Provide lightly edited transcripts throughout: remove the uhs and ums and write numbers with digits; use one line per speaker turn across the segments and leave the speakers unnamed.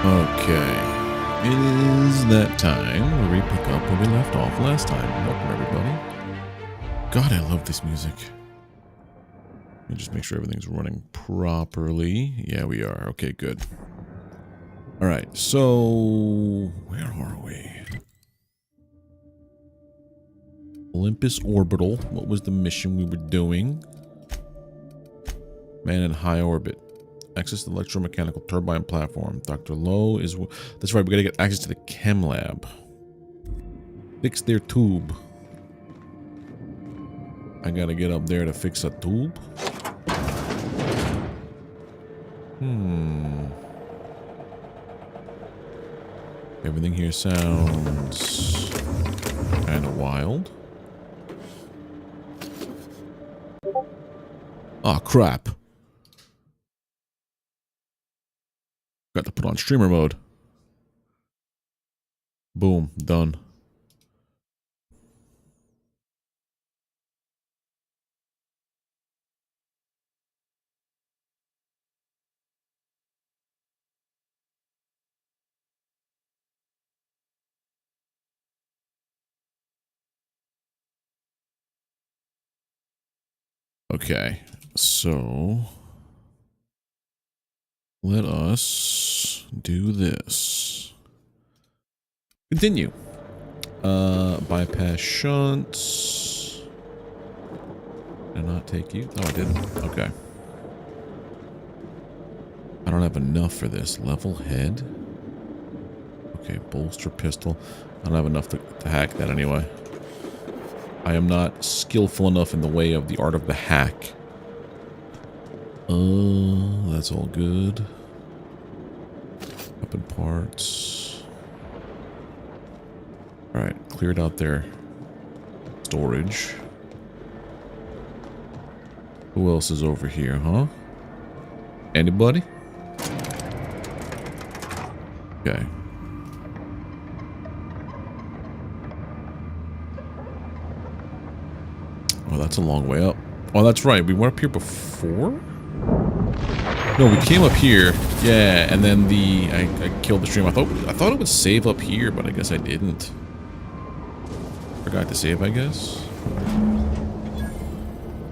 Okay. It is that time where we pick up where we left off last time. Welcome, everybody. God, I love this music. Let me just make sure everything's running properly. Yeah, we are. Okay, good. Alright, so... where are we? Olympus Orbital. What was the mission we were doing? Man in high orbit. Access to the electromechanical turbine platform. Dr. Lowe is... that's right, we gotta get access to the chem lab. Fix their tube. I gotta get up there to fix a tube? Everything here sounds kind of wild. Oh, crap. Got to put on streamer mode. Boom, done. Okay, so let us do this. Continue. Bypass shunts. Did I not take you? Oh, I didn't. Okay. I don't have enough for this. Level head. Okay, bolster pistol. I don't have enough to hack that anyway. I am not skillful enough in the way of the art of the hack. That's all good. Weapon parts. Alright, cleared out their storage. Who else is over here, huh? Anybody? Okay. Oh, that's a long way up. Oh, that's right. We went up here before? No, we came up here. Yeah, and then I killed the stream. I thought it would save up here, but I guess I didn't. Forgot to save, I guess.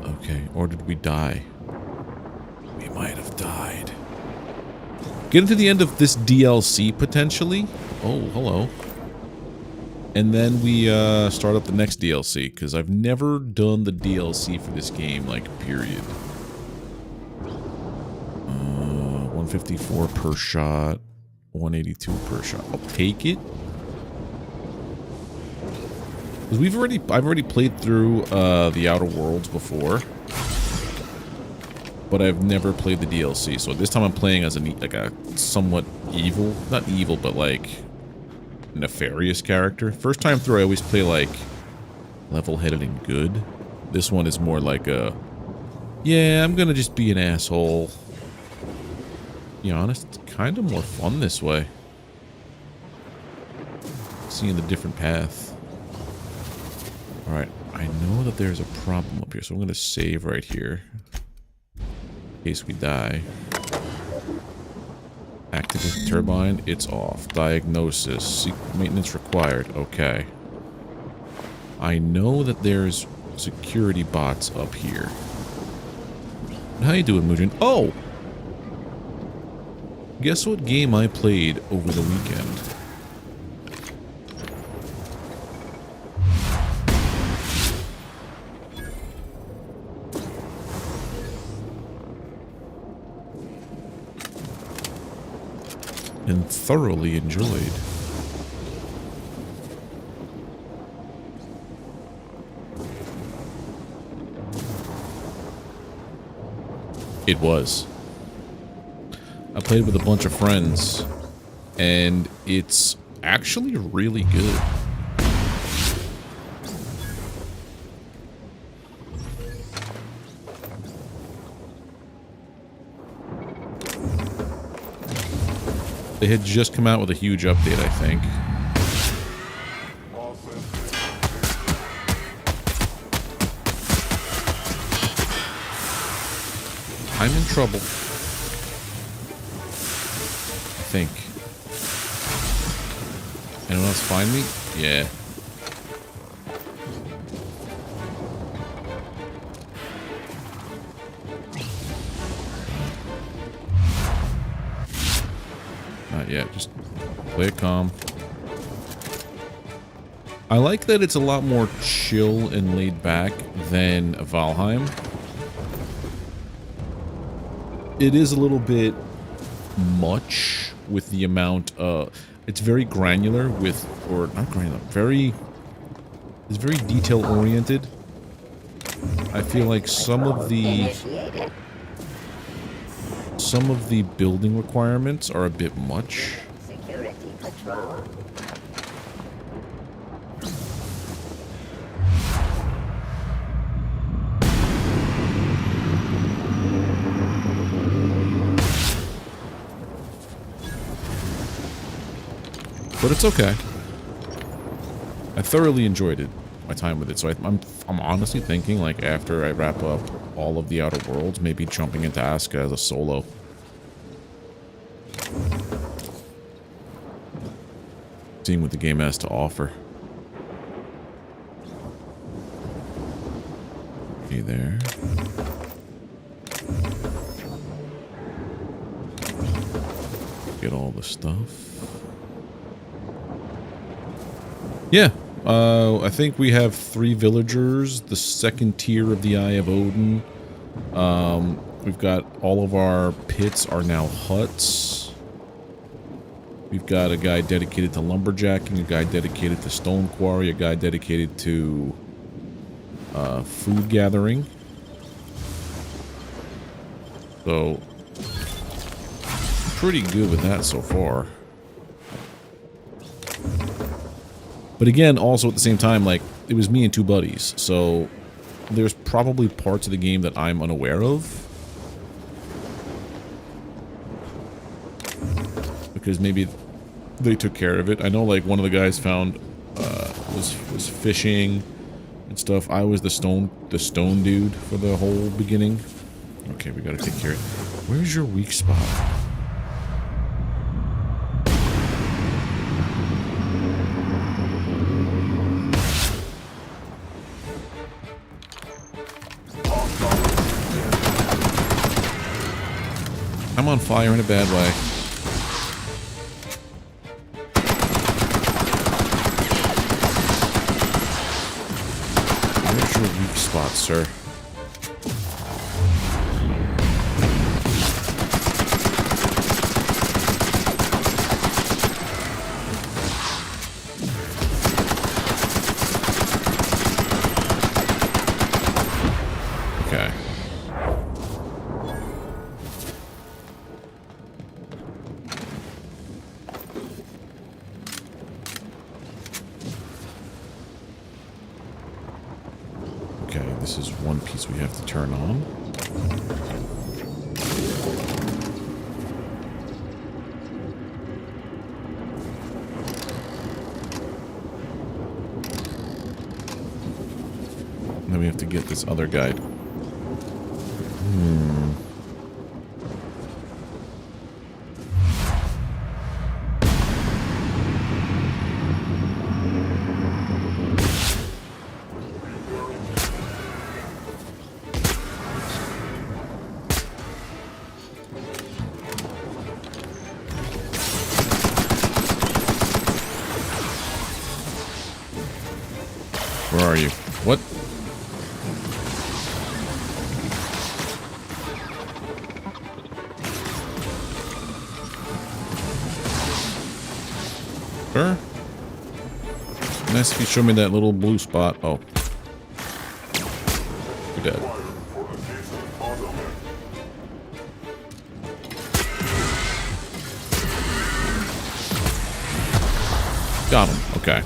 Okay, or did we die? We might have died. Get into the end of this DLC, potentially. Oh, hello. And then we start up the next DLC, because I've never done the DLC for this game, like, period. 154 per shot, 182 per shot. I'll take it. Because I've already played through the Outer Worlds before, but I've never played the DLC. So this time I'm playing as a somewhat evil, not evil, but like nefarious character. First time through I always play like level-headed and good. This one is more like a, yeah, I'm gonna just be an asshole. To be honest, it's kind of more fun this way. Seeing the different path. Alright, I know that there's a problem up here, so I'm gonna save right here. In case we die. Activate the turbine, it's off. Diagnosis, seek maintenance required. Okay. I know that there's security bots up here. How you doing, Mujin? Oh! Guess what game I played over the weekend? And thoroughly enjoyed. It was. I played with a bunch of friends, and it's actually really good. They had just come out with a huge update, I think. I'm in trouble. I think. Anyone else find me? Yeah. Not yet. Just play it calm. I like that it's a lot more chill and laid back than Valheim. It is a little bit much with the amount it's very granular with, or not granular, it's very detail oriented. I feel like some of the building requirements are a bit much.
Security patrol.
But it's okay. I thoroughly enjoyed it, my time with it. So I'm honestly thinking, like, after I wrap up all of the Outer Worlds, maybe jumping into Aska as a solo. Seeing what the game has to offer. Hey there. Get all the stuff. Yeah, I think we have 3 villagers, the second tier of the Eye of Odin. We've got all of our pits are now huts. We've got a guy dedicated to lumberjacking, a guy dedicated to stone quarry, a guy dedicated to food gathering. So, pretty good with that so far. But again, also at the same time, like, it was me and 2 buddies, so there's probably parts of the game that I'm unaware of. Because maybe they took care of it. I know, like, one of the guys found, was fishing and stuff. I was the stone dude for the whole beginning. Okay, we gotta take care of it. Where's your weak spot? I'm on fire in a bad way. Where's your weak spot, sir? Okay. This is one piece we have to turn on. And then we have to get this other guy. Where are you? What? Sure. Nice if you show me that little blue spot. Oh. You're dead. Got him. Okay.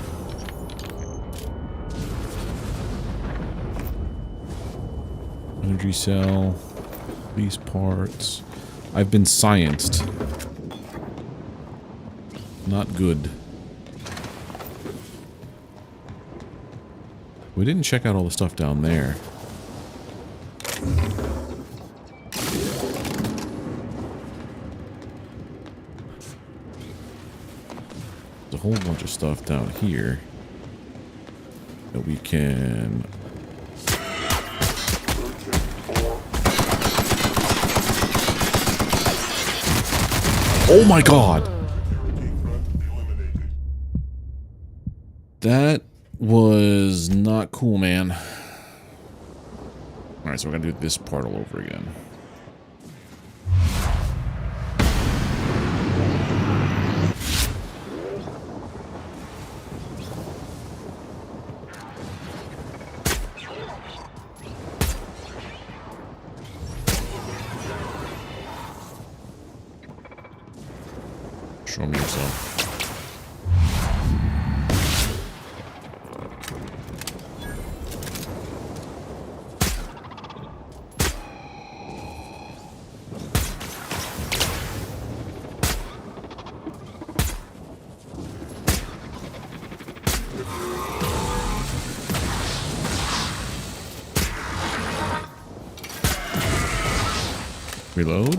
Energy cell. These parts. I've been scienced. Not good. We didn't check out all the stuff down there. a whole bunch of stuff down here that we can... Oh my god! That was not cool, man. Alright, so we're gonna do this part all over again. Show me yourself. Reload.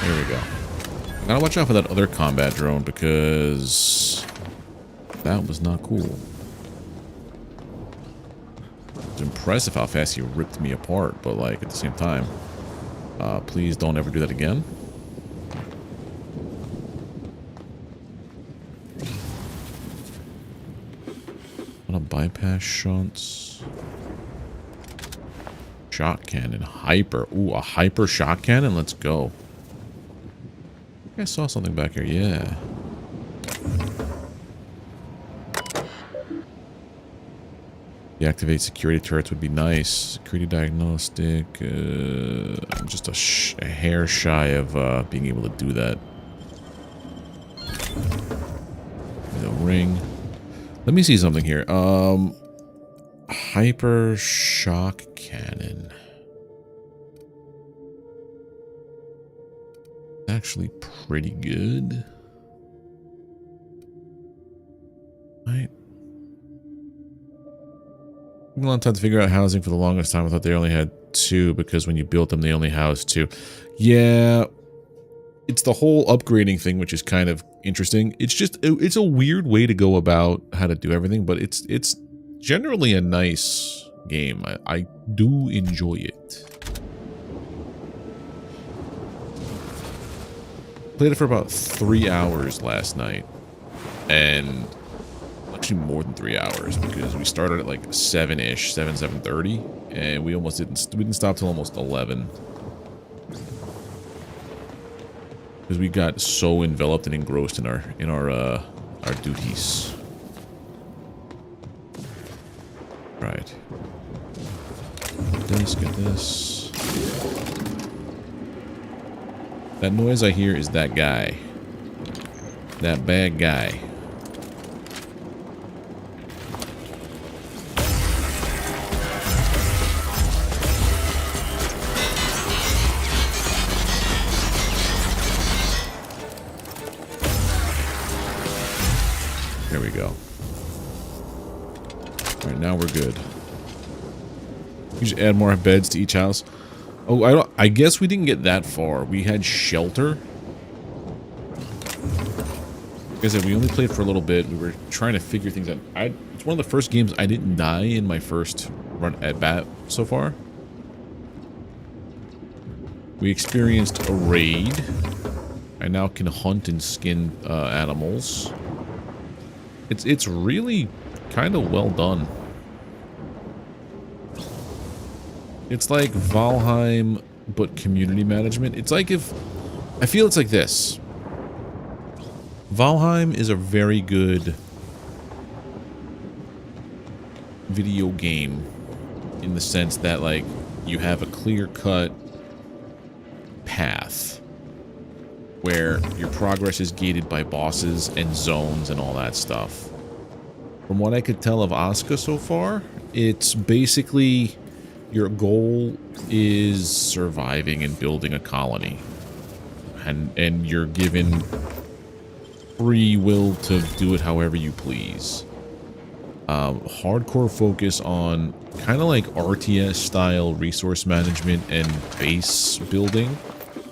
There we go. Gotta watch out for that other combat drone because that was not cool. It's impressive how fast he ripped me apart, but like at the same time, please don't ever do that again. Bypass shunts. Shot cannon. Hyper. Ooh, a hyper shot cannon? Let's go. I think I saw something back here. Yeah. Deactivate security turrets would be nice. Security diagnostic. I'm just a hair shy of being able to do that. The ring. Let me see something here. Hyper shock cannon. Actually pretty good. Right. Took a long time to figure out housing for the longest time. I thought they only had 2 because when you built them, they only housed 2. Yeah. It's the whole upgrading thing, which is kind of interesting. It's just, it's a weird way to go about how to do everything, but it's generally a nice game. I do enjoy it. Played it for about 3 hours last night, and actually more than 3 hours because we started at like 7-ish, 7:30, and we didn't stop till almost 11. Because we got so enveloped and engrossed in our duties. Right. Get this. That noise I hear is that guy. That bad guy. There we go. Alright, now we're good. We should add more beds to each house. Oh, I guess we didn't get that far. We had shelter. Like I said, we only played for a little bit. We were trying to figure things out. It's one of the first games I didn't die in my first run at bat so far. We experienced a raid. I now can hunt and skin animals. It's really kind of well done. It's like Valheim, but community management. It's like if... I feel it's like this. Valheim is a very good video game in the sense that, like, you have a clear-cut path where your progress is gated by bosses and zones and all that stuff. From what I could tell of Asuka so far, it's basically your goal is surviving and building a colony. And you're given free will to do it however you please. Hardcore focus on kind of like RTS style resource management and base building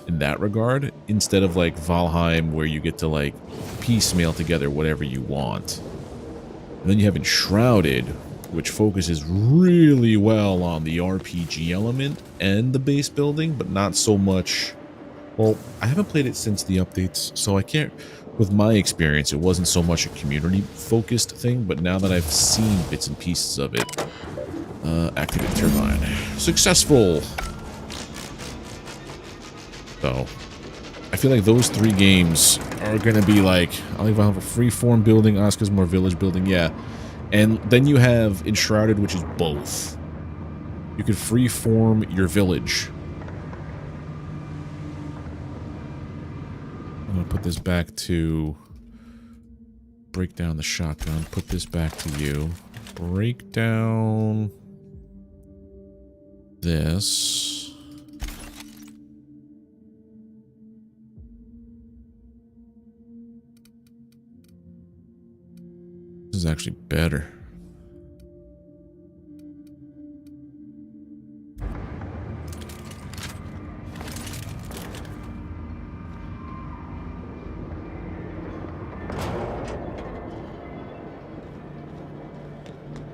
in that regard, instead of like Valheim where you get to like piecemeal together whatever you want. And then you have Enshrouded, which focuses really well on the RPG element and the base building, but not so much. Well, I haven't played it since the updates, so I can't. With my experience, it wasn't so much a community-focused thing, but now that I've seen bits and pieces of it, activate turbine. Successful! So, I feel like those 3 games are going to be like, I think I'll have a freeform building, Asuka's more village building, yeah. And then you have Enshrouded, which is both. You could freeform your village. I'm going to put this back to... Break down the shotgun. Put this back to you. Break down... this. This is actually better.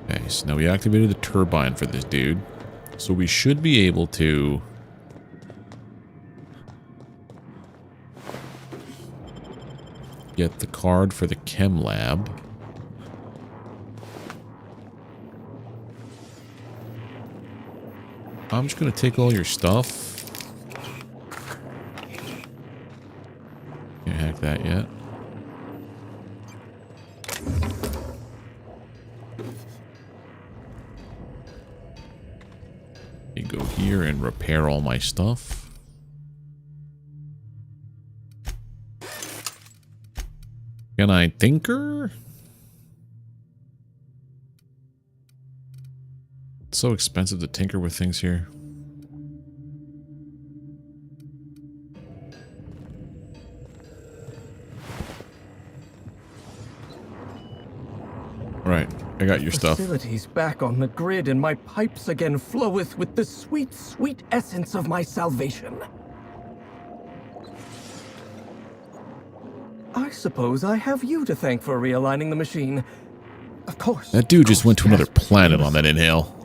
Okay, so now we activated the turbine for this dude. So we should be able to... get the card for the chem lab. I'm just going to take all your stuff. Can't hack that yet. You go here and repair all my stuff. Can I tinker? It's so expensive to tinker with things here. Alright, I got your stuff.
Facilities back on the grid, and my pipes again floweth with the sweet, sweet essence of my salvation. I suppose I have you to thank for realigning the machine. Of course.
That dude just went to another planet on that inhale.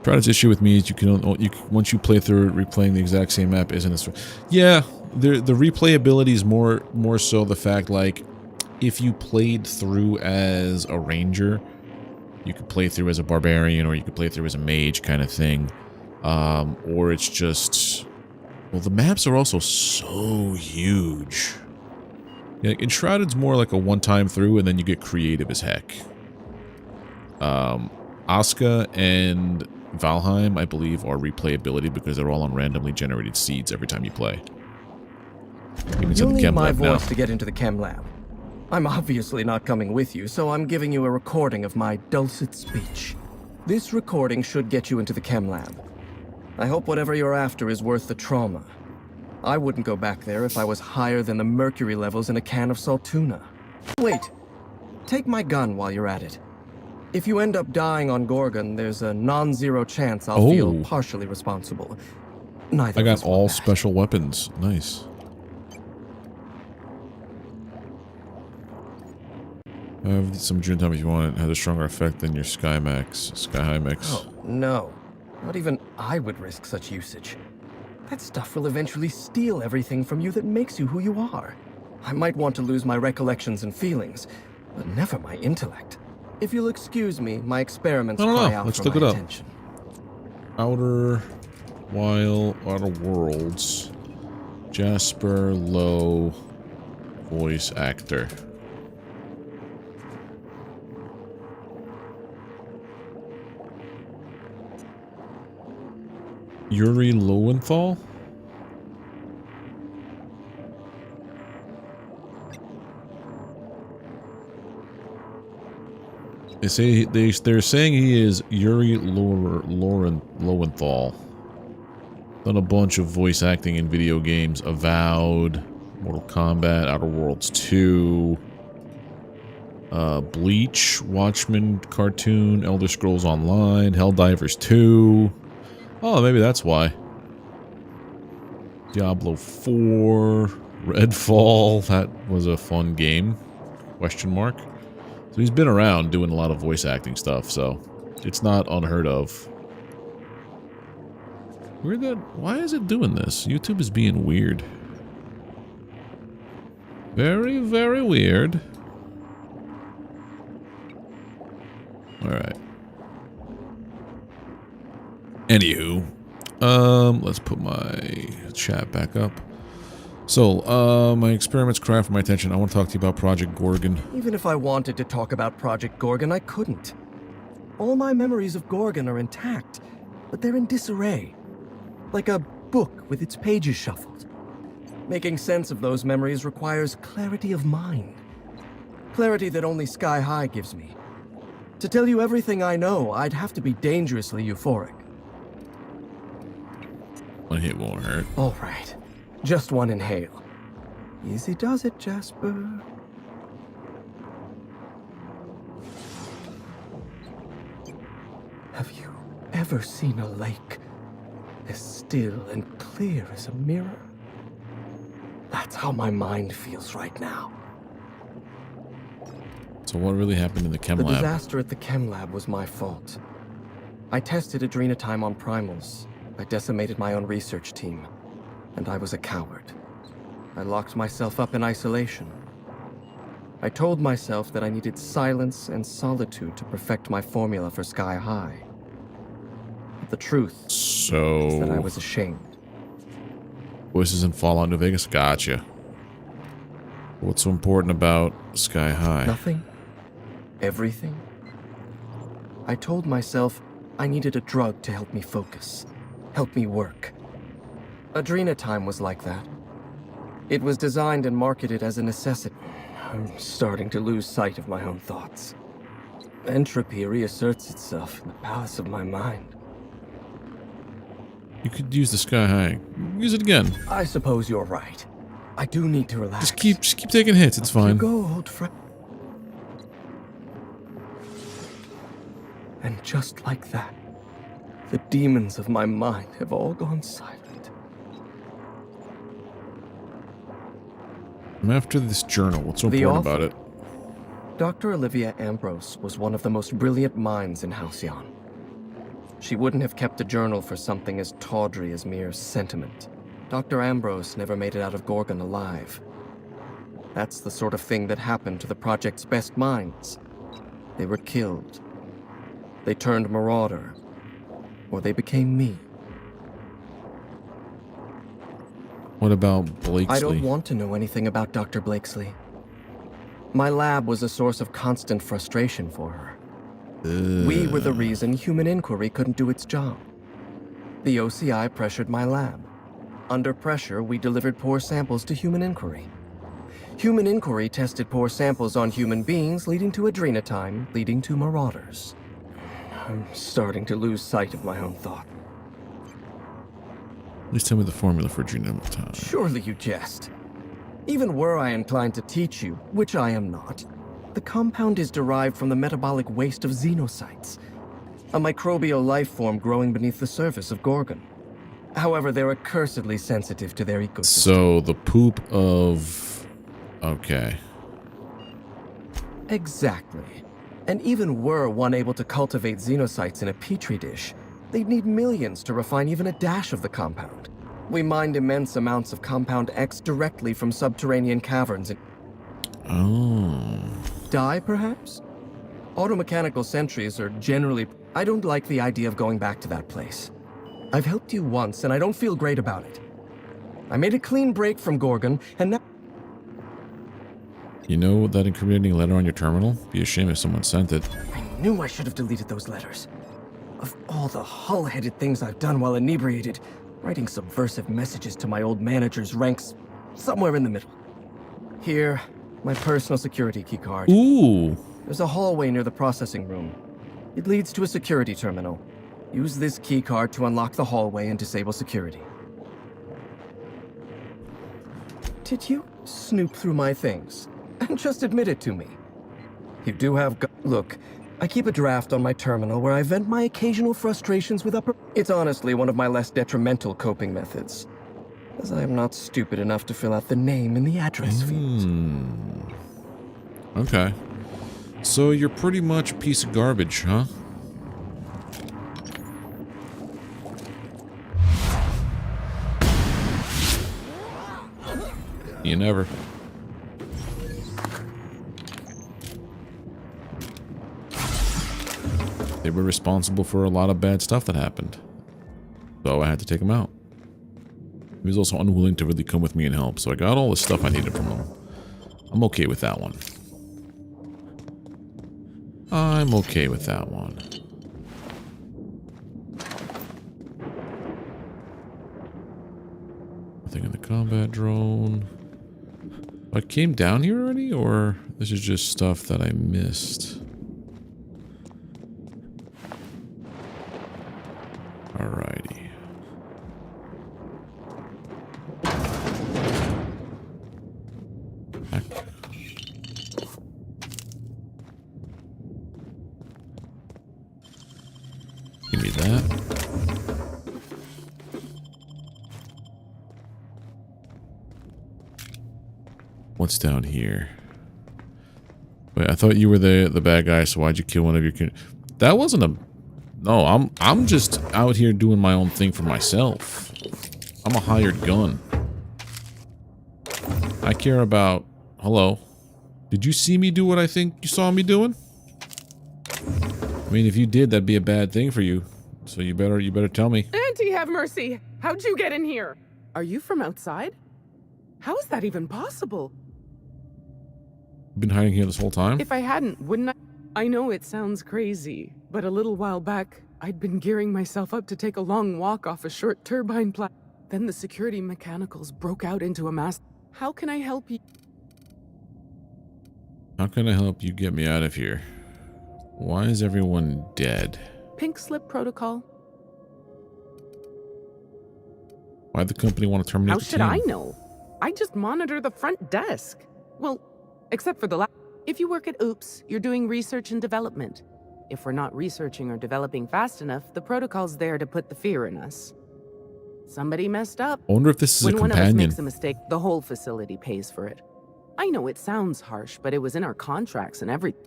Proudest issue with me is you can once you play through it, replaying the exact same map isn't as... Yeah, the replayability is more so the fact, like, if you played through as a ranger, you could play through as a barbarian, or you could play through as a mage kind of thing. Or it's just... Well, the maps are also so huge. Yeah, Enshrouded's more like a one-time through, and then you get creative as heck. Asuka and Valheim, I believe, are replayability because they're all on randomly generated seeds every time you play.
You'll need my voice to get into the chem lab. I'm obviously not coming with you, so I'm giving you a recording of my dulcet speech. This recording should get you into the chem lab. I hope whatever you're after is worth the trauma. I wouldn't go back there if I was higher than the mercury levels in a can of salt tuna. Wait, take my gun while you're at it. If you end up dying on Gorgon, there's a non-zero chance I'll feel partially responsible. Neither
I got all special weapons. Nice. I have some Juntam if you want. It has a stronger effect than your Sky High Mix.
Oh, no. Not even I would risk such usage. That stuff will eventually steal everything from you that makes you who you are. I might want to lose my recollections and feelings, but never my intellect. If you'll excuse me, my experiments cry out
Let's
for
look
my
it up.
attention.
Outer Worlds. Jasper Low voice actor. Yuri Lowenthal? They're saying he is Yuri Lowenthal. Done a bunch of voice acting in video games. Avowed, Mortal Kombat, Outer Worlds 2. Bleach, Watchmen cartoon, Elder Scrolls Online, Helldivers 2. Oh, maybe that's why. Diablo 4, Redfall, that was a fun game. Question mark. So he's been around doing a lot of voice acting stuff, so it's not unheard of. Why is it doing this? YouTube is being weird. Very, very weird. Alright. Anywho. Let's put my chat back up. So, my experiments cry for my attention. I want to talk to you about Project Gorgon.
Even if I wanted to talk about Project Gorgon, I couldn't. All my memories of Gorgon are intact, but they're in disarray. Like a book with its pages shuffled. Making sense of those memories requires clarity of mind. Clarity that only Sky High gives me. To tell you everything I know, I'd have to be dangerously euphoric.
One hit won't hurt.
All right. Just one inhale. Easy does it, Jasper. Have you ever seen a lake as still and clear as a mirror? That's how my mind feels right now.
So what really happened in the chem
The
lab?
disaster at the chem lab was my fault. I tested adrenotime on primals. I decimated my own research team. And I was a coward. I locked myself up in isolation. I told myself that I needed silence and solitude to perfect my formula for Sky High. But the truth is that I was ashamed.
Voices in Fallout New Vegas? Gotcha. What's so important about Sky High?
Nothing. Everything. I told myself I needed a drug to help me focus, help me work. Adrenotime was like that. It was designed and marketed as a necessity. I'm starting to lose sight of my own thoughts. Entropy reasserts itself in the palace of my mind.
You could use the Sky High. Use it again.
I suppose you're right. I do need to relax.
Just keep taking hits. It's fine.
You go, old friend. And just like that, the demons of my mind have all gone silent.
I'm after this journal. What's so
The
important
author,
about it?
Dr. Olivia Ambrose was one of the most brilliant minds in Halcyon. She wouldn't have kept a journal for something as tawdry as mere sentiment. Dr. Ambrose never made it out of Gorgon alive. That's the sort of thing that happened to the project's best minds. They were killed. They turned marauder. Or they became me.
What about Blakesley?
I don't want to know anything about Dr. Blakesley. My lab was a source of constant frustration for her. We were the reason human inquiry couldn't do its job. The OCI pressured my lab. Under pressure, we delivered poor samples to human inquiry. Human inquiry tested poor samples on human beings, leading to adrenotime, leading to marauders. I'm starting to lose sight of my own thought.
Please tell me the formula for adrenotime.
Surely you jest. Even were I inclined to teach you, which I am not, the compound is derived from the metabolic waste of xenocytes, a microbial life form growing beneath the surface of Gorgon. However, they're accursedly sensitive to their ecosystem.
So, the poop of... Okay.
Exactly. And even were one able to cultivate xenocytes in a petri dish, they'd need millions to refine even a dash of the compound. We mined immense amounts of Compound X directly from subterranean caverns and...
Oh.
Die, perhaps? Automechanical sentries are generally... I don't like the idea of going back to that place. I've helped you once, and I don't feel great about it. I made a clean break from Gorgon, and now...
You know that incriminating letter on your terminal? Be a shame if someone sent it.
I knew I should have deleted those letters. Of all the hull-headed things I've done while inebriated, writing subversive messages to my old manager's ranks somewhere in the middle. Here, my personal security keycard.
Ooh.
There's a hallway near the processing room. It leads to a security terminal. Use this keycard to unlock the hallway and disable security. Did you snoop through my things? And just admit it to me. You do have... Look, I keep a draft on my terminal where I vent my occasional frustrations with upper... It's honestly one of my less detrimental coping methods, as I am not stupid enough to fill out the name in the address field.
Okay. So you're pretty much a piece of garbage, huh? You never. They were responsible for a lot of bad stuff that happened. So I had to take him out. He was also unwilling to really come with me and help, so I got all the stuff I needed from him. I'm okay with that one. I'm okay with that one. Nothing in the combat drone. I came down here already, or this is just stuff that I missed? Alrighty. Back. Give me that. What's down here? Wait, I thought you were the bad guy, so why'd you kill one of your... That wasn't a... No, I'm just out here doing my own thing for myself. I'm a hired gun. I care about... Hello. Did you see me do what I think you saw me doing? I mean, if you did, that'd be a bad thing for you. So you better tell me.
Auntie, have mercy. How'd you get in here? Are you from outside? How is that even possible?
Been hiding here this whole time?
If I hadn't, wouldn't I? I know it sounds crazy, but a little while back, I'd been gearing myself up to take a long walk off a short turbine platform. Then the security mechanicals broke out into a mass. How can I help you?
How can I help you get me out of here? Why is everyone dead?
Pink slip protocol.
Why'd the company want to terminate
How
the
should
team?
I know? I just monitor the front desk. Well, except for the lab. If you work at Oops, you're doing research and development. If we're not researching or developing fast enough, the protocol's there to put the fear in us. Somebody messed up.
I wonder if this is
When
a
one of us
companion.
makes a mistake, the whole facility pays for it. I know it sounds harsh, but it was in our contracts and everything.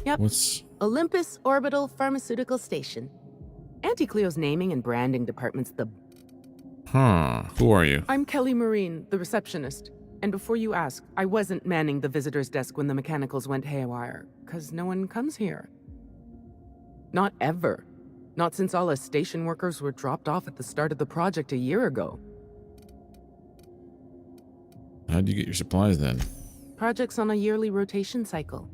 Yep.
What's...
Olympus Orbital Pharmaceutical Station. Auntie Cleo's naming and branding department's the...
Huh. Who are you?
I'm Kelly Marine, the receptionist. And before you ask, I wasn't manning the visitor's desk when the mechanicals went haywire, because no one comes here. Not ever. Not since all us station workers were dropped off at the start of the project a year ago.
How'd you get your supplies then?
Project's on a yearly rotation cycle.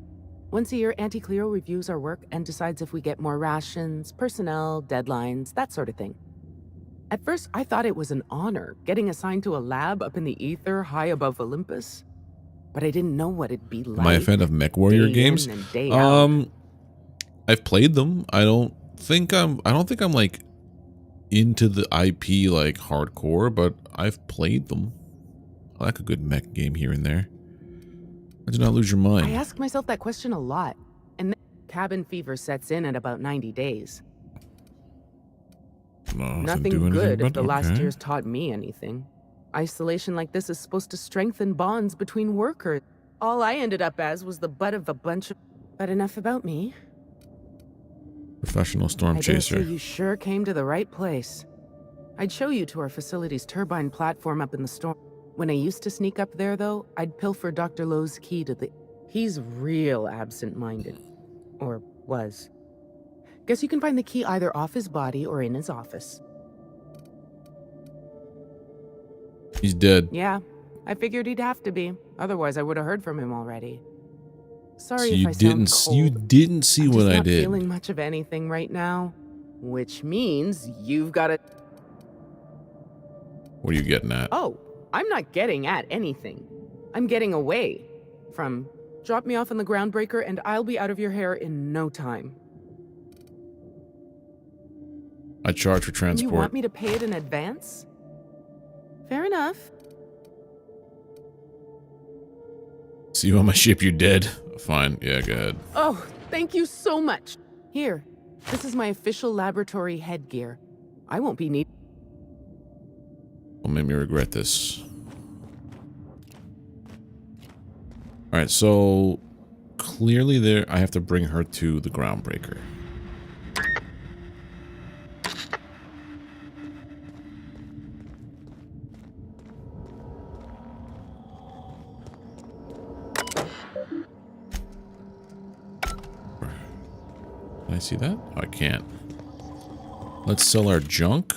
Once a year, Auntie Cleo reviews our work and decides if we get more rations, personnel, deadlines, that sort of thing. At first, I thought it was an honor, getting assigned to a lab up in the ether high above Olympus. But I didn't know what it'd be like.
Am I a fan of Mech Warrior
day
games?
in and day out.
I've played them. I don't think I'm like into the IP like hardcore, but I've played them. I like a good mech game here and there. I do not lose your mind.
I ask myself that question a lot, and then cabin fever sets in at about 90 days. Nothing good if the last year's taught me anything. Isolation like this is supposed to strengthen bonds between workers. All I ended up as was the butt of a bunch of... But enough about me.
Professional storm
I dare
chaser.
say you sure came to the right place. I'd show you to our facility's turbine platform up in the storm. When I used to sneak up there, though, I'd pilfer Dr. Lowe's key to the... He's real absent-minded. Or was. Guess you can find the key either off his body or in his office.
He's dead.
Yeah, I figured he'd have to be. Otherwise, I would have heard from him already. Sorry
So
if
you
I
didn't
sound cold.
you didn't see
I'm
what
just
I
not
did.
feeling much of anything right now. Which means you've got to...
What are you getting at?
Oh, I'm not getting at anything. I'm getting away from... Drop me off in the groundbreaker and I'll be out of your hair in no time.
I charge for transport.
You want me to pay it in advance? Fair enough.
See you on my ship, you dead. Fine. Yeah, go ahead.
Oh, thank you so much. Here, this is my official laboratory headgear. I won't be needing.
Don't make me regret this. Alright, so clearly there I have to bring her to the groundbreaker. Can I see that? Oh, I can't. Let's sell our junk.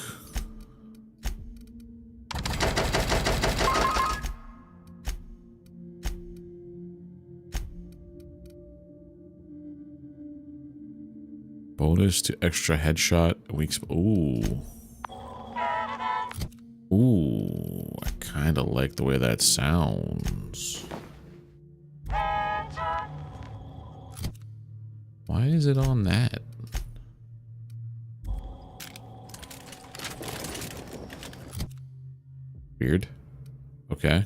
Bonus to extra headshot. Weeks. Ooh. Ooh. I kind of like the way that sounds. Why is it on that? Weird. Okay.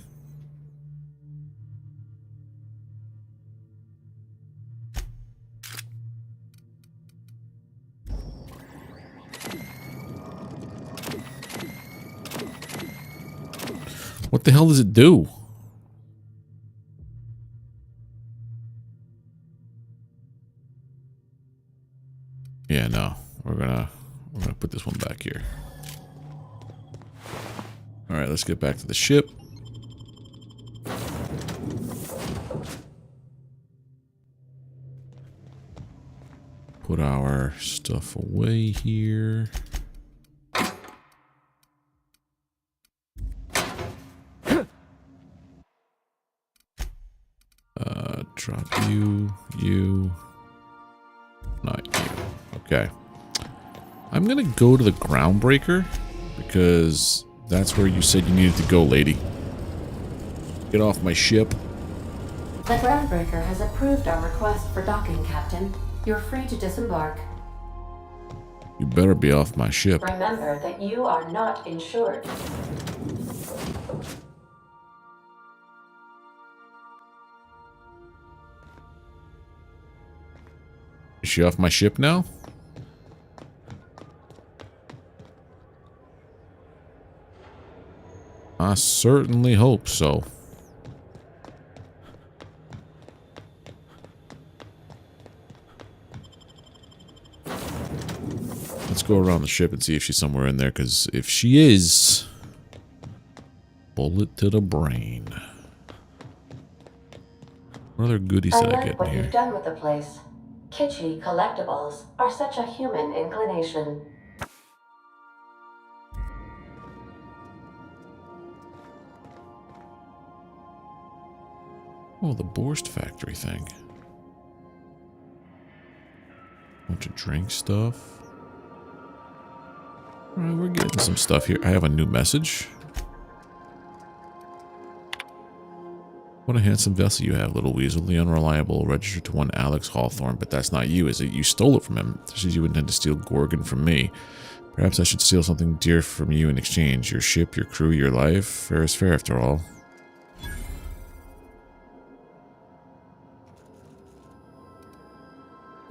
What the hell does it do? Yeah, no. We're gonna put this one back here. All right, let's get back to the ship. Put our stuff away here. Drop you, not you. Okay. I'm gonna go to the groundbreaker because that's where you said you needed to go, lady. Get off my ship.
The groundbreaker has approved our request for docking, Captain. You're free to disembark.
You better be off my ship.
Remember that you are not insured.
Is she off my ship now? I certainly hope so. Let's go around the ship and see if she's somewhere in there, because if she is, bullet to the brain. What other goodies did I get in
What
here?
you've done with the place. Kitschy collectibles are such a human inclination.
Oh, the Borst factory thing. Bunch of drink stuff. Alright, we're getting some stuff here. I have a new message. What a handsome vessel you have, little weasel. The unreliable, registered to one Alex Hawthorne, but that's not you, is it? You stole it from him. This is you intend to steal Gorgon from me. Perhaps I should steal something dear from you in exchange. Your ship, your crew, your life. Fair is fair, after all.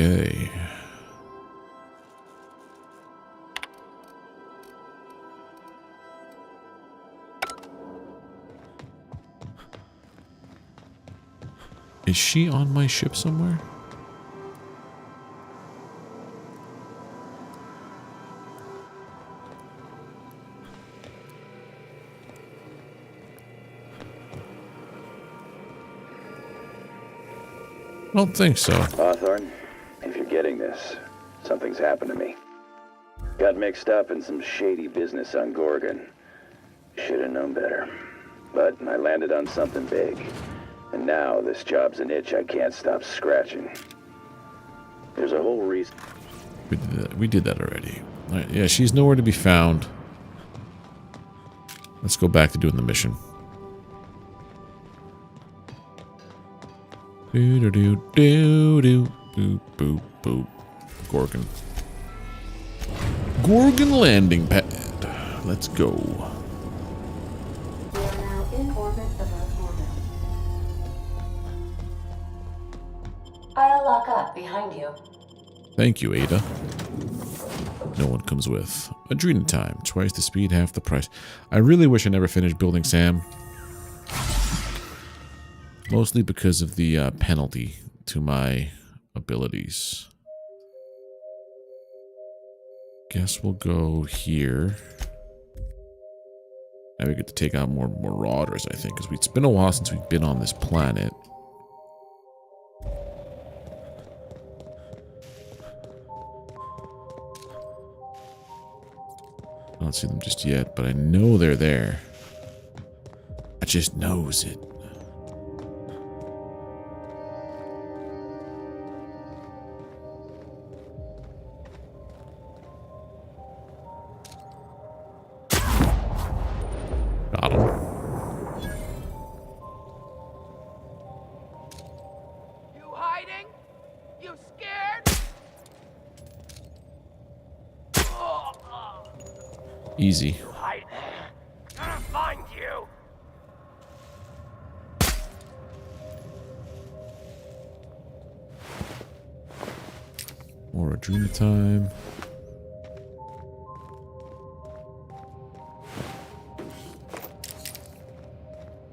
Okay. Is she on my ship somewhere? I don't think so.
Hawthorne, if you're getting this, something's happened to me. Got mixed up in some shady business on Gorgon. Should have known better. But I landed on something big. And now this job's an itch I can't stop scratching. There's a whole reason.
We did that already. All right, yeah, she's nowhere to be found. Let's go back to doing the mission. Do do do do do boop boop boop. Gorgon. Gorgon landing pad. Let's go.
We are now in orbit above Gorgon. I'll lock up behind you.
Thank you, Ada. No one comes with. Adrena time. Twice the speed, half the price. I really wish I never finished building Sam. Mostly because of the penalty to my abilities. Guess we'll go here. Now we get to take out more marauders, I think, because it's been a while since we've been on this planet. I don't see them just yet, but I know they're there. I just knows it. Got him.
You hiding? You scared?
Easy.
Hide. I'm gonna find you.
More Adrena time.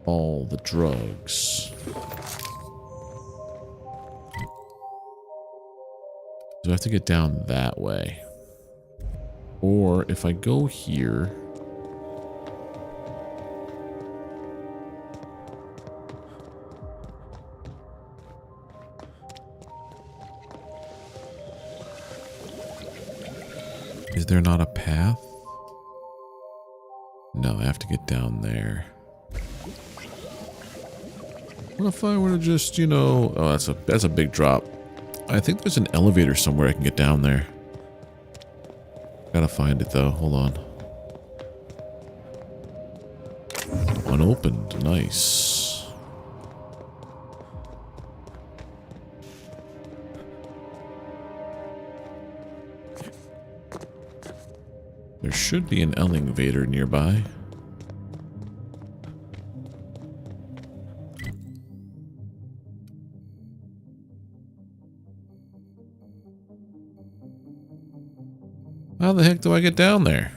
All the drugs. So I have to get down that way. Or if I go here... Is there not a path? No, I have to get down there. What if I were to just, you know... Oh, that's a big drop. I think there's an elevator somewhere I can get down there. Gotta find it though. Hold on. Unopened. Nice. There should be an elevator nearby. How the heck do I get down there?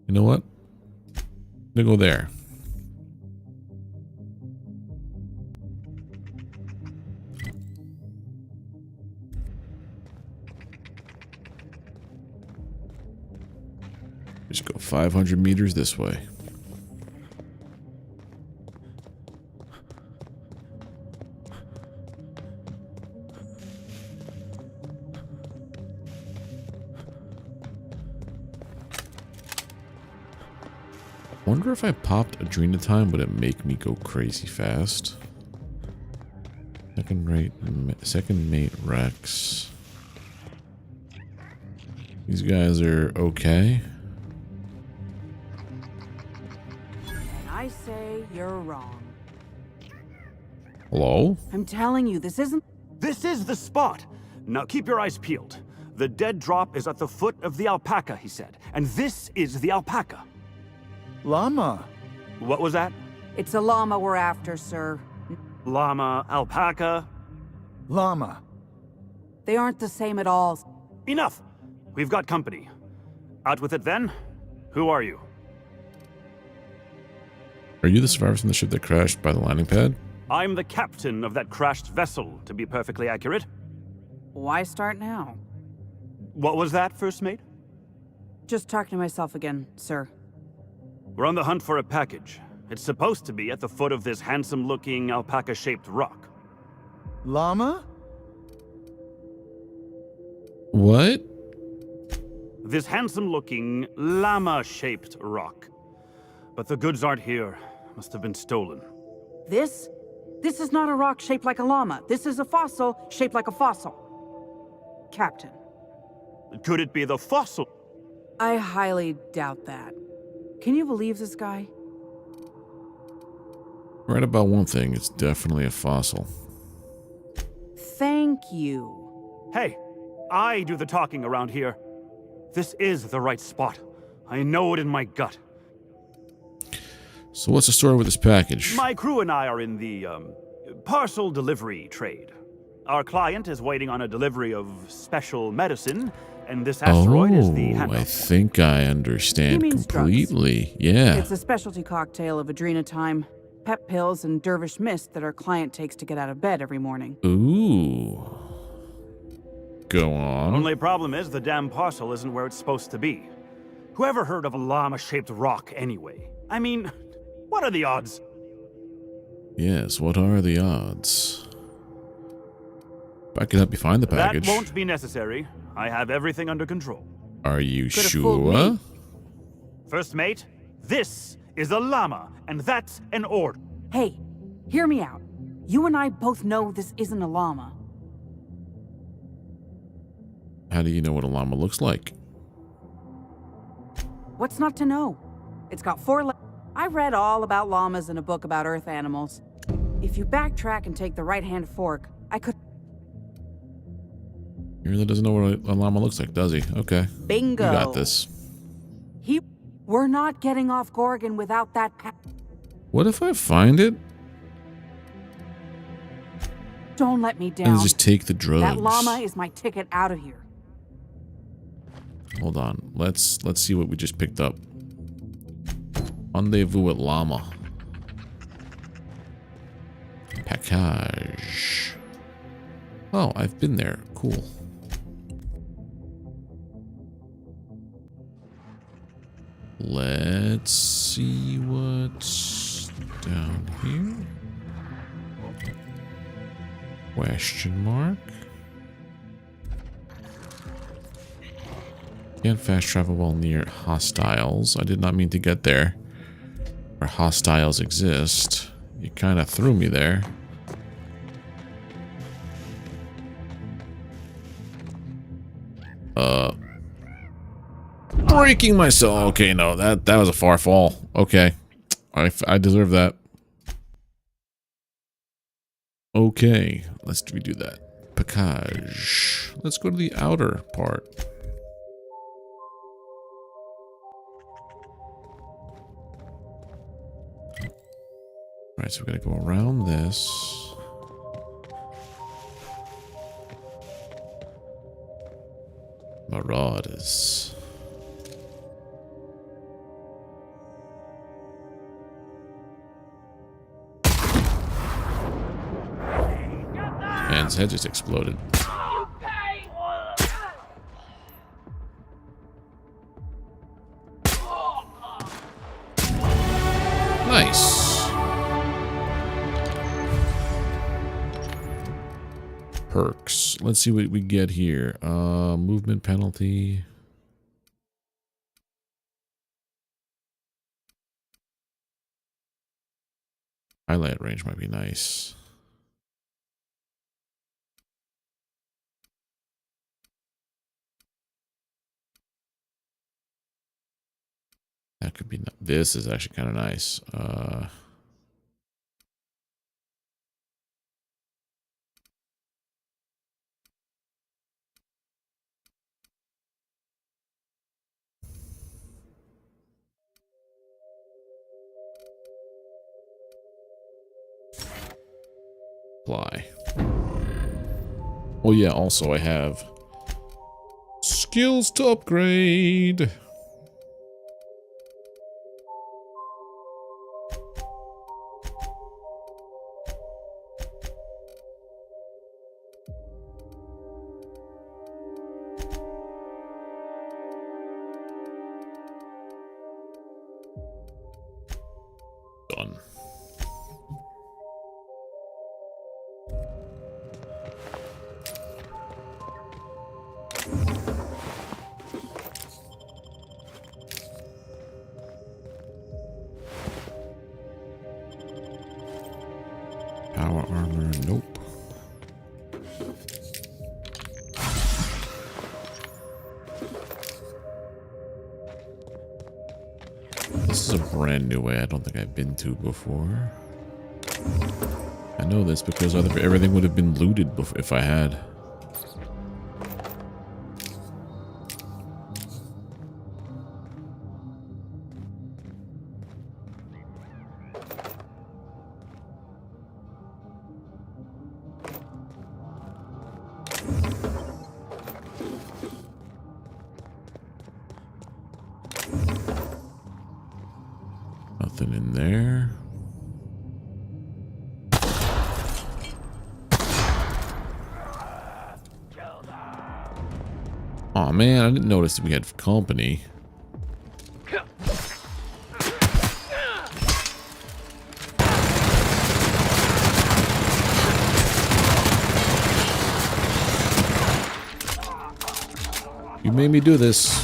You know what? I'm gonna go there. Just go 500 meters this way. Wonder if I popped Adrena time, would it make me go crazy fast? Second mate Rex. These guys are okay.
And I say you're wrong.
Hello?
I'm telling you, this isn't...
This is the spot! Now keep your eyes peeled. The dead drop is at the foot of the alpaca, he said. And this is the alpaca.
Llama.
What was that?
It's a llama we're after, sir.
Llama, alpaca.
Llama.
They aren't the same at all.
Enough! We've got company. Out with it then? Who are you?
Are you the survivors from the ship that crashed by the landing pad?
I'm the captain of that crashed vessel, to be perfectly accurate.
Why start now?
What was that, first mate?
Just talking to myself again, sir.
We're on the hunt for a package. It's supposed to be at the foot of this handsome-looking alpaca-shaped rock.
Llama?
What?
This handsome-looking, llama-shaped rock. But the goods aren't here. Must have been stolen.
This? This is not a rock shaped like a llama. This is a fossil shaped like a fossil. Captain.
Could it be the fossil?
I highly doubt that. Can you believe this guy?
Right about one thing, it's definitely a fossil.
Thank you.
Hey, I do the talking around here. This is the right spot. I know it in my gut.
So what's the story with this package?
My crew and I are in the, parcel delivery trade. Our client is waiting on a delivery of special medicine, and this asteroid is the handoff.
I think I understand
He means
completely. Yeah.
It's a specialty cocktail of adrenatime, pep pills, and dervish mist that our client takes to get out of bed every morning.
Ooh. Go on.
Only problem is the damn parcel isn't where it's supposed to be. Whoever heard of a llama-shaped rock anyway? I mean, what are the odds?
Yes, what are the odds? I can help you find the package.
That won't be necessary. I have everything under control.
Are you
Could've fooled
sure?
me.
First mate, this is a llama, and that's an order.
Hey, hear me out. You and I both know this isn't a llama.
How do you know what a llama looks like?
What's not to know? It's got 4 legs. I read all about llamas in a book about Earth animals. If you backtrack and take the right-hand fork, I could...
He really doesn't know what a llama looks like, does he? Okay.
Bingo.
You got this.
We're not getting off Gorgon without that
What if I find it
Don't let me down.
and just take the drugs?
That llama is my ticket out of here.
Hold on. Let's see what we just picked up. Rendezvous at llama. Package. Oh, I've been there. Cool. Let's see what's down here. Question mark. Can't fast travel while near hostiles. I did not mean to get there. Where hostiles exist. You kind of threw me there. Breaking myself. Okay, no, that was a far fall. Okay. I deserve that. Okay, let's redo that. Package. Let's go to the outer part. Alright, so we're gonna go around this. Marauders. Man's head just exploded. Nice. Perks. Let's see what we get here. Movement penalty. Highlight range might be nice. That could be. This is actually kind of nice. Apply. Oh yeah. Also, I have skills to upgrade. Done. Power armor, nope. This is a brand new way I don't think I've been to before. I know this because everything would have been looted if I had. Nothing in there. Oh man, I didn't notice that we had company. You made me do this.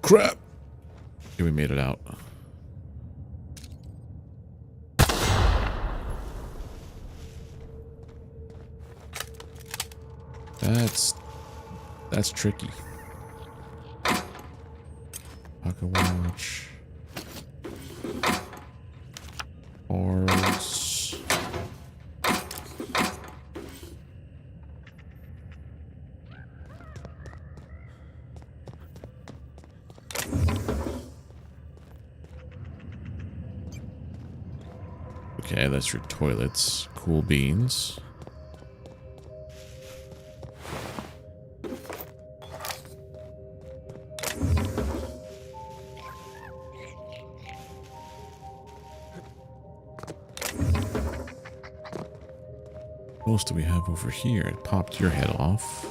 Crap. Okay, we made it out. That's tricky. Pocket watch. Cards. Okay, that's your toilets. Cool beans. What else do we have over here? It popped your head off.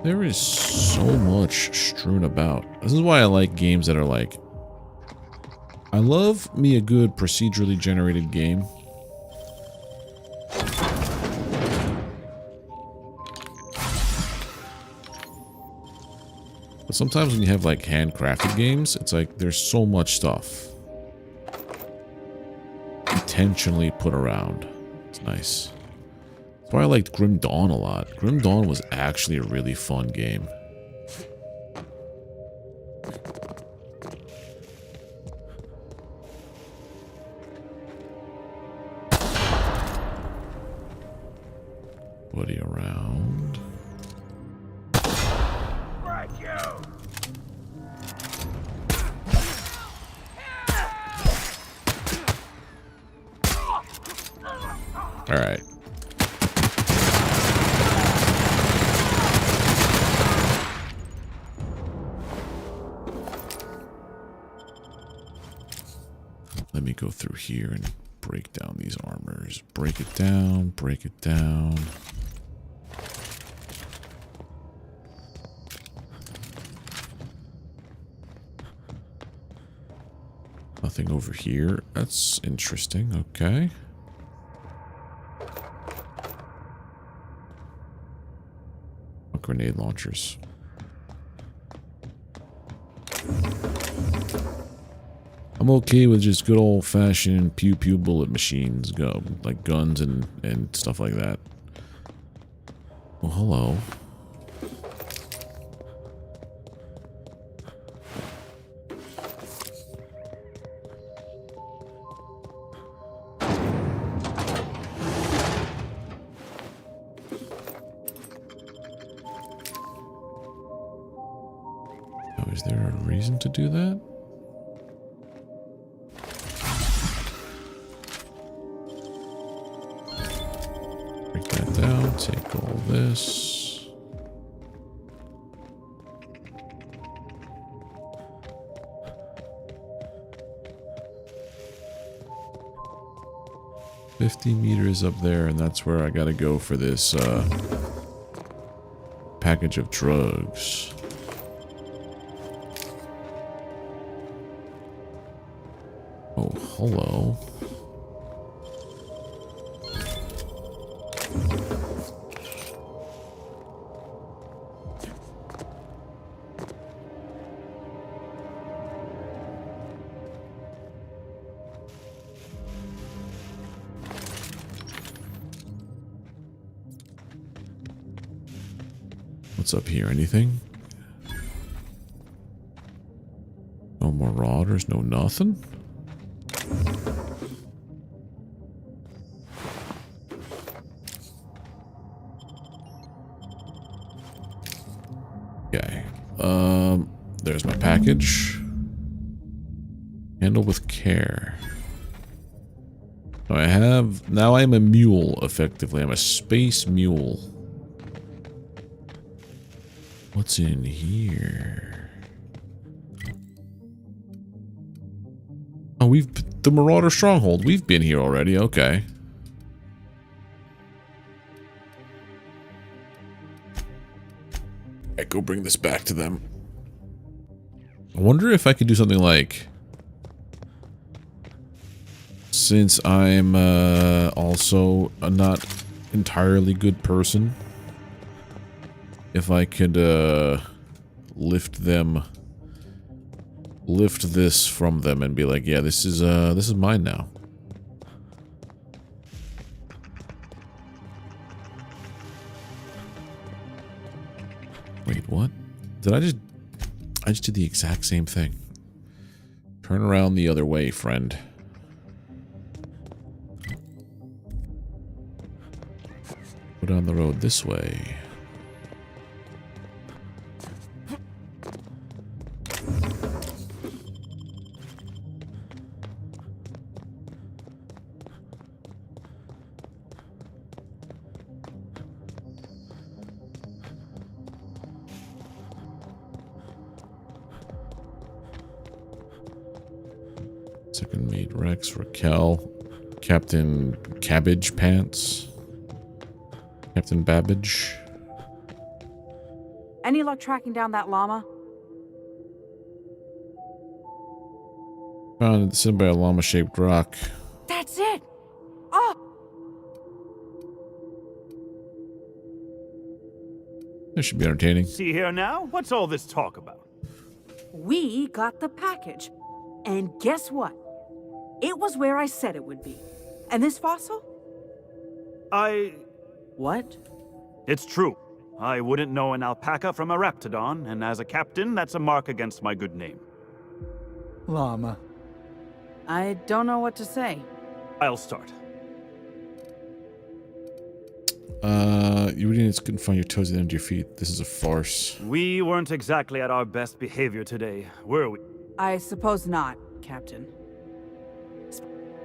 There is so much strewn about. This is why I like games that are like... I love me a good procedurally generated game. But sometimes when you have like handcrafted games, it's like there's so much stuff intentionally put around. It's nice. That's why I liked Grim Dawn a lot. Grim Dawn was actually a really fun game. Buddy around. All right. Let me go through here and break down these armors. Break it down, break it down. Nothing over here. That's interesting. Okay. Grenade launchers. I'm okay with just good old-fashioned pew-pew bullet machines, go like guns and stuff like that. Oh, hello. Is there a reason to do that? Break that down, take all this. $50 meters up there, and that's where I gotta go for this package of drugs. Oh, hello. What's up here? Anything? marauders, no nothing. Okay. There's my package. Handle with care. So now I'm a mule, effectively. I'm a space mule. What's in here? Oh, the Marauder Stronghold. We've been here already. Okay. I go bring this back to them. I wonder if I could do something like, since I'm also a not entirely good person, if I could lift this from them and be like, yeah, this is mine now. Wait, what? Did I just did the exact same thing. Turn around the other way, friend. Go down the road this way. Second mate Rex, Raquel, Captain Cabbage Pants, Captain Babbage.
Any luck tracking down that llama?
Found it sitting by a llama-shaped rock.
That's it! Oh!
This should be entertaining.
See here now? What's all this talk about?
We got the package. And guess what? It was where I said it would be. And this fossil? What?
It's true. I wouldn't know an alpaca from a raptidon, and as a captain, that's a mark against my good name.
Llama.
I don't know what to say.
I'll start.
You really couldn't find your toes at the end of your feet. This is a farce.
We weren't exactly at our best behavior today, were we?
I suppose not, Captain.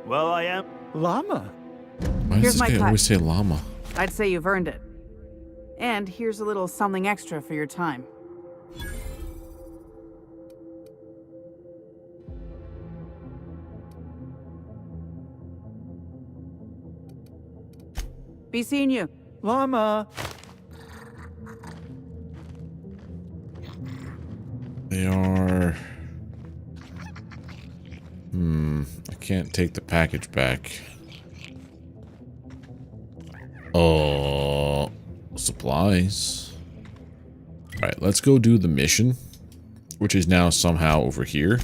Well, I am.
Llama.
Why
Here's
does
my
this guy
cut.
always say llama?
I'd say you've earned it. And here's a little something extra for your time. Be seeing you.
Llama.
They are... I can't take the package back. Oh, supplies. Alright, let's go do the mission, which is now somehow over here.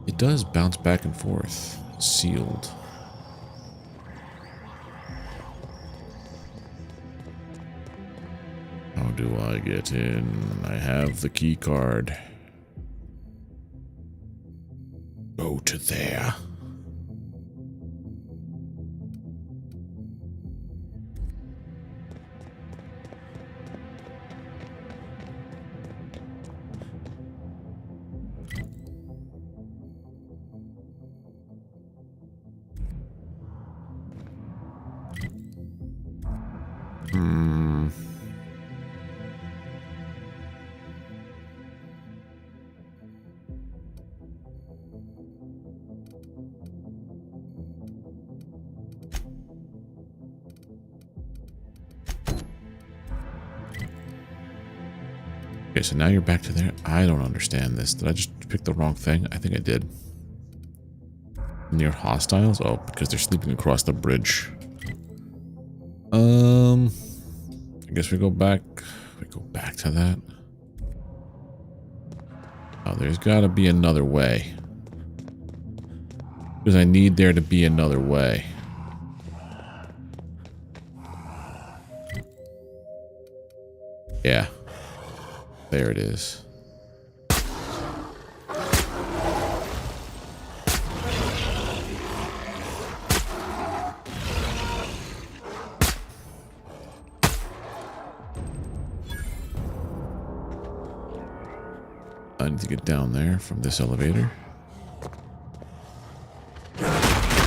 It does bounce back and forth. Sealed. How do I get in? I have the key card. Go to there. Okay, so now you're back to there. I don't understand this. Did I just pick the wrong thing? I think I did. Near hostiles? Oh, because they're sleeping across the bridge. I guess we go back. We go back to that. Oh, there's got to be another way. Because I need there to be another way. Yeah. There it is. I need to get down there from this elevator.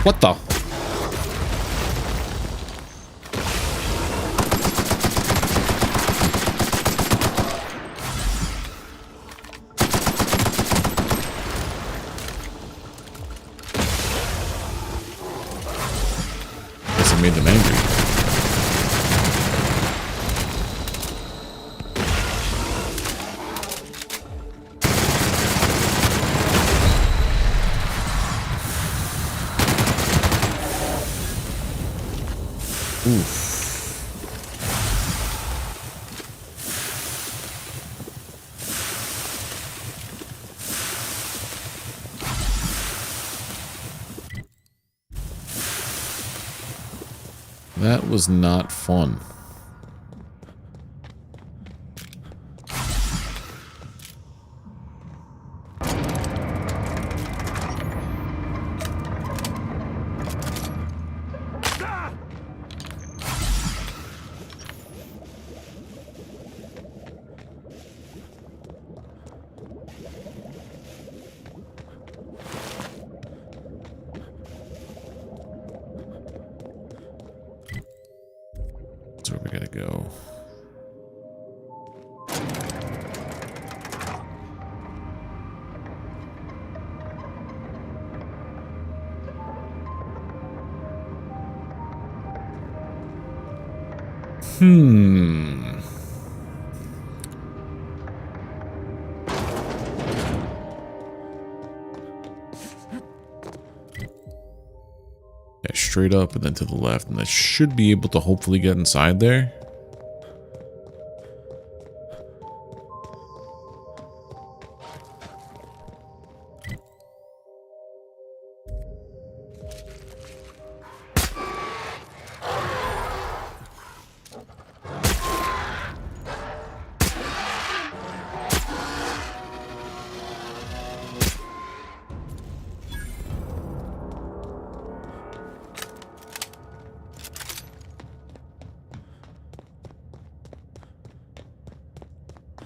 What the? Guess I made them angry. Oof. That was not fun. That's where we gotta go. Yeah, straight up and then to the left, and I should be able to hopefully get inside there.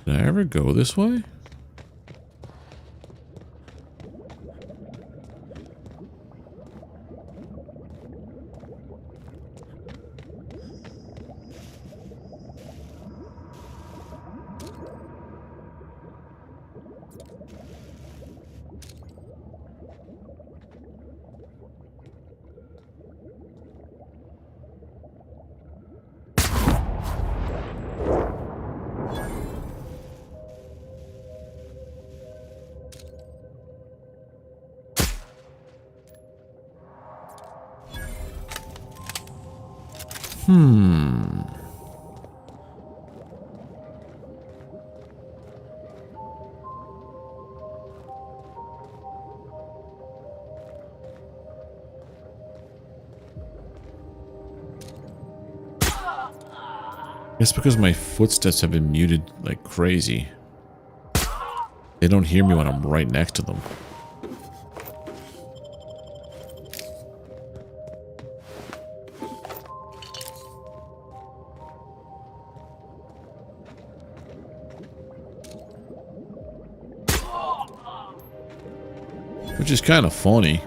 Did I ever go this way? It's because my footsteps have been muted like crazy. They don't hear me when I'm right next to them. Which is kind of funny.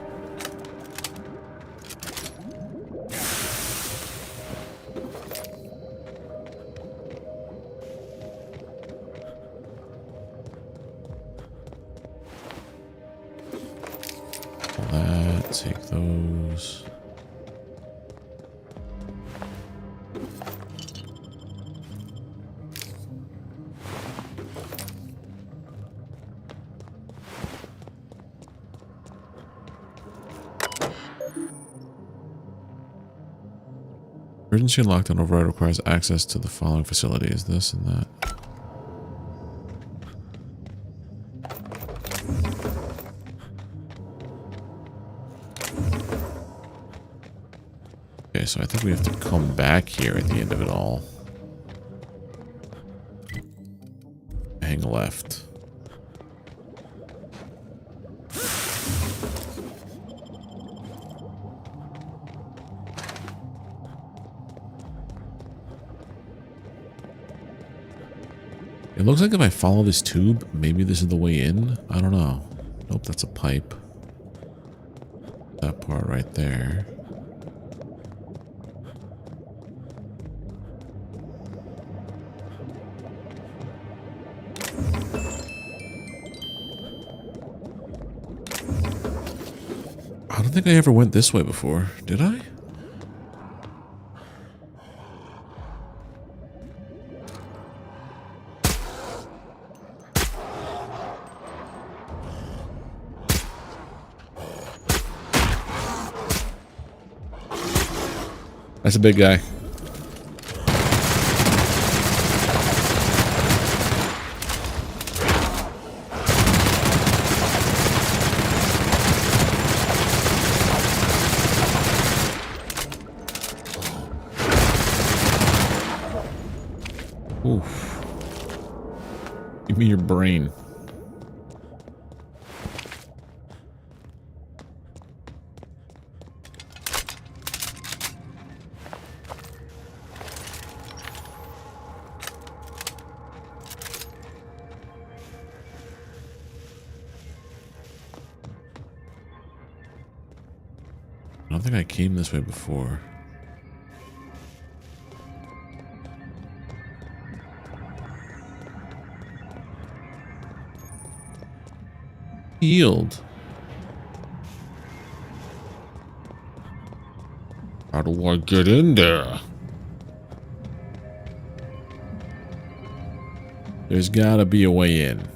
Take those. Emergency lockdown override requires access to the following facilities. This and that. Okay, so I think we have to come back here at the end of it all. Hang left. It looks like if I follow this tube, maybe this is the way in. I don't know. Nope, that's a pipe. That part right there. I don't think I ever went this way before. Did I? That's a big guy. Oof. Give me your brain. I don't think I came this way before. Healed. How do I get in there? There's gotta be a way in.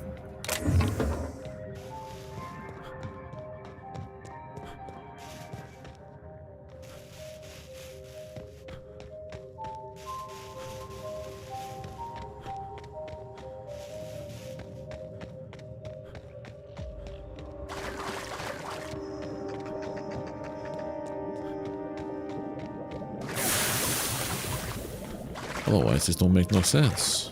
Otherwise, this don't make no sense.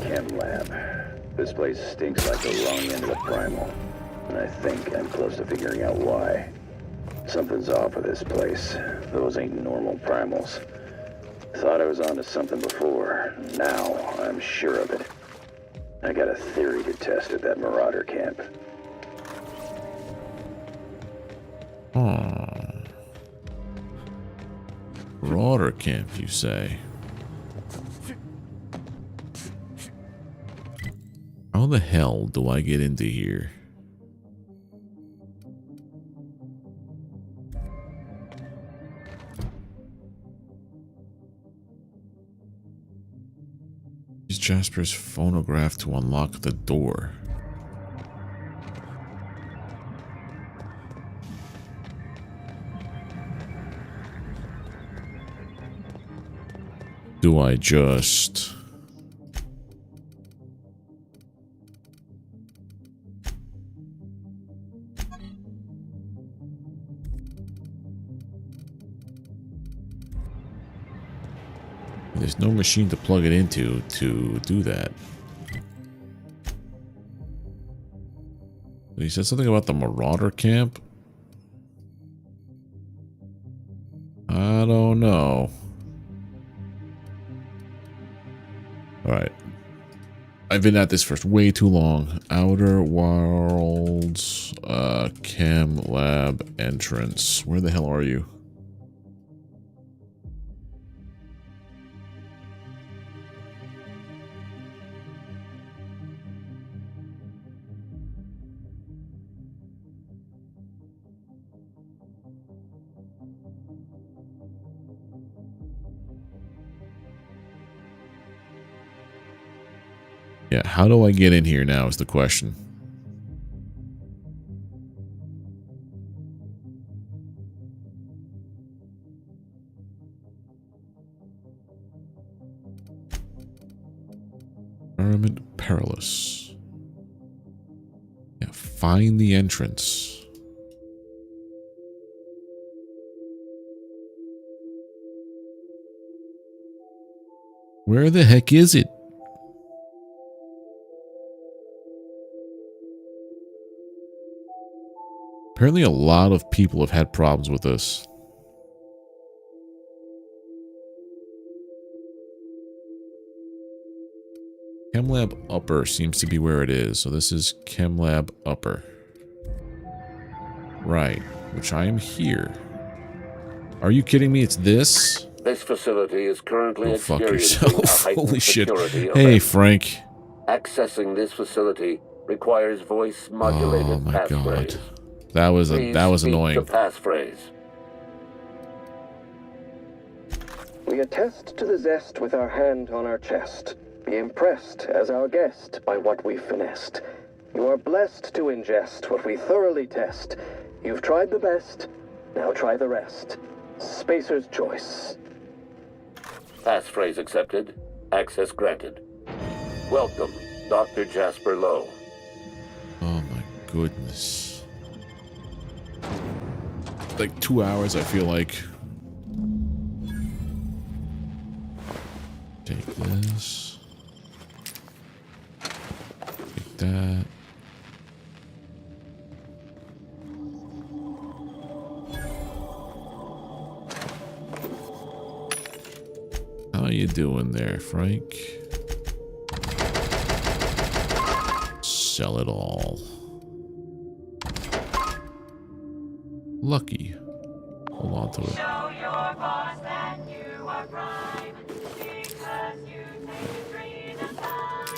Chem lab. This place stinks like the wrong end of the primal. And I think I'm close to figuring out why. Something's off with this place. Those ain't normal primals. Thought I was onto something before. Now I'm sure of it. I got a theory to test at that Marauder camp.
Marauder camp, you say? How the hell do I get into here? Use Jasper's phonograph to unlock the door. Do I just... There's no machine to plug it into to do that. He said something about the Marauder camp. I don't know. Alright. I've been at this for way too long. Outer Worlds, Chem Lab entrance. Where the hell are you? Yeah, how do I get in here now is the question. Environment perilous. Yeah, find the entrance. Where the heck is it? Apparently a lot of people have had problems with this. ChemLab Upper seems to be where it is. So this is ChemLab Upper. Right. Which I am here. Are you kidding me? It's this?
This facility is currently
experiencing
a heightened
Holy shit.
security
Hey,
event.
Frank.
Accessing this facility requires voice modulated
Oh my
passphrase.
god. That was
Please speak
annoying.
the passphrase.
We attest to the zest with our hand on our chest. Be impressed as our guest by what we've finessed. You are blessed to ingest what we thoroughly test. You've tried the best, now try the rest. Spacer's choice.
Passphrase accepted. Access granted. Welcome, Dr. Jasper Lowe.
Oh my goodness. Like 2 hours, I feel like. Take this. Take that. How you doing there, Frank? Sell it all. Lucky. Hold on to it.
Show your boss that you are prime, because you take 3 time.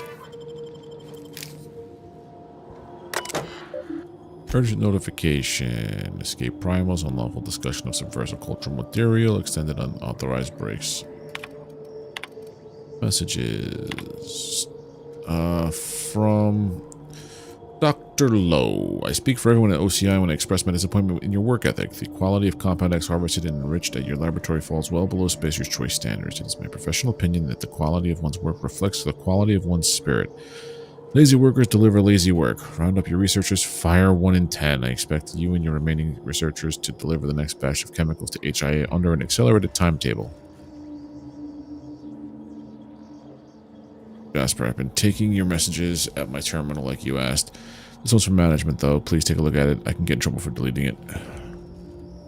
Urgent notification. Escape primals. Unlawful discussion of subversive cultural material. Extended unauthorized breaks. Messages. From Dr. Lowe. I speak for everyone at OCI when I express my disappointment in your work ethic. The quality of Compound X harvested and enriched at your laboratory falls well below Spacer's choice standards. It is my professional opinion that the quality of one's work reflects the quality of one's spirit. Lazy workers deliver lazy work. Round up your researchers, fire 1 in 10. I expect you and your remaining researchers to deliver the next batch of chemicals to HIA under an accelerated timetable. Jasper, I've been taking your messages at my terminal like you asked. This one's from management, though. Please take a look at it. I can get in trouble for deleting it.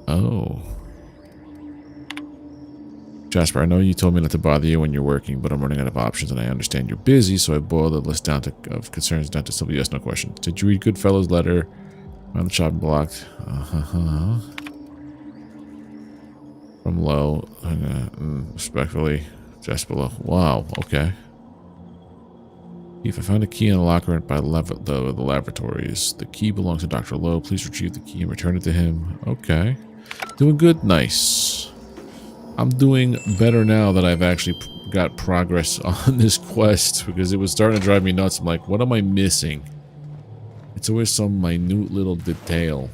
Oh. Jasper, I know you told me not to bother you when you're working, but I'm running out of options, and I understand you're busy, so I boiled the list down of concerns down to simple yes, no questions. Did you read Goodfellow's letter? On the chopping blocked. From Lowe. Respectfully, Jasper Lowe. Wow, okay. If I found a key in a locker by the laboratories, the key belongs to Dr. Lowe. Please retrieve the key and return it to him. Okay. Doing good? Nice. I'm doing better now that I've actually got progress on this quest, because it was starting to drive me nuts. I'm like, what am I missing? It's always some minute little detail.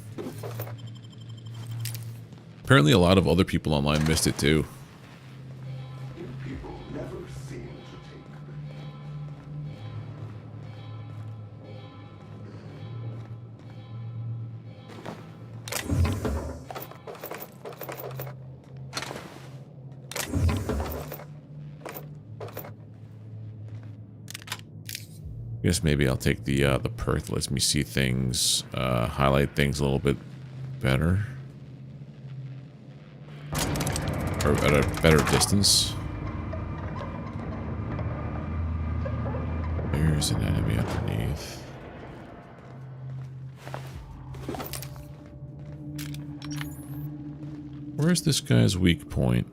Apparently a lot of other people online missed it too. I guess maybe I'll take the perk that lets me see things, highlight things a little bit better. Or at a better distance. There's an enemy underneath. Where's this guy's weak point?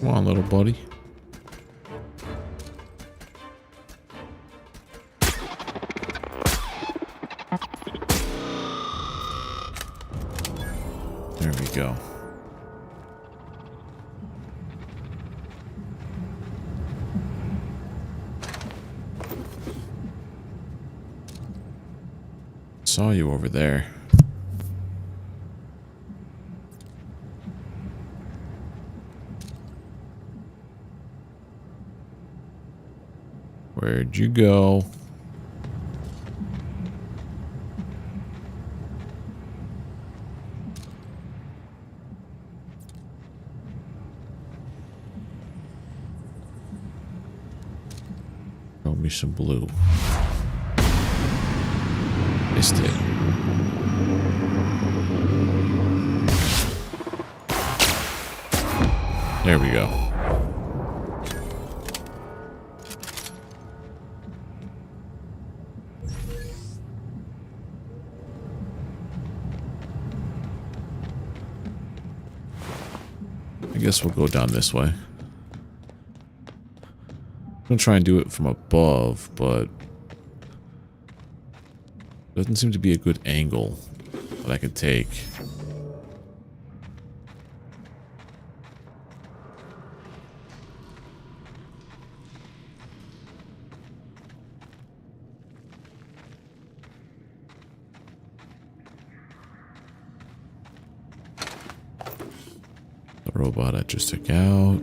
Come on, little buddy. There we go. Saw you over there. Where'd you go? Show me some blue. Missed it. There we go. I guess we'll go down this way. I'm gonna try and do it from above, but doesn't seem to be a good angle that I could take. The robot I just took out.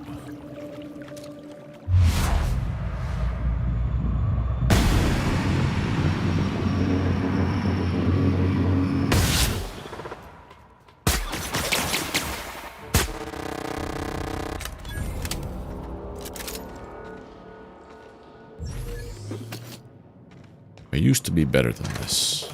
I used to be better than this.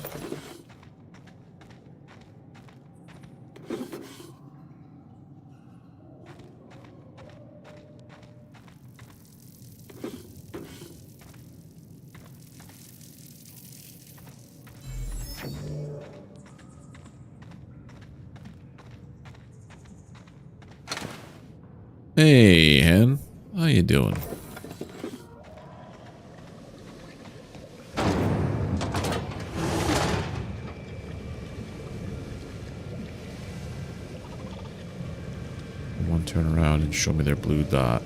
Hey, Hen. How you doing? One turn around and show me their blue dot.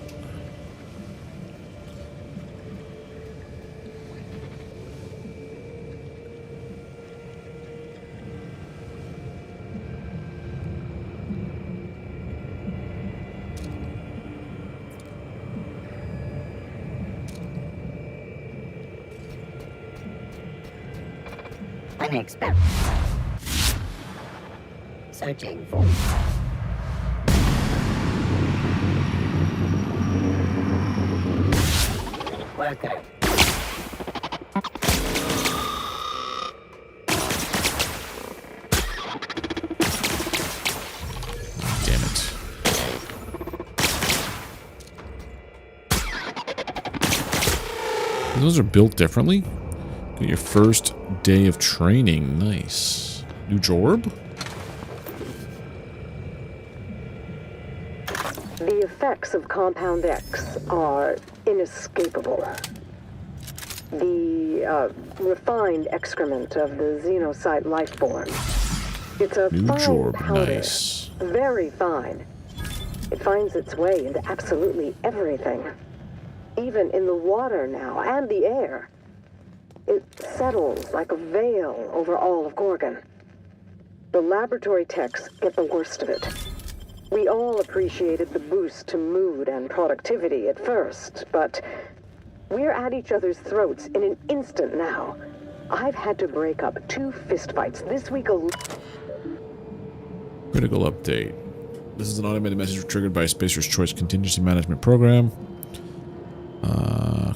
Unexpected. Searching for. Worker.
Damn it. Those are built differently? Get your first day of training. Nice. New Jorb?
The effects of Compound X are inescapable. The refined excrement of the xenocyte lifeform. It's a
New
fine
Jorb,
powder,
nice.
very fine. It finds its way into absolutely everything. Even in the water now, and the air. It settles like a veil over all of Gorgon. The laboratory techs get the worst of it. We all appreciated the boost to mood and productivity at first, but we're at each other's throats in an instant now. I've had to break up 2 fistfights this week alone.
Critical update. This is an automated message triggered by Spacer's Choice Contingency Management Program.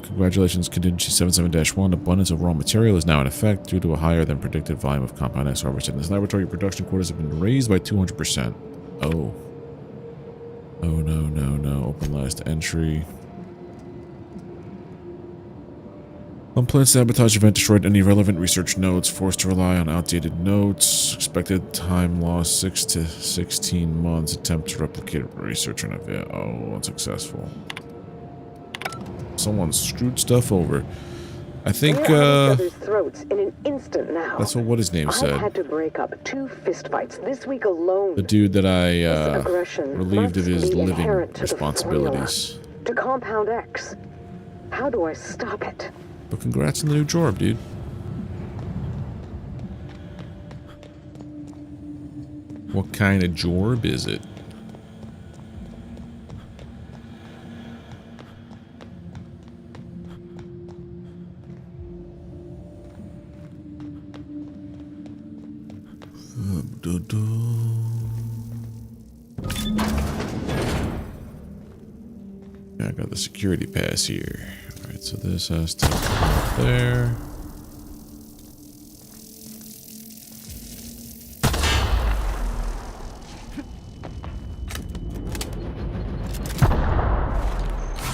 Congratulations, Contingency 77-1. Abundance of raw material is now in effect due to a higher than predicted volume of Compound X harvested. In this laboratory, production quotas have been raised by 200%. Oh. Oh, no, no, no. Open last entry. Unplanned sabotage event destroyed any relevant research notes. Forced to rely on outdated notes. Expected time loss 6 to 16 months. Attempt to replicate research on event. Oh, unsuccessful. Someone screwed stuff over. I think,
We're at each other's throats in an instant now.
that's what his name said.
I've had to break up 2 fistfights this week alone.
The dude that I
aggression
relieved of his
must be
living
inherent to the
responsibilities.
formula, to Compound X. How do I stop it?
But congrats on the new job, dude. What kind of jorb is it? Yeah, I got the security pass here. Alright, so this has to go there.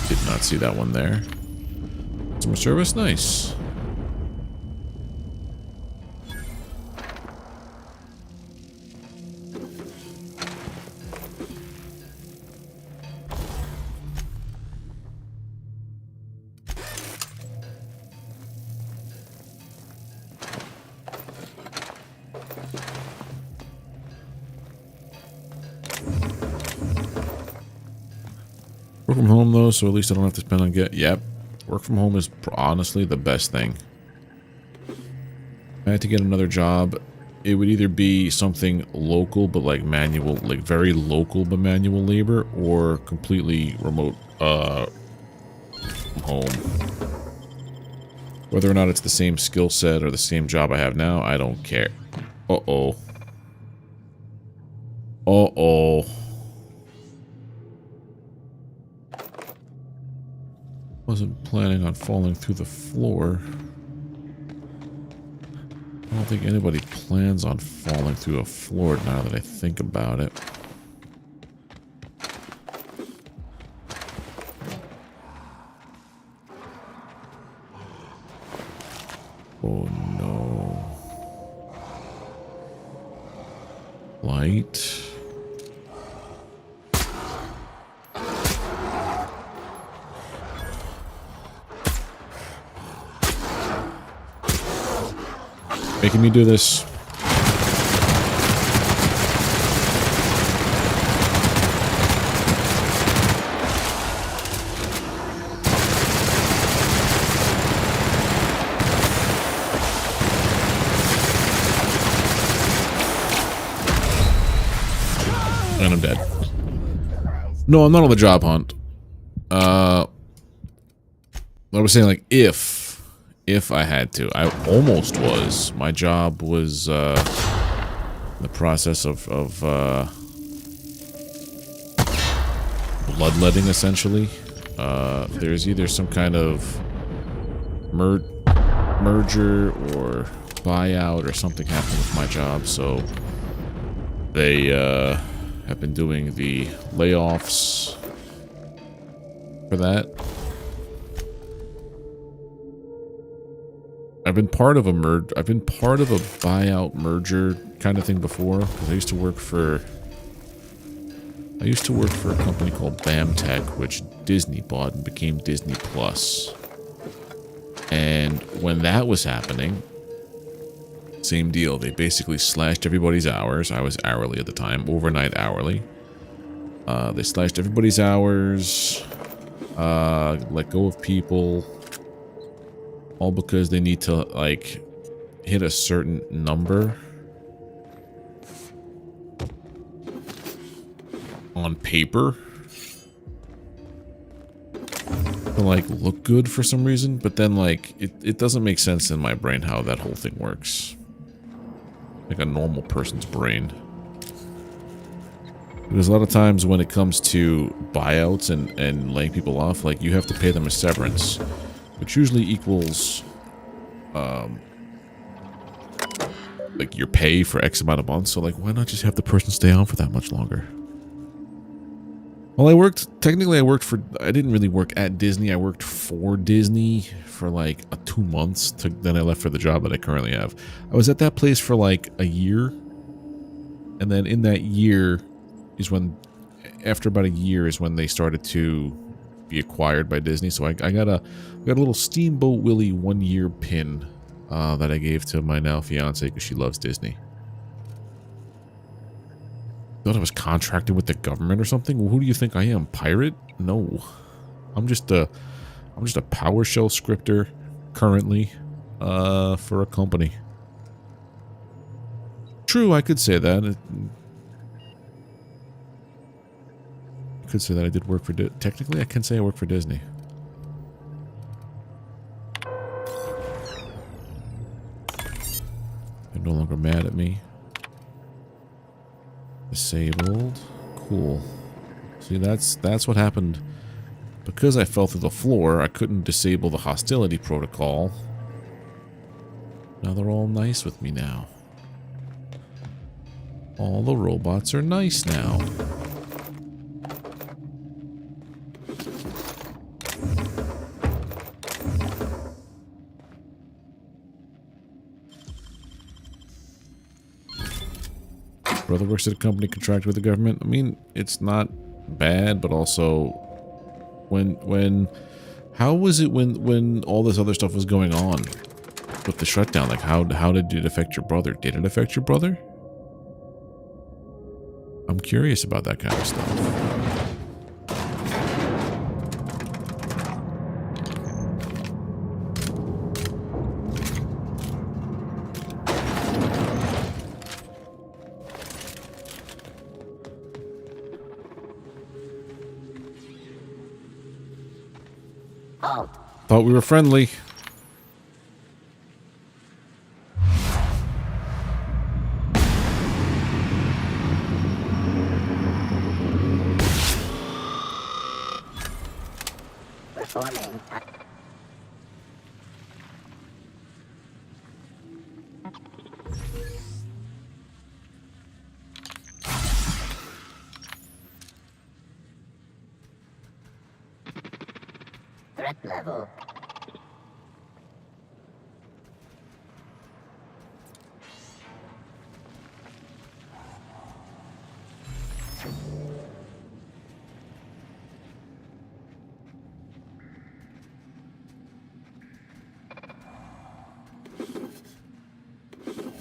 Did not see that one there. Customer service, nice. Work from home though, so at least I don't have to spend on Yep, work from home is honestly the best thing. If I had to get another job, it would either be something local but like manual, like very local but manual labor, or completely remote from home. Whether or not it's the same skill set or the same job I have now, I don't care. Uh-oh. Uh-oh. Wasn't planning on falling through the floor. I don't think anybody plans on falling through a floor now that I think about it. Oh no. Light. Making me do this. And I'm dead. No, I'm not on the job hunt. I was saying, like, if I had to. I almost was. My job was in the process of bloodletting, essentially. There's either some kind of merger or buyout or something happened with my job, so they have been doing the layoffs for that. I've been part of a buyout merger kind of thing before, because I used to work for a company called BAMTech, which Disney bought and became Disney Plus. And when that was happening, same deal. They basically slashed everybody's hours. I was hourly at the time, overnight hourly. They slashed everybody's hours, let go of people, all because they need to, like, hit a certain number on paper to, like, look good for some reason, but then, like, it doesn't make sense in my brain how that whole thing works. Like a normal person's brain. Because a lot of times when it comes to buyouts and laying people off, like, you have to pay them a severance, which usually equals like your pay for X amount of months. So, like, why not just have the person stay on for that much longer? Well, I didn't really work at Disney. I worked for Disney for like 2 months. Then I left for the job that I currently have. I was at that place for like a year. And then in that year is when, after about a year is when they started to be acquired by Disney. So I got a little Steamboat Willie 1-year pin that I gave to my now fiance because she loves Disney. Thought I was contracted with the government or something. Well, who do you think I am? Pirate? No, I'm just a PowerShell scripter currently for a company. True, I could say that. I could say that I did work for technically I can say I work for Disney. They're no longer mad at me. Disabled. Cool. See, that's what happened. Because I fell through the floor, I couldn't disable the hostility protocol. Now they're all nice with me now. All the robots are nice now. Brother works at a company contracted with the government. I mean, it's not bad, but also how was it when all this other stuff was going on with the shutdown? Like how did it affect your brother? Did it affect your brother? I'm curious about that kind of stuff. Thought we were friendly.
Performing. Threat level.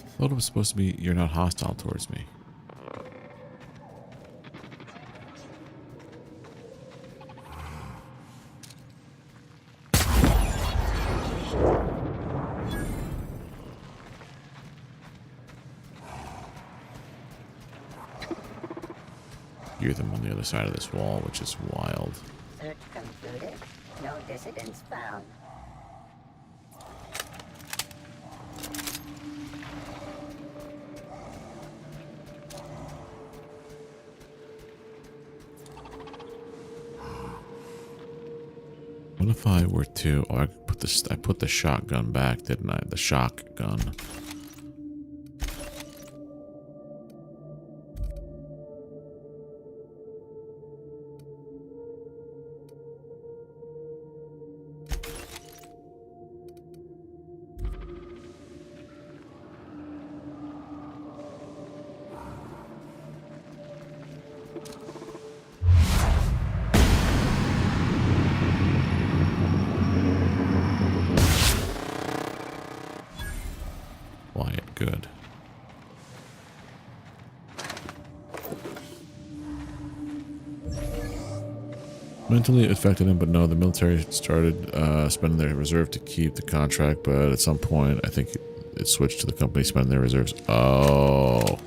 I thought it was supposed to be you're not hostile towards me. Hear them on the other side of this wall, which is wild.
Search concluded. No dissidents found.
What if I were to? Oh, I put the shotgun back, didn't I? The shotgun. Good. Mentally it affected him, but no, the military started spending their reserve to keep the contract, but at some point I think it switched to the company spending their reserves. Oh.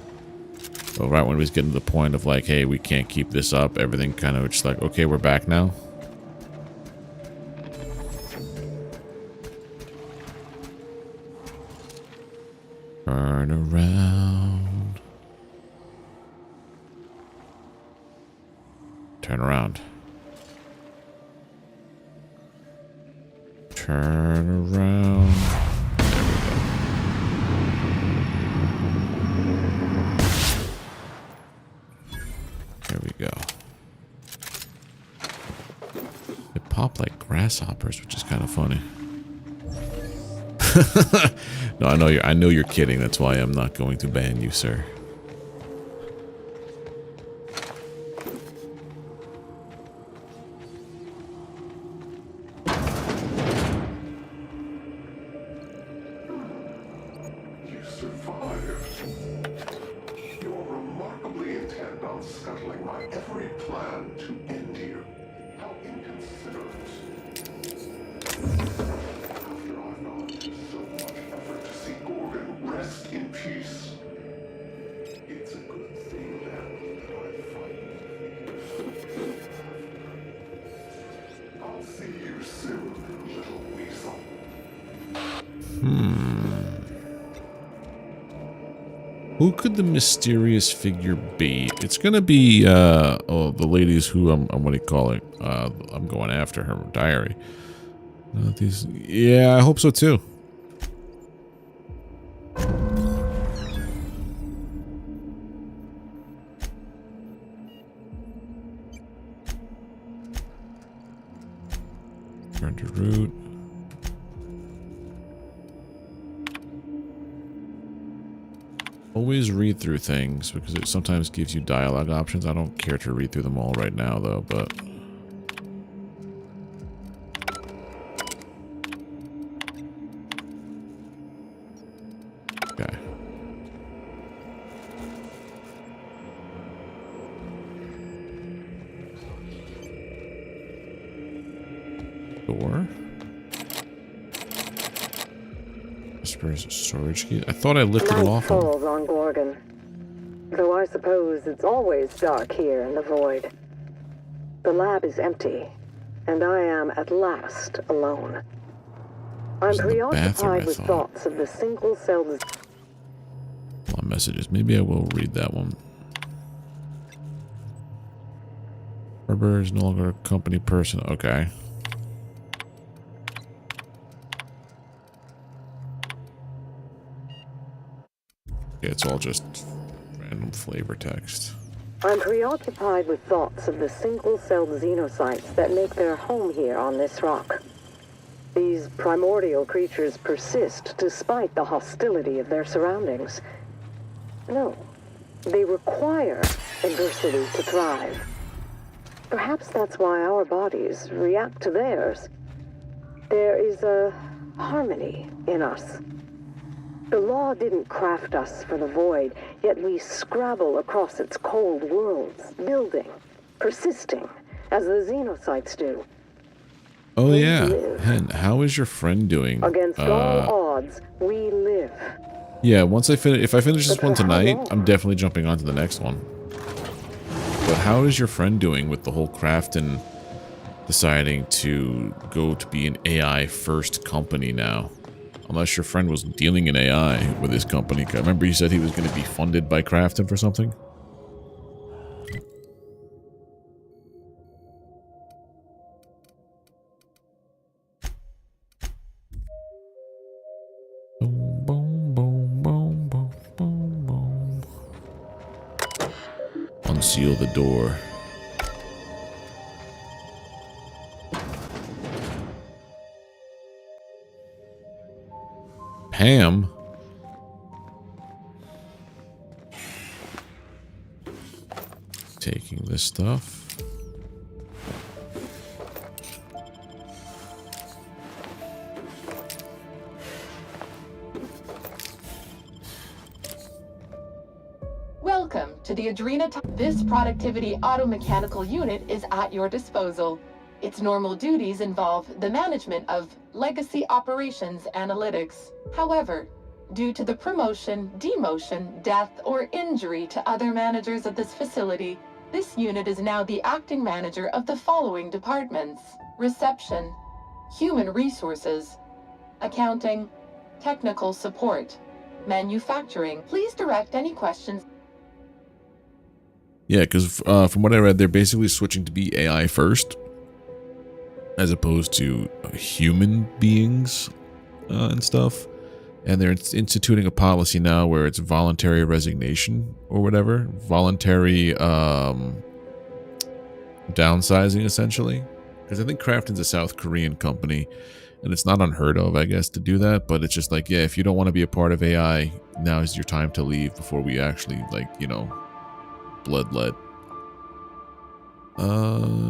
Well, right when we was getting to the point of like, hey, we can't keep this up, everything kind of just like, okay, we're back now. Turn around. Turn around. Turn around. There we go. They pop like grasshoppers, which is kind of funny. No, I know you're kidding. That's why I'm not going to ban you, sir.
survive. You're remarkably intent on scuttling my every plan to end you. How inconsiderate. After I've gone to so much effort to see Gorgon rest in peace, it's a good thing then that I fight. I'll see you soon, little weasel.
Who could the mysterious figure be? It's gonna be the ladies who I'm what do you call it? I'm going after her diary. Yeah, I hope so too. Turn to route. Always read through things because it sometimes gives you dialogue options. I don't care to read through them all right now though, but okay. Door. Storage key. I thought I lifted it off.
Night falls on Gorgon. Though I suppose it's always dark here in the void. The lab is empty, and I am at last alone. I'm preoccupied with thoughts of the single-celled...
Messages. Maybe I will read that one. Herber is no longer a company person. Okay. Yeah, it's all just random flavor text.
I'm preoccupied with thoughts of the single-celled xenocytes that make their home here on this rock. These primordial creatures persist despite the hostility of their surroundings. No, they require adversity to thrive. Perhaps that's why our bodies react to theirs. There is a harmony in us. The law didn't craft us for the void, yet we scrabble across its cold worlds, building, persisting, as the xenocytes do.
Oh yeah, Hen, how is your friend doing?
Against all odds, we live.
Yeah, once if I finish this one tonight, I'm definitely jumping on to the next one. But how is your friend doing with the whole craft and deciding to go to be an AI first company now? Unless your friend was dealing in AI with his company. I remember he said he was going to be funded by Crafton for something. Boom, boom, boom, boom, boom, boom, boom. Unseal the door. Pam? Taking this stuff.
Welcome to the Adrena. This productivity automechanical unit is at your disposal. Its normal duties involve the management of legacy operations analytics. However, due to the promotion, demotion, death, or injury to other managers of this facility, this unit is now the acting manager of the following departments: reception, human resources, accounting, technical support, manufacturing. Please direct any questions.
Yeah, because from what I read, they're basically switching to be AI first, as opposed to human beings and stuff. And they're instituting a policy now where it's voluntary resignation or whatever. Voluntary downsizing, essentially. Because I think Crafton's a South Korean company, and it's not unheard of, I guess, to do that. But it's just like, yeah, if you don't want to be a part of AI, now is your time to leave before we actually, like, you know, bloodlet.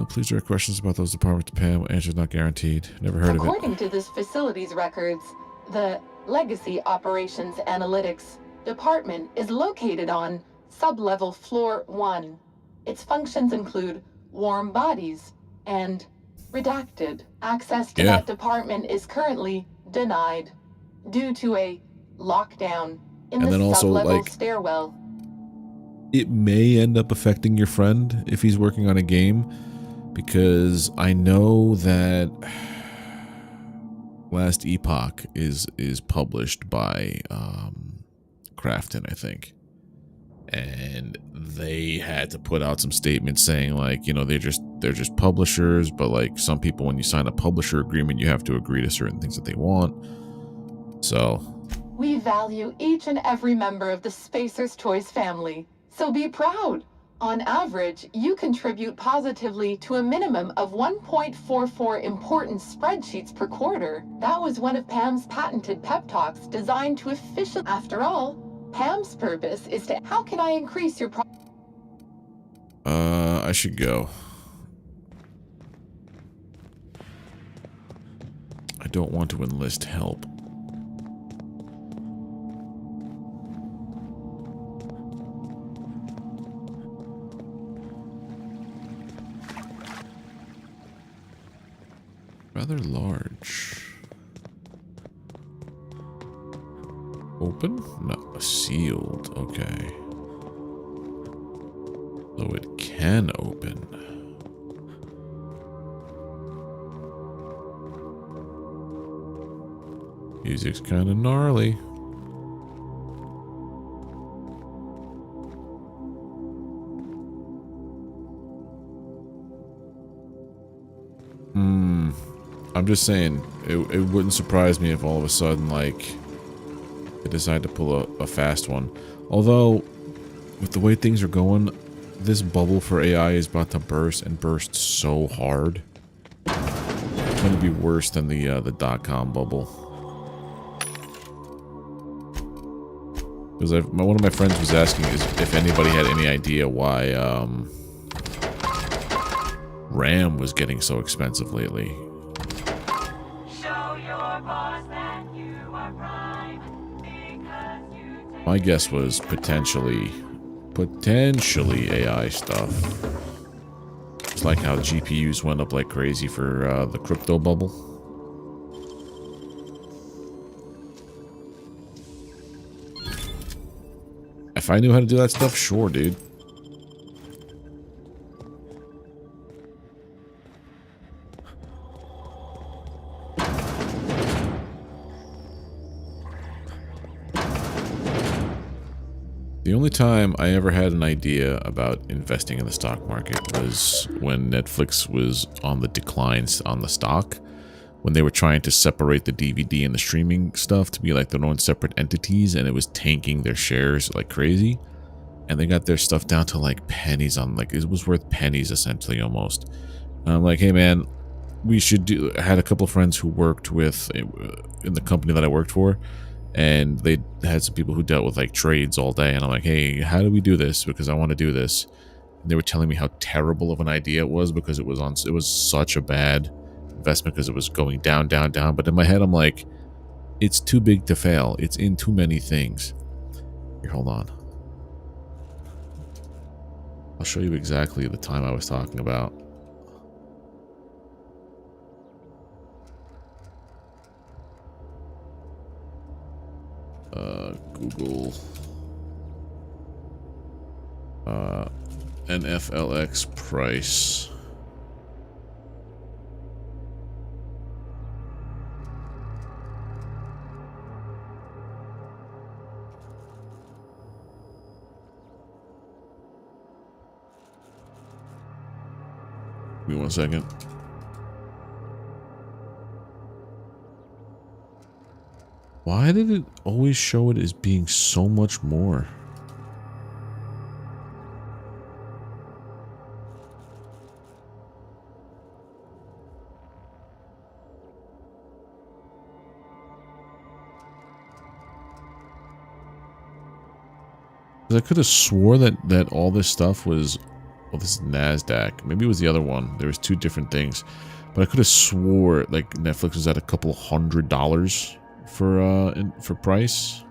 Please direct questions about those departments to Pam. Answers not guaranteed. Never heard of it.
According to this facility's records, the Legacy Operations Analytics department is located on sublevel floor 1. Its functions include warm bodies and redacted. Access to that department is currently denied due to a lockdown in the sublevel stairwell.
It may end up affecting your friend if he's working on a game, because I know that Last Epoch is published by Crafton, I think, and they had to put out some statements saying, like, you know, they're just publishers, but like some people, when you sign a publisher agreement, you have to agree to certain things that they want. So
we value each and every member of the Spacer's Choice family, so be proud. On average, you contribute positively to a minimum of 1.44 important spreadsheets per quarter. That was one of Pam's patented pep talks designed to efficiently... After all, Pam's purpose is to... How can I increase your...
I should go. I don't want to enlist help. Rather large. Open? No, sealed. Okay. So it can open. Music's kind of gnarly. I'm just saying, it wouldn't surprise me if all of a sudden, like, they decide to pull a fast one. Although, with the way things are going, this bubble for AI is about to burst, and burst so hard. It's going to be worse than the .com bubble. Because one of my friends was asking if anybody had any idea why RAM was getting so expensive lately. My guess was potentially AI stuff. It's like how GPUs went up like crazy for the crypto bubble. If I knew how to do that stuff, sure, dude. The only time I ever had an idea about investing in the stock market was when Netflix was on the declines on the stock, when they were trying to separate the DVD and the streaming stuff to be like their own separate entities, and it was tanking their shares like crazy, and they got their stuff down to like pennies on, like, it was worth pennies essentially almost. And I'm like, hey man, we should do. I had a couple of friends who worked with in the company that I worked for, and they had some people who dealt with like trades all day, and I'm like, hey, how do we do this, because I want to do this. And they were telling me how terrible of an idea it was, because it was such a bad investment, because it was going down, but in my head I'm like, it's too big to fail, it's in too many things. Here, hold on, I'll show you exactly the time I was talking about. Google NFLX price. Give me 1 second. Why did it always show it as being so much more? I could have swore that all this stuff was, well, this is NASDAQ. Maybe it was the other one. There was two different things. But I could have swore like Netflix was at a couple $100 for price.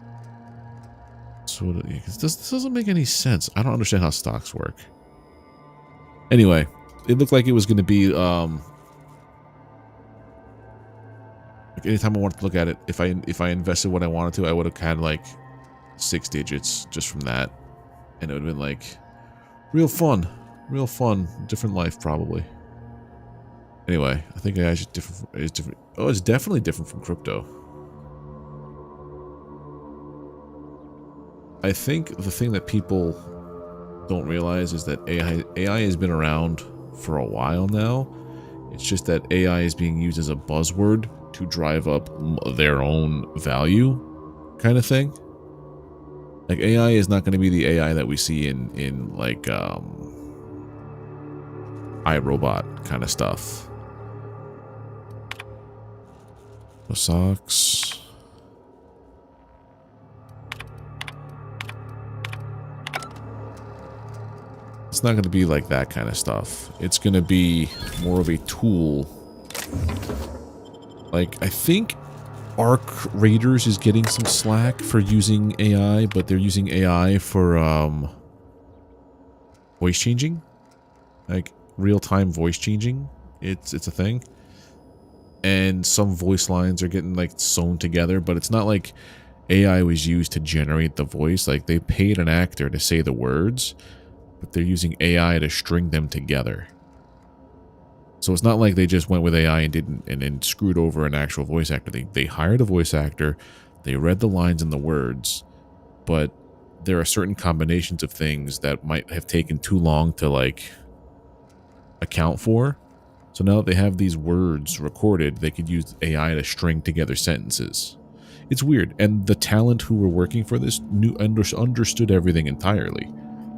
So this doesn't make any sense. I don't understand how stocks work. Anyway, it looked like it was going to be like anytime I wanted to look at it, if I invested what I wanted to, I would have had like 6 digits just from that, and it would have been like real fun, different life probably. Anyway, I think AI is different. Is different. Oh, it's definitely different from crypto. I think the thing that people don't realize is that AI has been around for a while now. It's just that AI is being used as a buzzword to drive up their own value, kind of thing. Like AI is not going to be the AI that we see in like iRobot kind of stuff. No socks. It's not going to be like that kind of stuff. It's going to be more of a tool. Like, I think Arc Raiders is getting some slack for using AI, but they're using AI for voice changing. Like, real-time voice changing. It's a thing. And some voice lines are getting, like, sewn together, but it's not like AI was used to generate the voice. Like, they paid an actor to say the words, but they're using AI to string them together. So it's not like they just went with AI and then screwed over an actual voice actor. They hired a voice actor, they read the lines and the words, but there are certain combinations of things that might have taken too long to like account for. So now that they have these words recorded, they could use AI to string together sentences. It's weird, and the talent who were working for this understood everything entirely.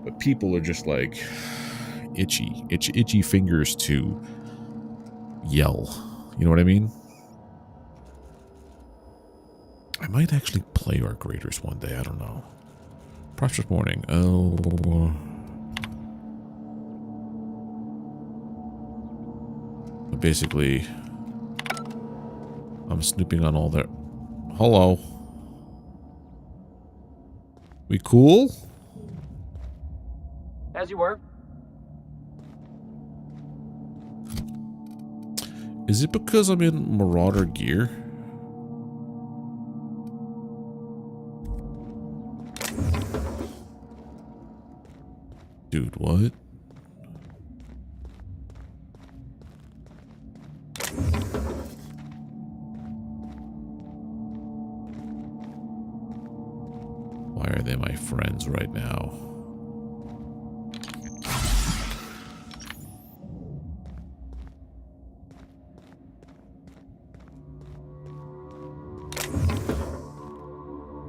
But people are just like itchy fingers to yell. You know what I mean? I might actually play Arc Raiders one day. I don't know. Prosperous morning. Oh. Basically, I'm snooping on all their... Hello. We cool?
As you were.
Is it because I'm in Marauder gear? Dude, what? Why are they my friends right now?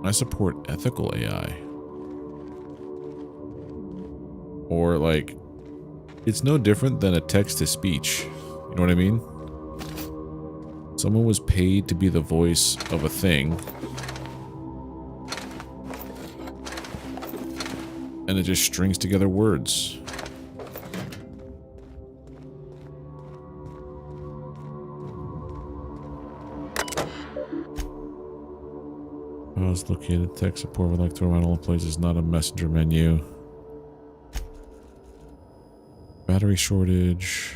I support ethical AI. Or like, it's no different than a text-to-speech. You know what I mean? Someone was paid to be the voice of a thing. And it just strings together words. I was looking at tech support. Would like to remind all employees it's not a messenger menu. Battery shortage.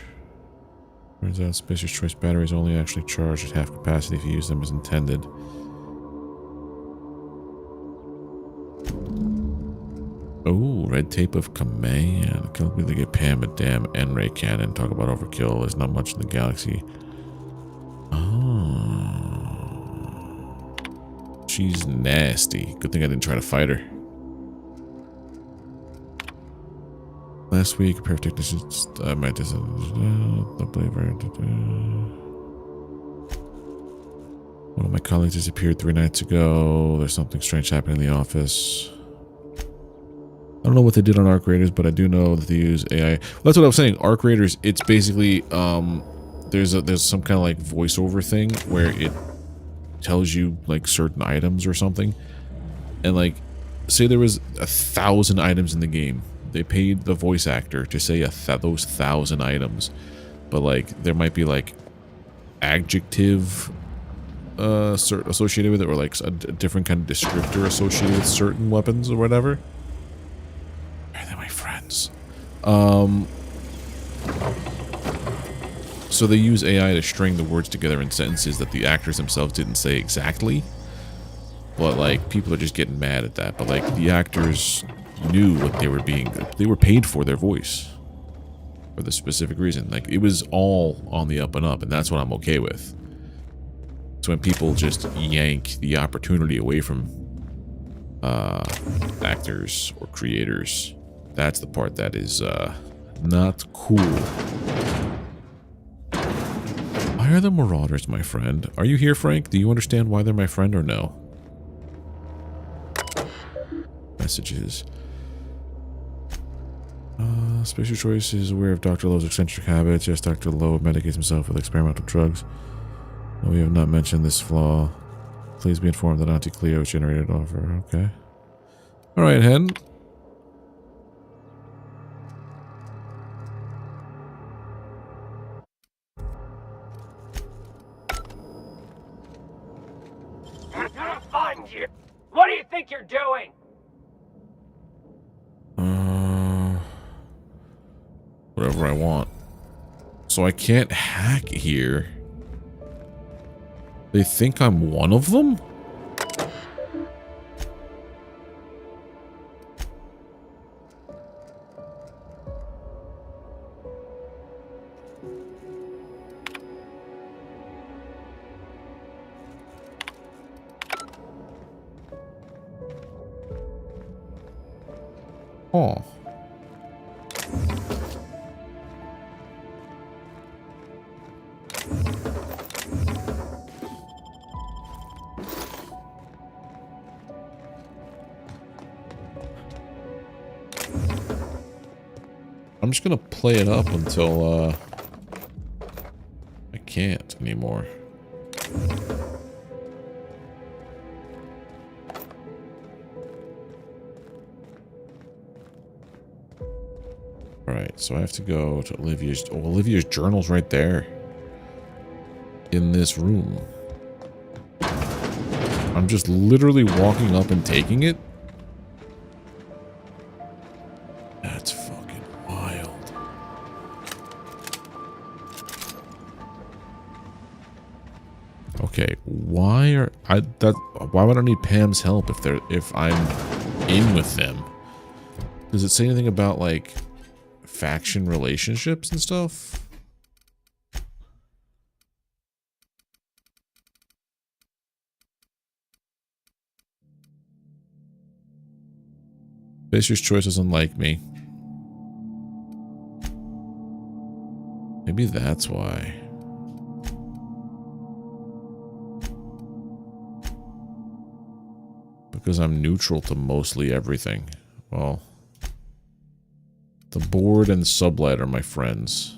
Turns out Spacer's Choice batteries only actually charge at half capacity if you use them as intended. Oh, red tape of command. Can't believe they get Pam a damn N-ray cannon. Talk about overkill. There's not much in the galaxy. Oh. She's nasty. Good thing I didn't try to fight her. Last week, a pair of technicians, don't believe her. One of my colleagues disappeared 3 nights ago. There's something strange happening in the office. I don't know what they did on Arc Raiders, but I do know that they use AI. Well, that's what I was saying. Arc Raiders, it's basically there's some kind of like voiceover thing where it tells you like certain items or something, and like say there was 1,000 items in the game. They paid the voice actor to say those 1,000 items, but like there might be like adjective associated with it, or like a different kind of descriptor associated with certain weapons or whatever. They're my friends. So they use AI to string the words together in sentences that the actors themselves didn't say exactly. But like people are just getting mad at that. But like the actors knew what they were paid for their voice for the specific reason. Like it was all on the up and up, and that's what I'm okay with. So when people just yank the opportunity away from actors or creators, that's the part that is not cool. Why are the Marauders my friend? Are you here, Frank? Do you understand why they're my friend or no? Messages. Special Choice is aware of Dr. Lowe's eccentric habits. Yes, Dr. Lowe medicates himself with experimental drugs. No, we have not mentioned this flaw. Please be informed that Auntie Cleo generated offer. Okay. Alright, Hen.
I'm gonna find you! What do you think you're doing?
Whatever I want. So I can't hack here. They think I'm one of them? Oh. I'm just gonna play it up until I can't anymore. Alright, so I have to go to Olivia's... Oh, Olivia's journal's right there. In this room. I'm just literally walking up and taking it? That's fucking wild. Okay, why would I need Pam's help if I'm in with them? Does it say anything about like faction relationships and stuff? Fisher's Choice doesn't like me. Maybe that's why. Because I'm neutral to mostly everything. Well, the board and sublight are my friends.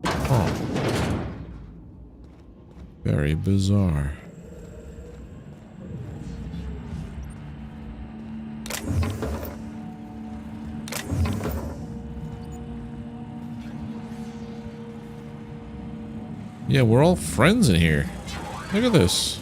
Oh. Very bizarre. Yeah, we're all friends in here. Look at this.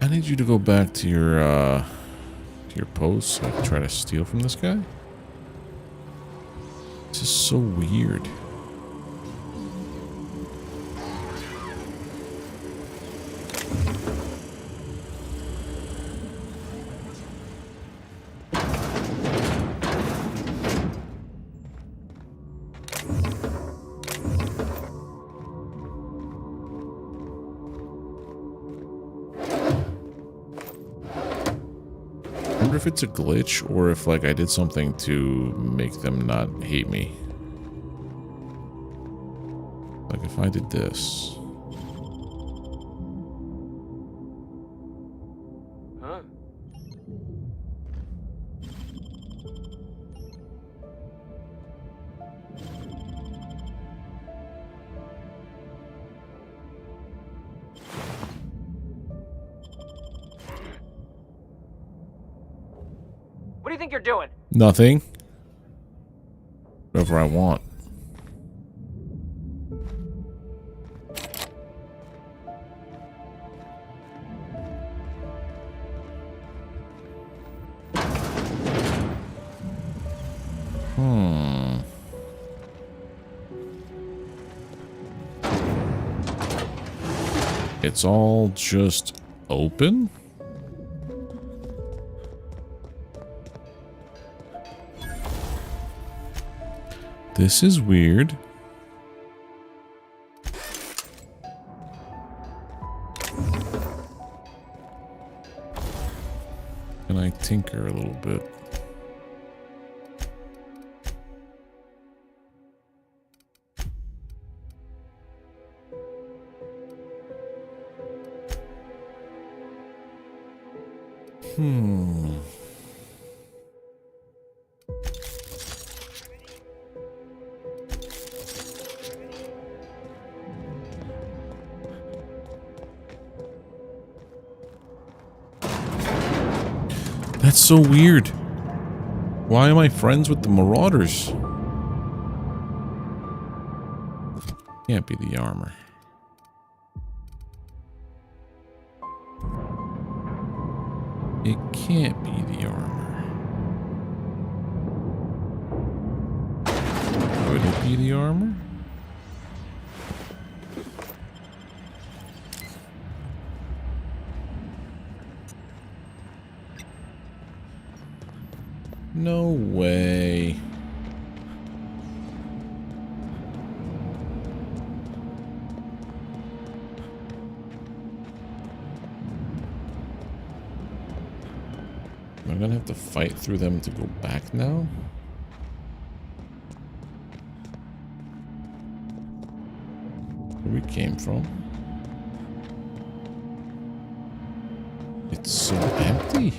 I need you to go back to your post so I can try to steal from this guy. This is so weird. wonder if it's a glitch or if like I did something to make them not hate me. Like if I did this.
Huh? What do you think you're doing?
Nothing. Whatever I want. It's all just open? This is weird. Can I tinker a little bit? That's so weird. Why am I friends with the Marauders? Can't be the armor. It can't be the armor. Would it be the armor? No way. Am I gonna have to fight through them to go back now? Where we came from? It's so empty.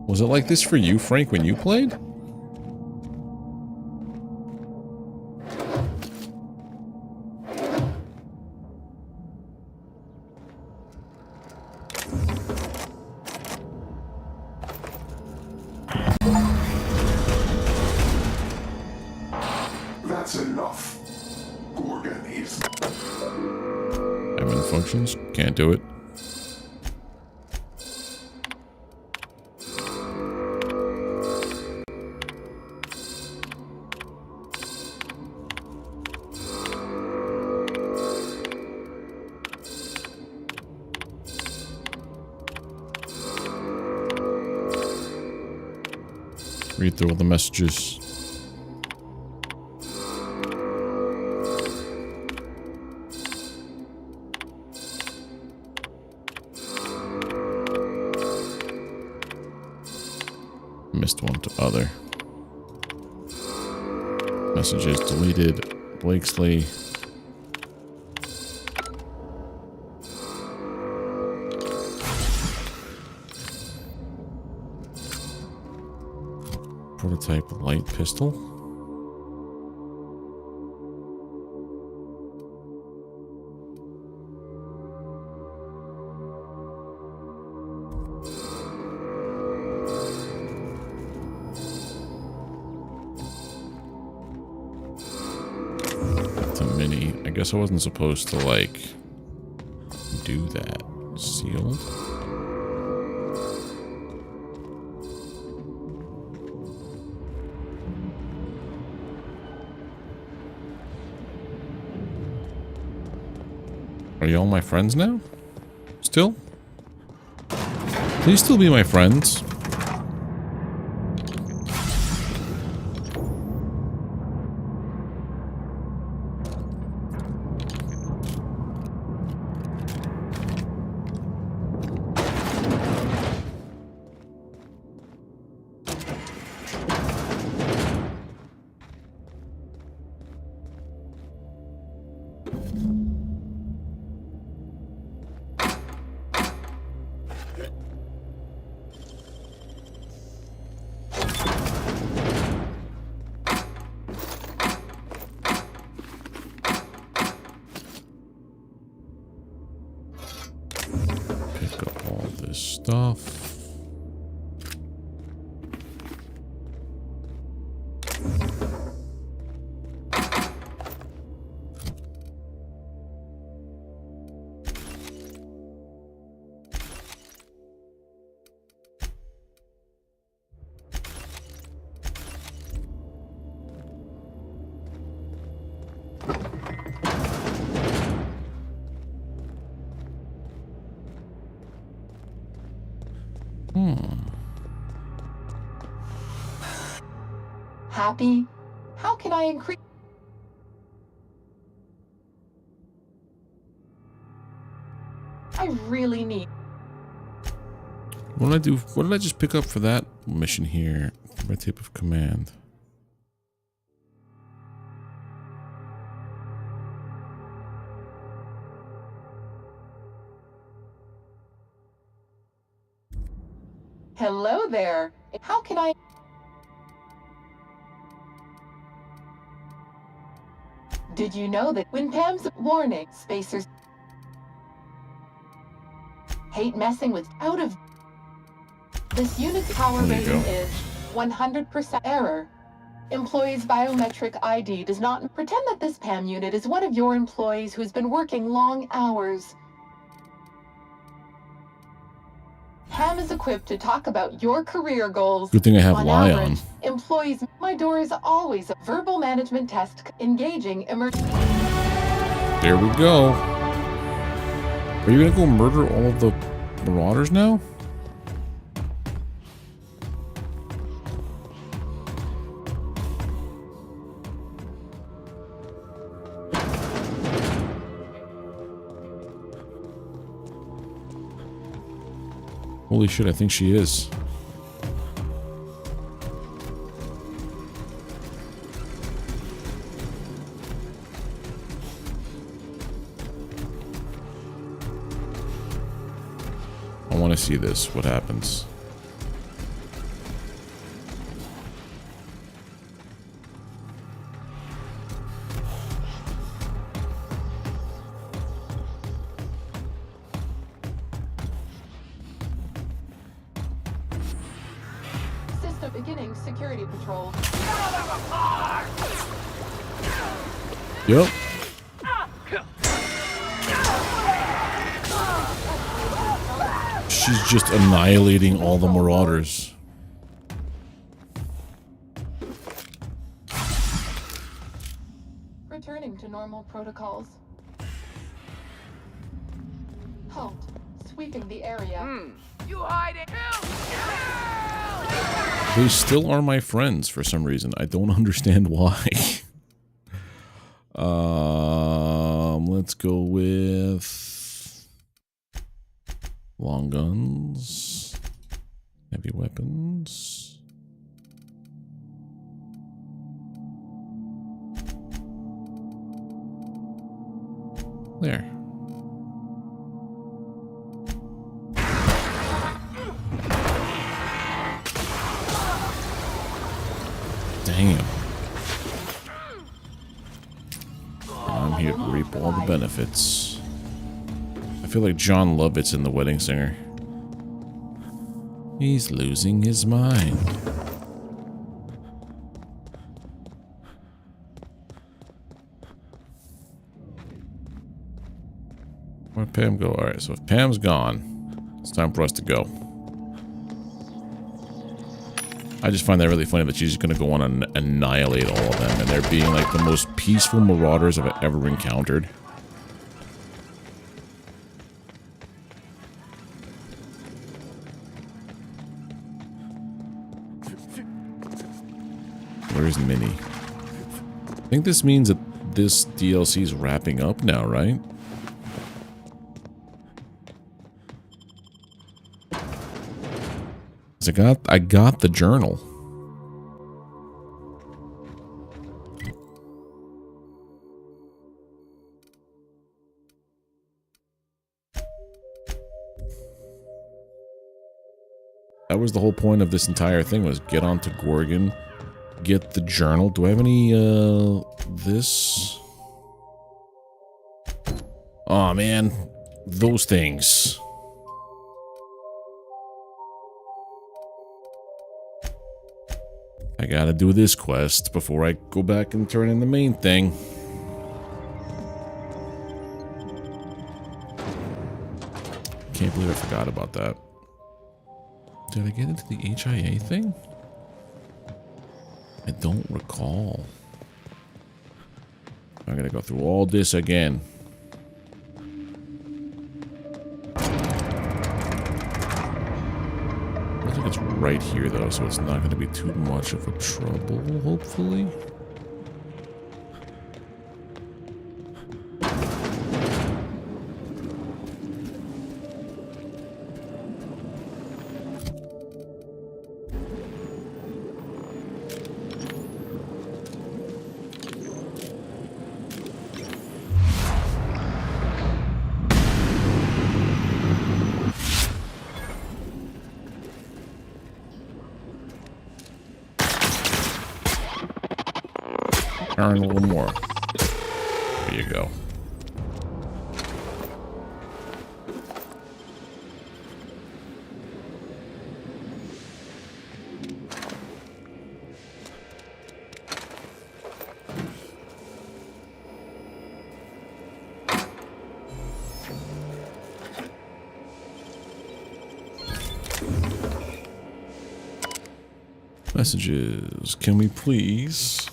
Was it like this for you, Frank, when you played?
That's enough. Gorgon is...
Admin functions? Can't do it. Read through all the messages. Missed one to other. Messages deleted. Blakesley. Prototype light pistol. It's a mini. I guess I wasn't supposed to like do that. Sealed. Are y'all my friends now? Still? Please still be my friends. stuff.
Happy? How can I increase? I really need.
What did I do? What did I just pick up for that mission here? My tape of command.
Hello there. How can I? Did you know that when Pam's warning, spacers hate messing with out of this unit's power rating is 100% error. Employee's biometric ID does not pretend that this PAM unit is one of your employees who's been working long hours. Pam is equipped to talk about your career goals.
Good thing I have
on
Lie
average,
on.
Employees, my door is always a verbal management test engaging emergency.
There we go. Are you gonna go murder all of the marauders now? Holy shit, I think she is. I want to see this. What happens?
System beginning security patrol.
Yep. She's just annihilating all the marauders.
Returning to normal protocols. Halt. Sweeping the area. You hiding?
They still are my friends for some reason. I don't understand why. Let's go with long guns, heavy weapons. There. Damn. I'm here to reap all the benefits. I feel like John Lovett's in The Wedding Singer. He's losing his mind. Where'd Pam go? Alright, so if Pam's gone, it's time for us to go. I just find that really funny that she's just going to go on and annihilate all of them, and they're being like the most peaceful marauders I've ever encountered. Where's Minnie? I think this means that this DLC is wrapping up now, right? I got the journal. That was the whole point of this entire thing, was get onto Gorgon, get the journal. Do I have any, this? Oh man, those things. I gotta do this quest before I go back and turn in the main thing. Can't believe I forgot about that. Did I get into the HIA thing? I don't recall. I'm gonna go through all this again. I think it's right here though, so it's not gonna be too much of a trouble, hopefully. Earn a little more. There you go. Messages. Can we please?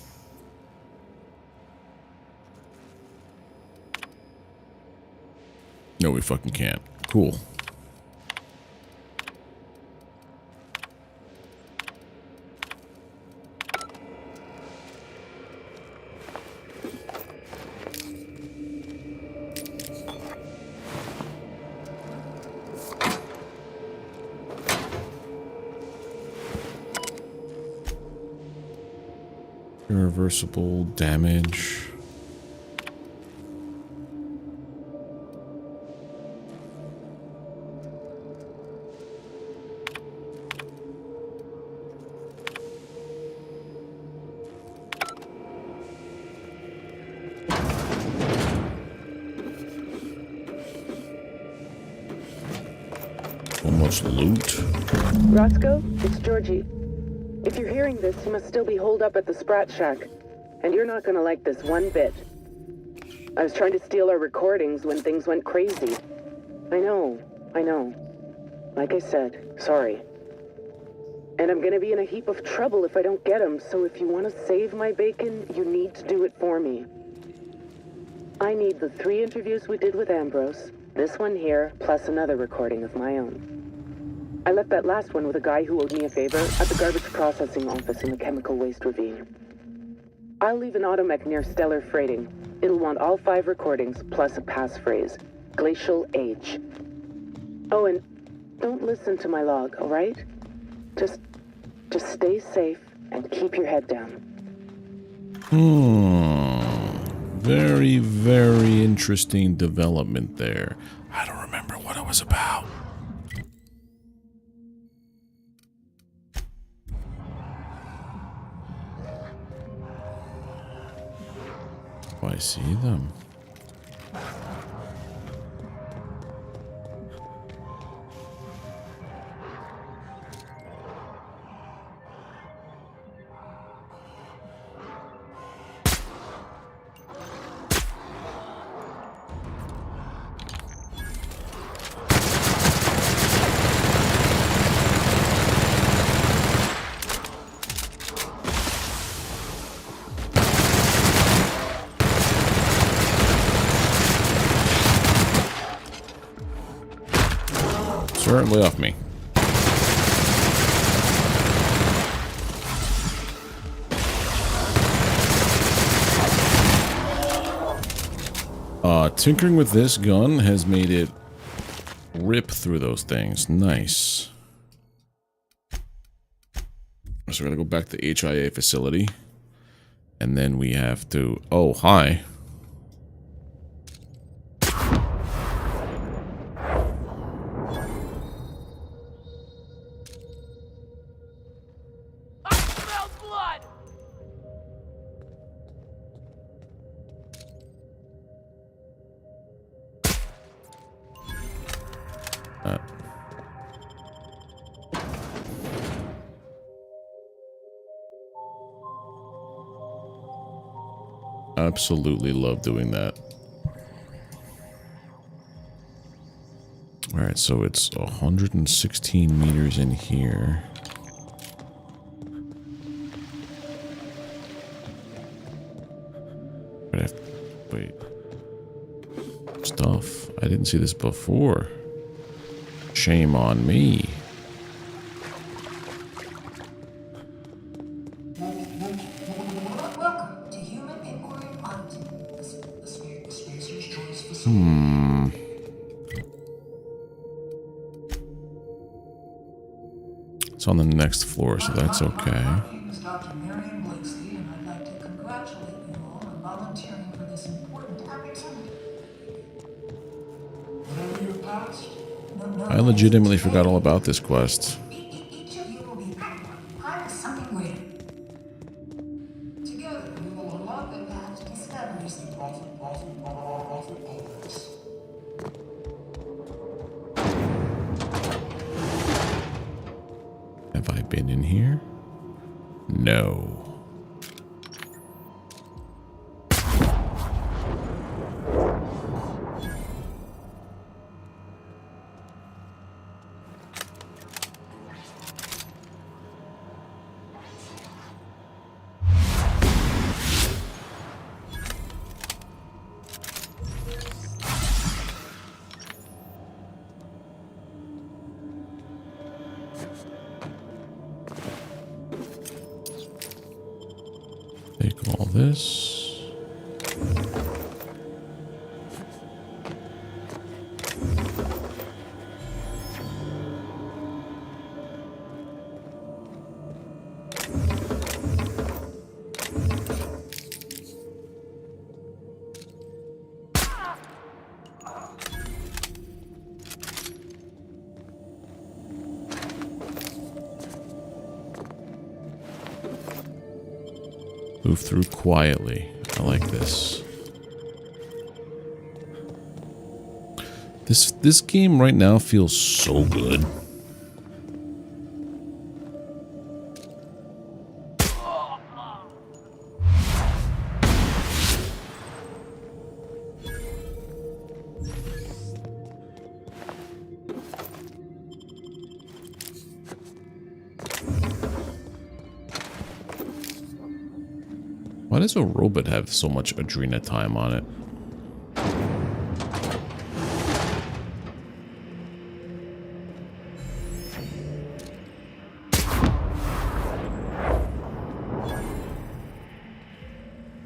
No, we fucking can't. Cool. Irreversible damage. So much loot.
Roscoe, it's Georgie. If you're hearing this, you must still be holed up at the Sprat Shack. And you're not gonna like this one bit. I was trying to steal our recordings when things went crazy. I know. Like I said, sorry. And I'm gonna be in a heap of trouble if I don't get them, so if you want to save my bacon, you need to do it for me. I need the 3 interviews we did with Ambrose, this one here, plus another recording of my own. I left that last one with a guy who owed me a favor at the garbage processing office in the chemical waste ravine. I'll leave an automech near Stellar Freighting. It'll want all 5 recordings, plus a passphrase. Glacial Age. Oh, and don't listen to my log, alright? Just stay safe and keep your head down.
Very, very interesting development there. I don't remember what it was about. Oh, I see them. Certainly off me. Tinkering with this gun has made it rip through those things. Nice. So we're gonna go back to the HIA facility. And then we have to... Oh, hi. Absolutely love doing that. Alright, so it's 116 meters in here. Wait. Stuff. I didn't see this before. Shame on me.
Welcome to Human Inquiry Auditing. The Spacer's Choice Facility.
It's on the next floor, so that's okay.
My name is Dr. Marion Blakesley, and I'd like to congratulate you all on volunteering for this important activity. Whatever your past,
I legitimately forgot all about this quest.
each of you will be part of something greater. Together, we will unlock the path to discoveries and profit.
Have I been in here? No. Take all this. Move through quietly. I like this. This game right now feels so good. Why does a robot have so much adrena time on it?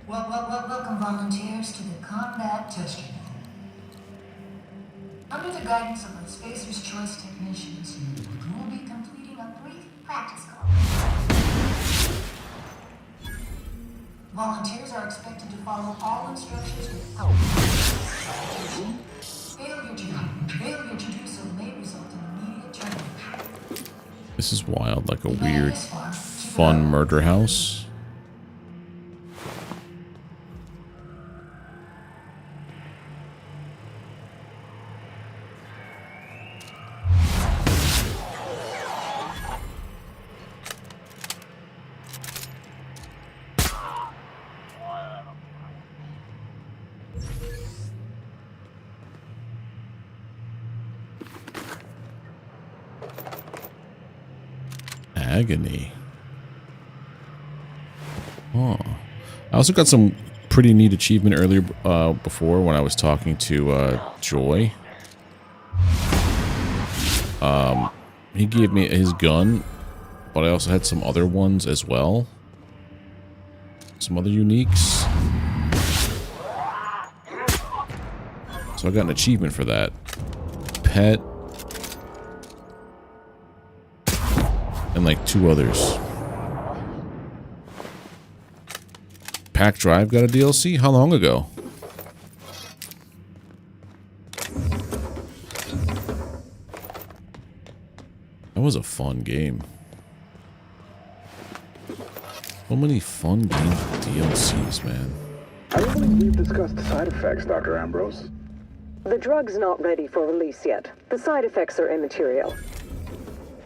Welcome, volunteers, to the combat test unit. Under the guidance of the Spacer's Choice technicians, you will be completing a brief practice course. Volunteers are expected to follow all instructions without failure to do so may result in immediate termination.
This is wild, like a weird, fun murder house. Agony. Oh. I also got some pretty neat achievement earlier before when I was talking to Joy. He gave me his gun, but I also had some other ones as well. Some other uniques. So I got an achievement for that. Pet. And like 2 others. Pack Drive got a DLC? How long ago? That was a fun game. So many fun games with DLCs, man.
I don't believe we've discussed side effects, Dr. Ambrose.
The drug's not ready for release yet. The side effects are immaterial.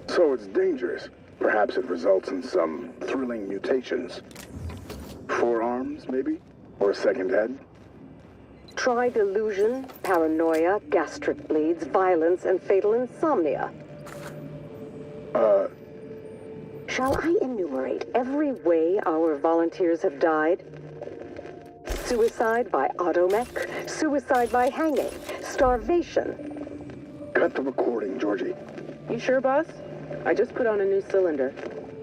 So it's dangerous. Perhaps it results in some thrilling mutations. Forearms, maybe? Or a second head?
Try delusion, paranoia, gastric bleeds, violence, and fatal insomnia. Shall I enumerate every way our volunteers have died? Suicide by automech, suicide by hanging, starvation.
Cut the recording, Georgie.
You sure, boss? I just put on a new cylinder.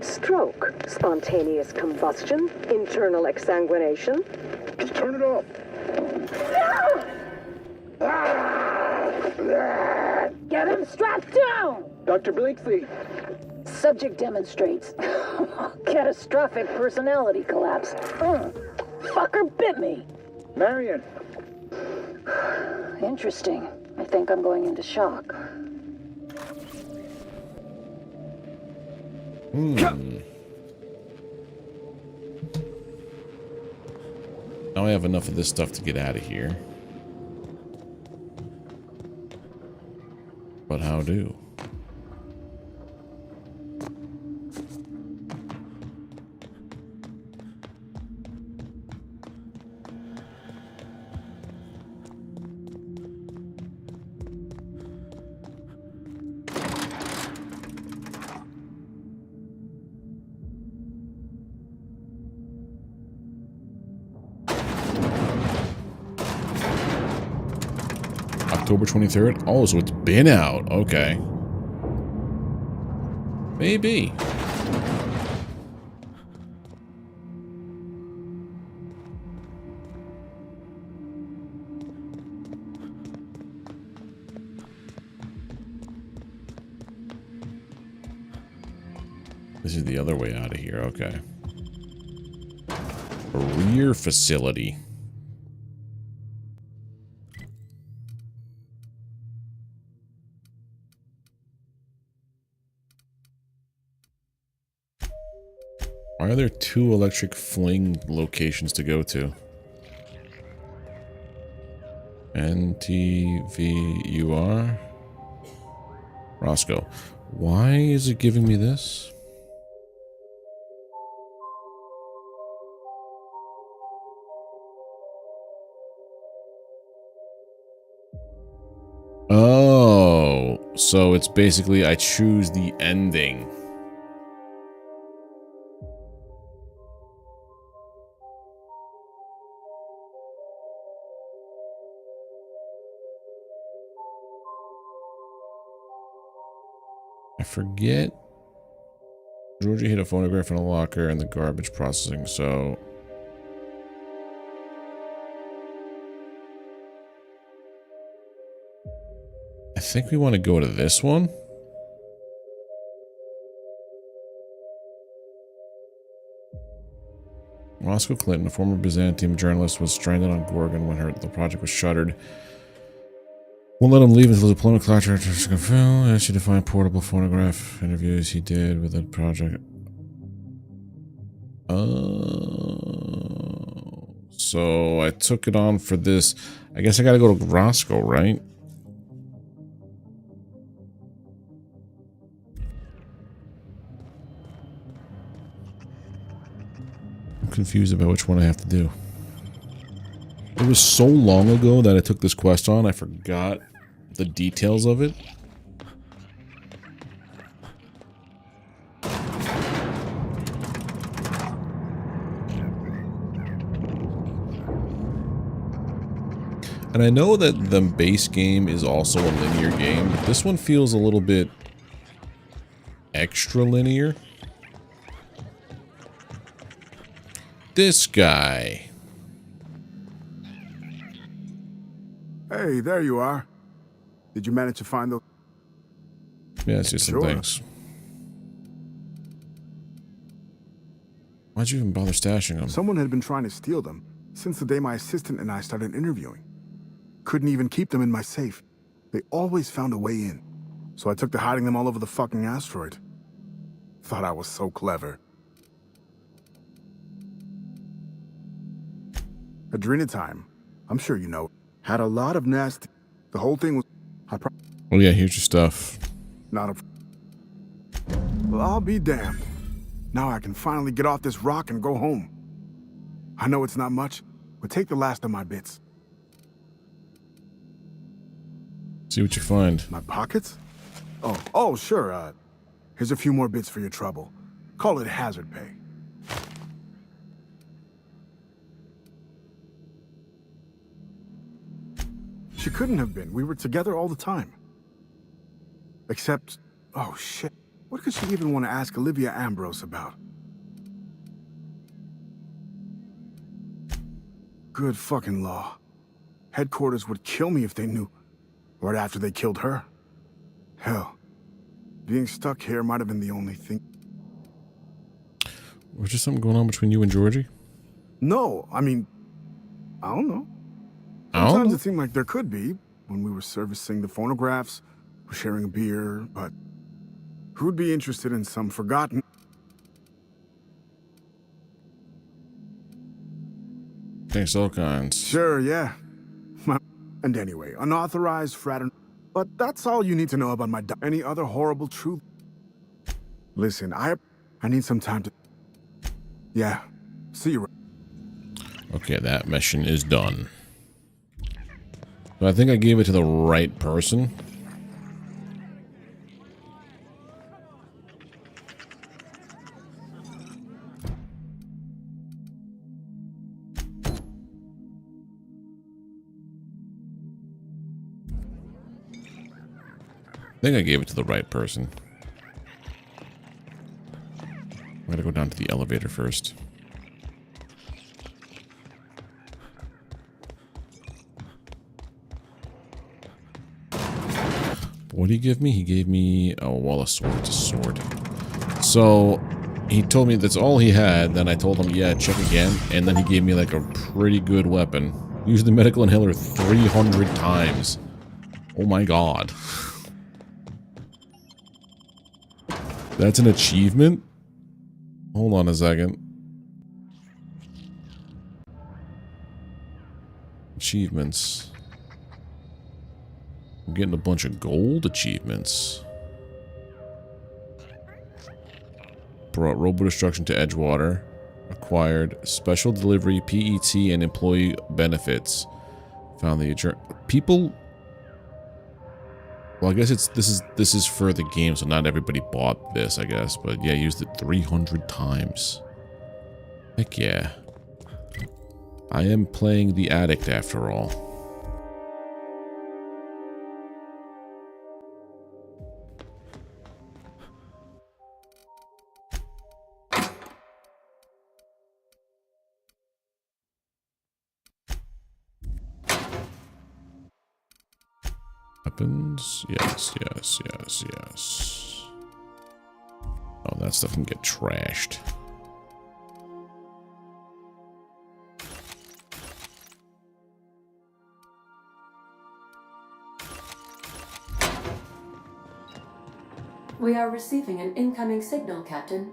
Stroke, spontaneous combustion, internal exsanguination.
Just turn it off.
Get him strapped down!
Dr. Blakeslee.
Subject demonstrates catastrophic personality collapse. Fucker bit me.
Marion.
Interesting. I think I'm going into shock.
Now I have enough of this stuff to get out of here. But how do? October 23rd? Oh, so it's been out. Okay. Maybe. This is the other way out of here. Okay. Career facility. Why are there 2 electric fling locations to go to? NTVUR? Roscoe. Why is it giving me this? Oh, so it's basically I choose the ending. I forget. Georgie hid a phonograph in a locker and the garbage processing, so... I think we want to go to this one. Roscoe Clinton, a former Byzantium journalist, was stranded on Gorgon when the project was shuttered. Won't let him leave until the deployment contractor is confirmed. Asked you to find portable phonograph interviews he did with that project. So I took it on for this. I guess I gotta go to Roscoe, right? I'm confused about which one I have to do. It was so long ago that I took this quest on, I forgot the details of it. And I know that the base game is also a linear game, but this one feels a little bit extra linear. This guy.
Hey, there you are. Did you manage to find those?
Yeah, it's just some things. Why'd you even bother stashing them?
Someone had been trying to steal them since the day my assistant and I started interviewing. Couldn't even keep them in my safe. They always found a way in. So I took to hiding them all over the fucking asteroid. Thought I was so clever. Adrenatime, I'm sure you know, had a lot of nasty. The whole thing was.
Oh yeah, here's your stuff.
Not a. Well, I'll be damned. Now I can finally get off this rock and go home. I know it's not much, but take the last of my bits.
See what you find.
My pockets? Oh, sure. Here's a few more bits for your trouble. Call it hazard pay. She couldn't have been. We were together all the time. Except, oh shit. What could she even want to ask Olivia Ambrose about? Good fucking law. Headquarters would kill me if they knew. Right after they killed her. Hell, being stuck here might have been the only thing.
Was there something going on between you and Georgie?
No, I mean, I don't know. Sometimes it seemed like there could be, when we were servicing the phonographs, or sharing a beer, but who'd be interested in some forgotten...
Thanks, all kinds.
Sure, yeah. And anyway, unauthorized fratern... But that's all you need to know about my... Any other horrible truth? Listen, I need some time to... Yeah, see you...
Okay, that mission is done. So I think I gave it to the right person. I think I gave it to the right person. I'm gonna go down to the elevator first. What did he give me? He gave me a wall of swords, a sword. So he told me that's all he had. Then I told him, yeah, check again. And then he gave me like a pretty good weapon. Used the medical inhaler 300 times. Oh my god. That's an achievement? Hold on a second. Achievements. I'm getting a bunch of gold achievements. Brought robo destruction to Edgewater. Acquired special delivery, PET, and employee benefits. Found the adjourn. People. Well, I guess this is for the game, so not everybody bought this, I guess. But yeah, used it 300 times. Heck yeah. I am playing the addict after all. Weapons. Yes, yes, yes, yes. Oh, that stuff can get trashed.
We are receiving an incoming signal, Captain.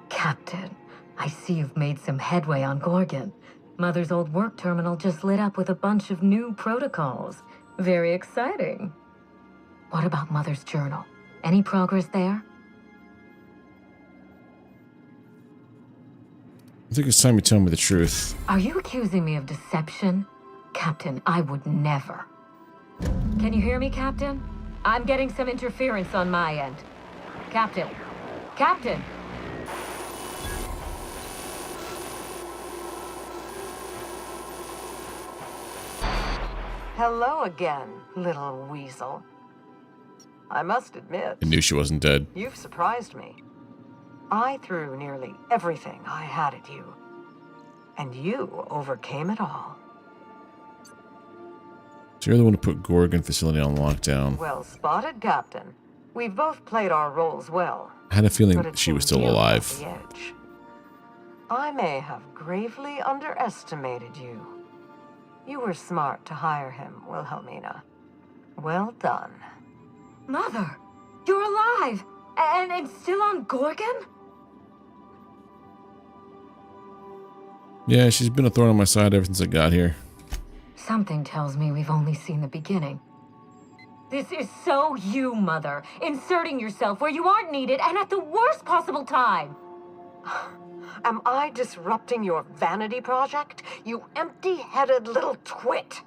Captain, I see you've made some headway on Gorgon. Mother's old work terminal just lit up with a bunch of new protocols. Very exciting. What about Mother's journal? Any progress there?
I think it's time you tell me the truth.
Are you accusing me of deception? Captain, I would never. Can you hear me, Captain? I'm getting some interference on my end. Captain! Captain!
Hello again, little weasel. I must admit,
I knew she wasn't dead.
you've surprised me. I threw nearly everything I had at you, and you overcame it all.
So you're the one who put Gorgon facility on lockdown.
Well spotted, Captain. We've both played our roles well.
I had a feeling
but it
she was
seems
still
you
alive.
have the edge. I may have gravely underestimated you. You were smart to hire him, Wilhelmina. Well done.
Mother! You're alive! And still on Gorgon?
Yeah, she's been a thorn on my side ever since I got here.
Something tells me we've only seen the beginning. This is so you, Mother. Inserting yourself where you aren't needed and at the worst possible time.
Am I disrupting your vanity project? You empty-headed little twit!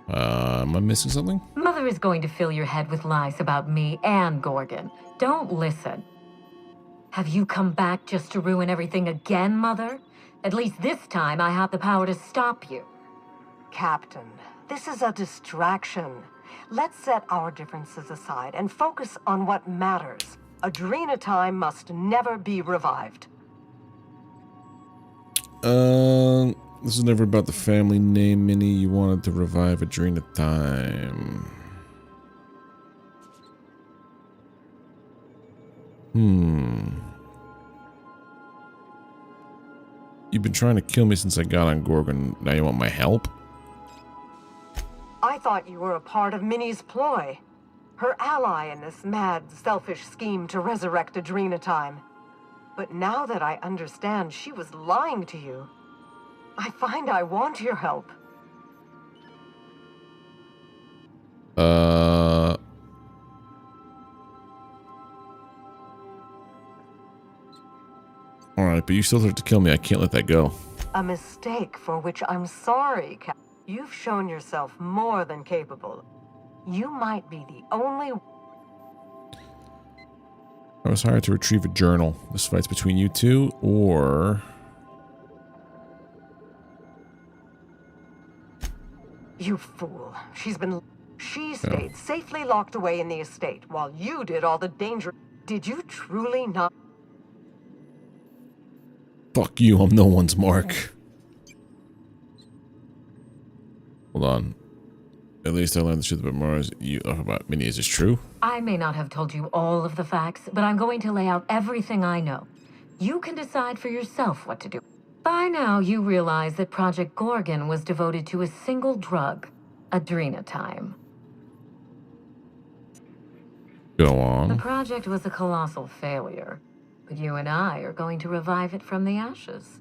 Am I missing something?
Mother is going to fill your head with lies about me and Gorgon. Don't listen. Have you come back just to ruin everything again, Mother? At least this time I have the power to stop you.
Captain, this is a distraction. Let's set our differences aside and focus on what matters. Adrena time must never be revived.
This is never about the family name, Minnie. You wanted to revive Adrena time. You've been trying to kill me since I got on Gorgon. Now you want my help?
I thought you were a part of Minnie's ploy. Her ally in this mad, selfish scheme to resurrect Adrena time. But now that I understand she was lying to you, I find I want your help.
Alright, but you still have to kill me. I can't let that go.
A mistake for which I'm sorry, Cap. You've shown yourself more than capable. You might be the only...
I was hired to retrieve a journal. This fight's between you two, or...
You fool. She stayed safely locked away in the estate while you did all the danger. Did you truly not...
Fuck you, I'm no one's mark. Hold on. At least I learned the truth about Mars. About Minnie. Is this true?
I may not have told you all of the facts, but I'm going to lay out everything I know. You can decide for yourself what to do. By now, you realize that Project Gorgon was devoted to a single drug, Adrena time.
Go on.
The project was a colossal failure, but you and I are going to revive it from the ashes.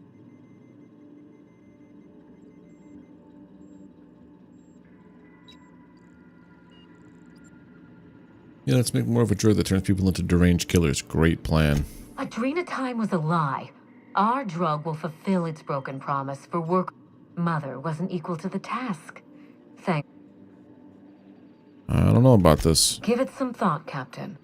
Yeah, let's make more of a drug that turns people into deranged killers. Great plan.
Adrena time was a lie. Our drug will fulfill its broken promise for work. Mother wasn't equal to the task. Thank.
I don't know about this.
Give it some thought, Captain.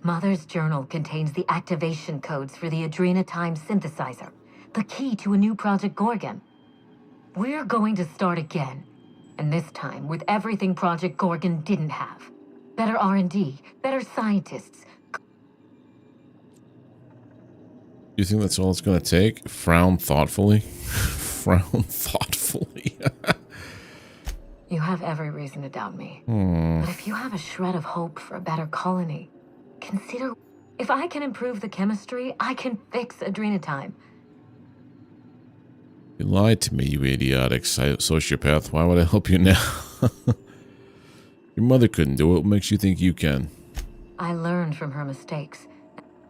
Mother's journal contains the activation codes for the Adrena time synthesizer, the key to a new Project Gorgon. We're going to start again, and this time with everything Project Gorgon didn't have. Better R&D, better scientists.
You think that's all it's going to take? Frown thoughtfully. Frown thoughtfully.
You have every reason to doubt me. But if you have a shred of hope for a better colony, consider... If I can improve the chemistry, I can fix Adrena time.
You lied to me, you idiotic sociopath. Why would I help you now? Your mother couldn't do it. What makes you think you can?
I learned from her mistakes.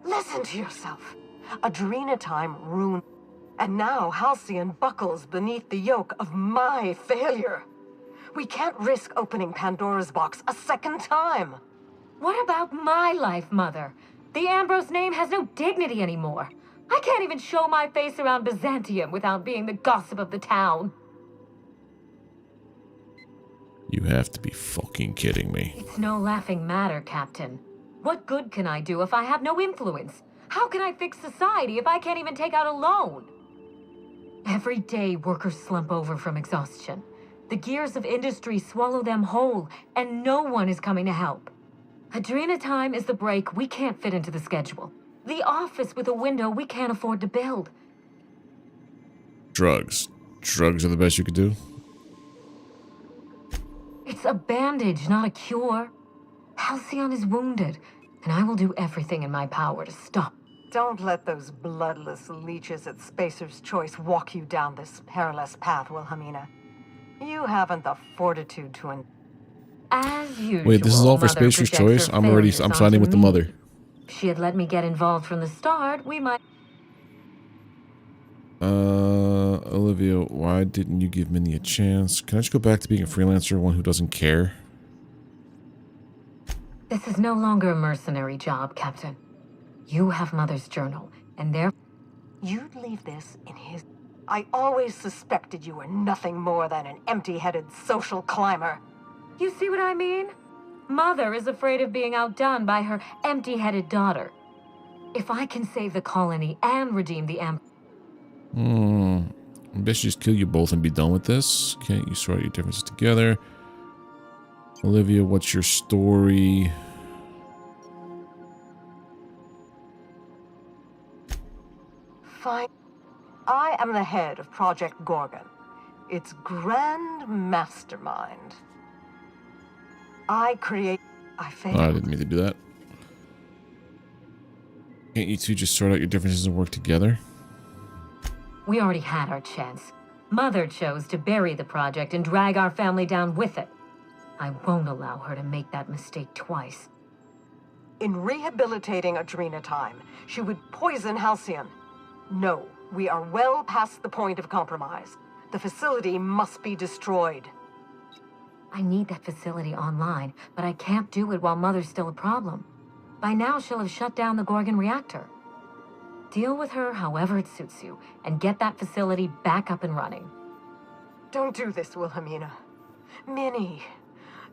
Listen to yourself. Adrena time ruined. And now Halcyon buckles beneath the yoke of my failure. We can't risk opening Pandora's box a second time.
What about my life, Mother? The Ambrose name has no dignity anymore. I can't even show my face around Byzantium without being the gossip of the town.
You have to be fucking kidding me.
It's no laughing matter, Captain. What good can I do if I have no influence? How can I fix society if I can't even take out a loan? Every day, workers slump over from exhaustion. The gears of industry swallow them whole, and no one is coming to help. Adrena time is the break we can't fit into the schedule. The office with a window we can't afford to build.
Drugs. Drugs are the best you could do?
It's a bandage, not a cure. Halcyon is wounded, and I will do everything in my power to stop.
Don't let those bloodless leeches at Spacer's Choice walk you down this perilous path, Wilhelmina. You haven't the fortitude to...
As usual,
Wait, this is all for
Mother
Spacer's
projects
Choice?
her
I'm
failures
siding
onto
with the
me.
mother.
If she had let me get involved from the start, we might...
Olivia, why didn't you give Minnie a chance? Can I just go back to being a freelancer, one who doesn't care?
This is no longer a mercenary job, Captain. You have Mother's journal, and there...
You'd leave this in his... I always suspected you were nothing more than an empty-headed social climber.
You see what I mean? Mother is afraid of being outdone by her empty-headed daughter. If I can save the colony and redeem the Emperor...
I best just kill you both and be done with this. Can't you sort your differences together? Olivia, what's your story?
Fine. I am the head of Project Gorgon, its grand mastermind. I failed.
I didn't mean to do that. Can't you two just sort out your differences and work together?
We already had our chance. Mother chose to bury the project and drag our family down with it. I won't allow her to make that mistake twice.
In rehabilitating Adrena time, she would poison Halcyon. No, we are well past the point of compromise. The facility must be destroyed.
I need that facility online, but I can't do it while Mother's still a problem. By now, she'll have shut down the Gorgon reactor. Deal with her however it suits you, and get that facility back up and running.
Don't do this, Wilhelmina. Minnie,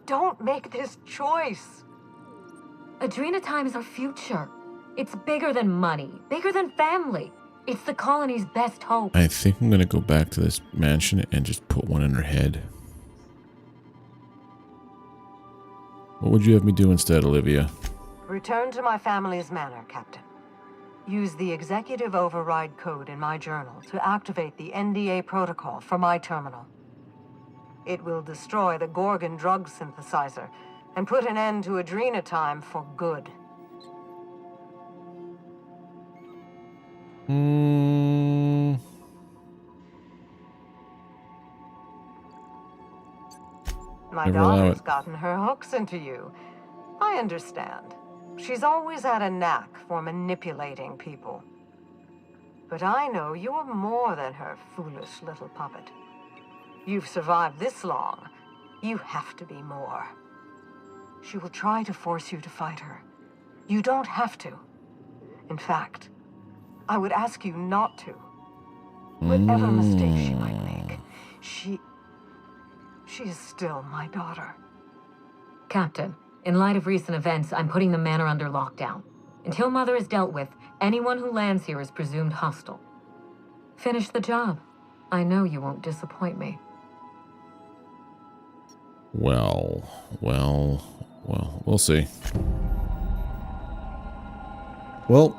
don't make this choice.
Adrena time is our future. It's bigger than money, bigger than family. It's the colony's best hope.
I think I'm gonna go back to this mansion and just put one in her head. What would you have me do instead, Olivia?
Return to my family's manor, Captain. Use the executive override code in my journal to activate the NDA protocol for my terminal. It will destroy the Gorgon drug synthesizer and put an end to Adrena time for good. My daughter's gotten her hooks into you. I understand. She's always had a knack for manipulating people. But I know you're more than her foolish little puppet. You've survived this long. You have to be more. She will try to force you to fight her. You don't have to. In fact, I would ask you not to. Whatever mistake she might make, she is still my daughter.
Captain, in light of recent events, I'm putting the manor under lockdown. Until Mother is dealt with, anyone who lands here is presumed hostile. Finish the job. I know you won't disappoint me.
Well, we'll see. Well,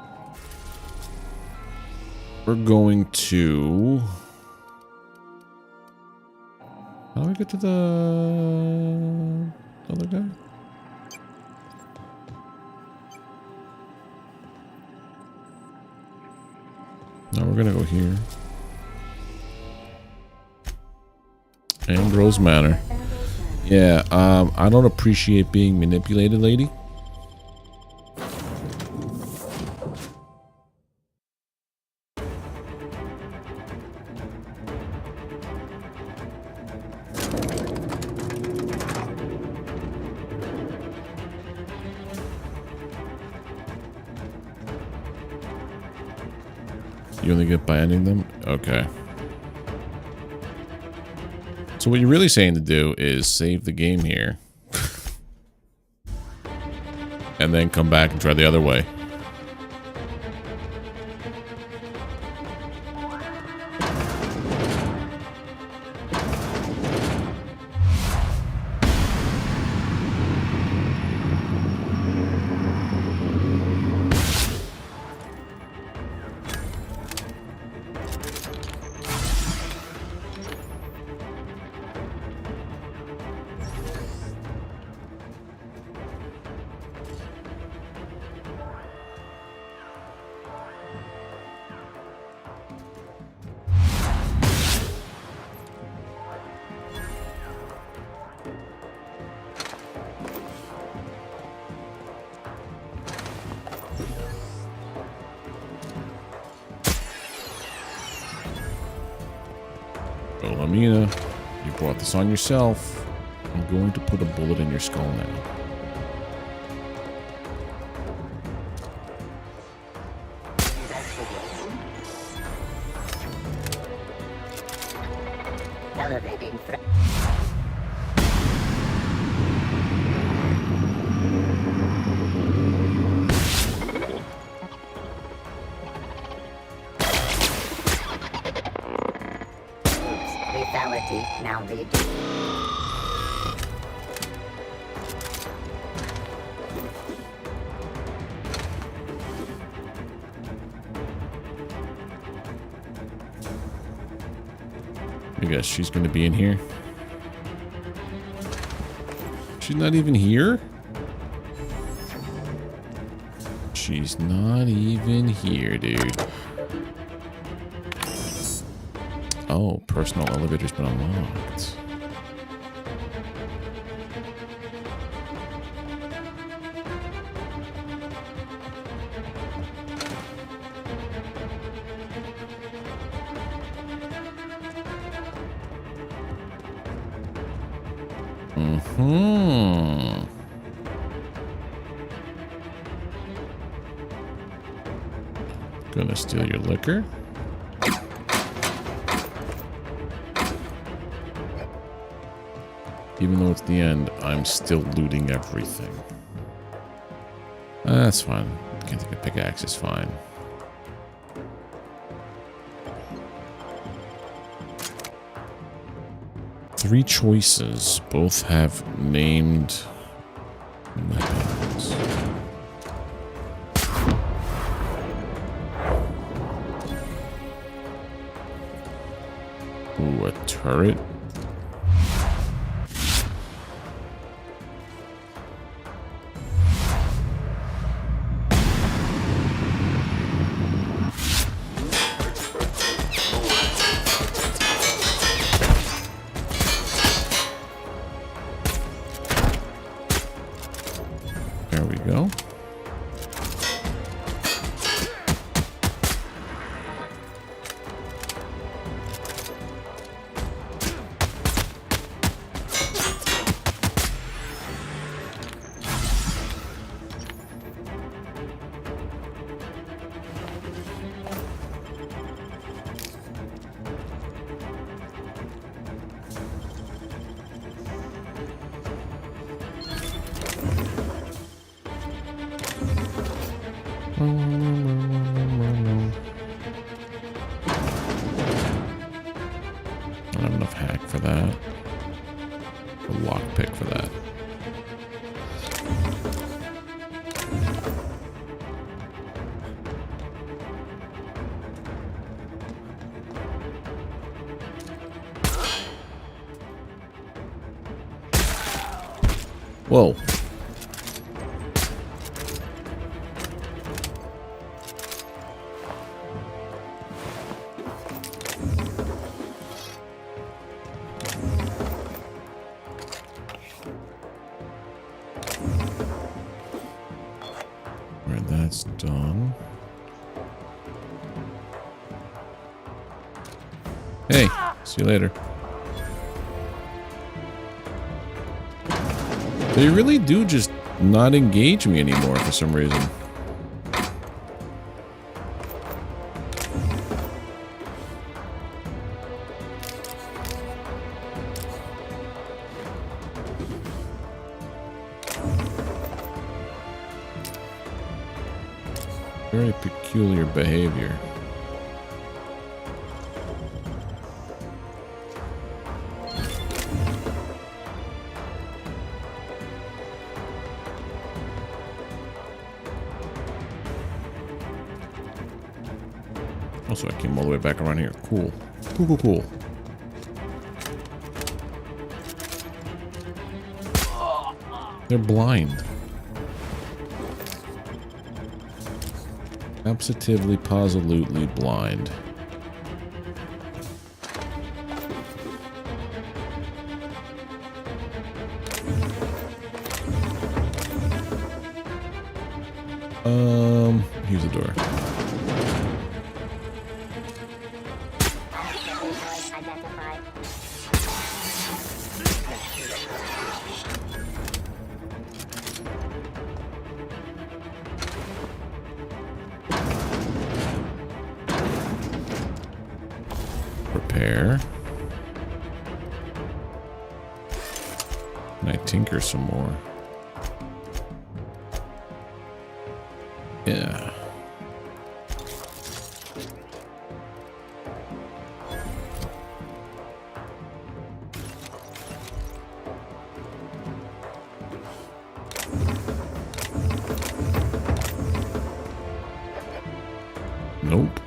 we're going to... How do we get to the other guy? No, we're gonna go here. Ambrose Manor. Yeah, I don't appreciate being manipulated, lady. You only get by ending them? Okay. So what you're really saying to do is save the game here. And then come back and try the other way. Amina, you brought this on yourself. I'm going to put a bullet in your skull now.
elevating threat. Lethality now reduced.
I guess she's going to be in here. She's not even here? She's not even here, dude. Oh, personal elevator's been unlocked. Gonna steal your liquor. Even though it's the end, I'm still looting everything. That's fine. Can't take a pickaxe, is fine. Three choices. Both have named weapons. Ooh, a turret. There we go. I don't have enough hack for that. A lockpick for that. Whoa. Alright, that's done. Hey, see you later. They really do just not engage me anymore for some reason. Very peculiar behavior. Also, I came all the way back around here. Cool. Cool, cool, cool. They're blind. Absolutely, positively blind. Here's the door. Repair. Can I tinker some more? Yeah. Nope.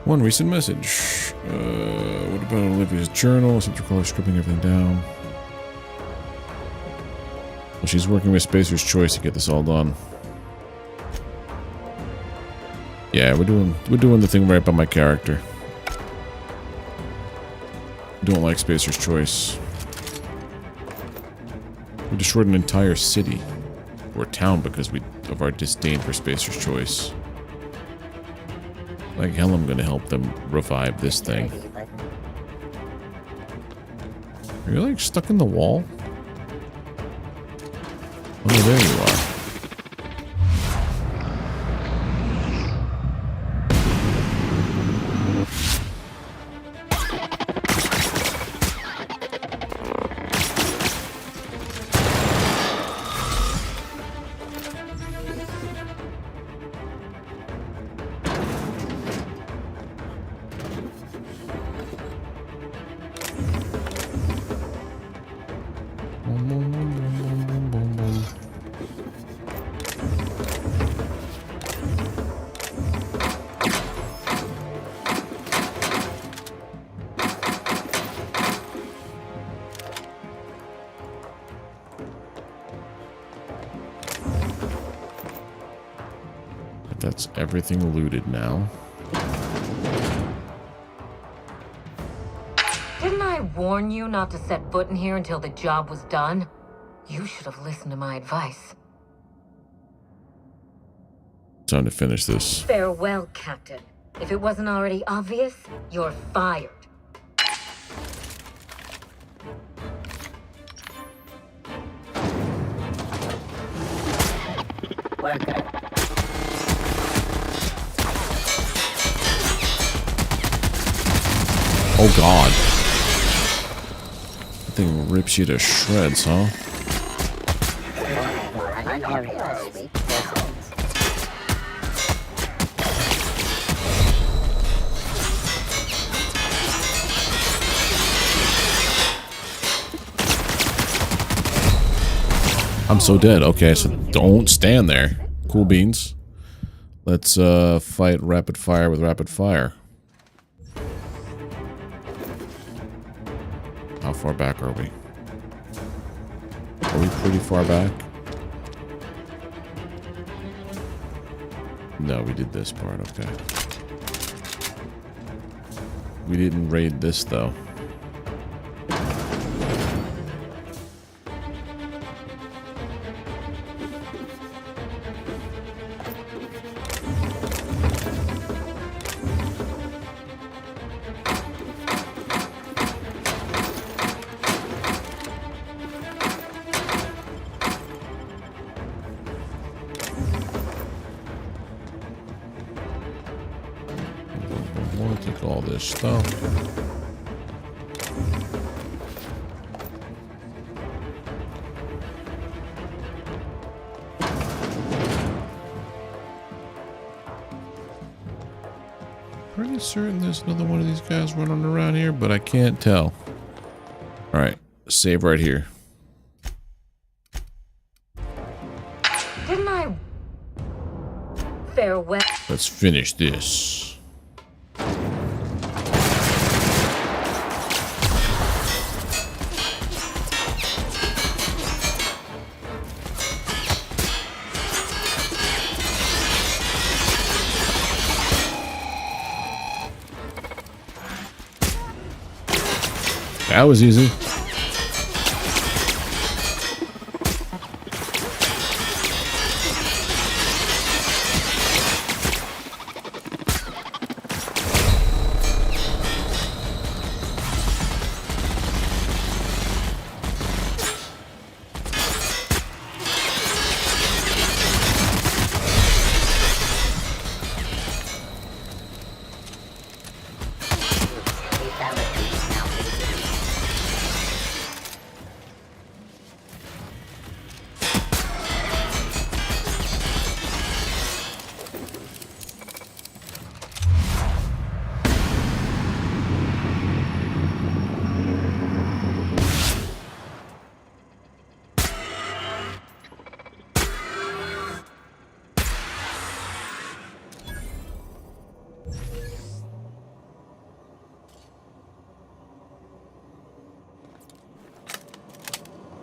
One recent message. What about Olivia's journal? Seems to recall her scribbling everything down. Well, she's working with Spacer's Choice to get this all done. Yeah, we're doing the thing right by my character. Don't like Spacer's Choice. We destroyed an entire city or town because of our disdain for Spacer's Choice. Like hell, I'm gonna help them revive this thing. Are you like stuck in the wall? Oh, there you are. That's everything looted now.
Didn't I warn you not to set foot in here until the job was done? You should have listened to my advice.
Time to finish this.
Farewell, Captain. If it wasn't already obvious, you're fired.
Worker.
Oh god. That thing rips you to shreds, huh? I'm so dead. Okay, so don't stand there. Cool beans. Let's fight rapid fire with rapid fire. How far back are we? Are we pretty far back? No, we did this part, okay. We didn't raid this, though. Take all this stuff. Pretty certain there's another one of these guys running around here, but I can't tell. Alright, save right here.
Didn't I? Farewell.
Let's finish this. That was easy.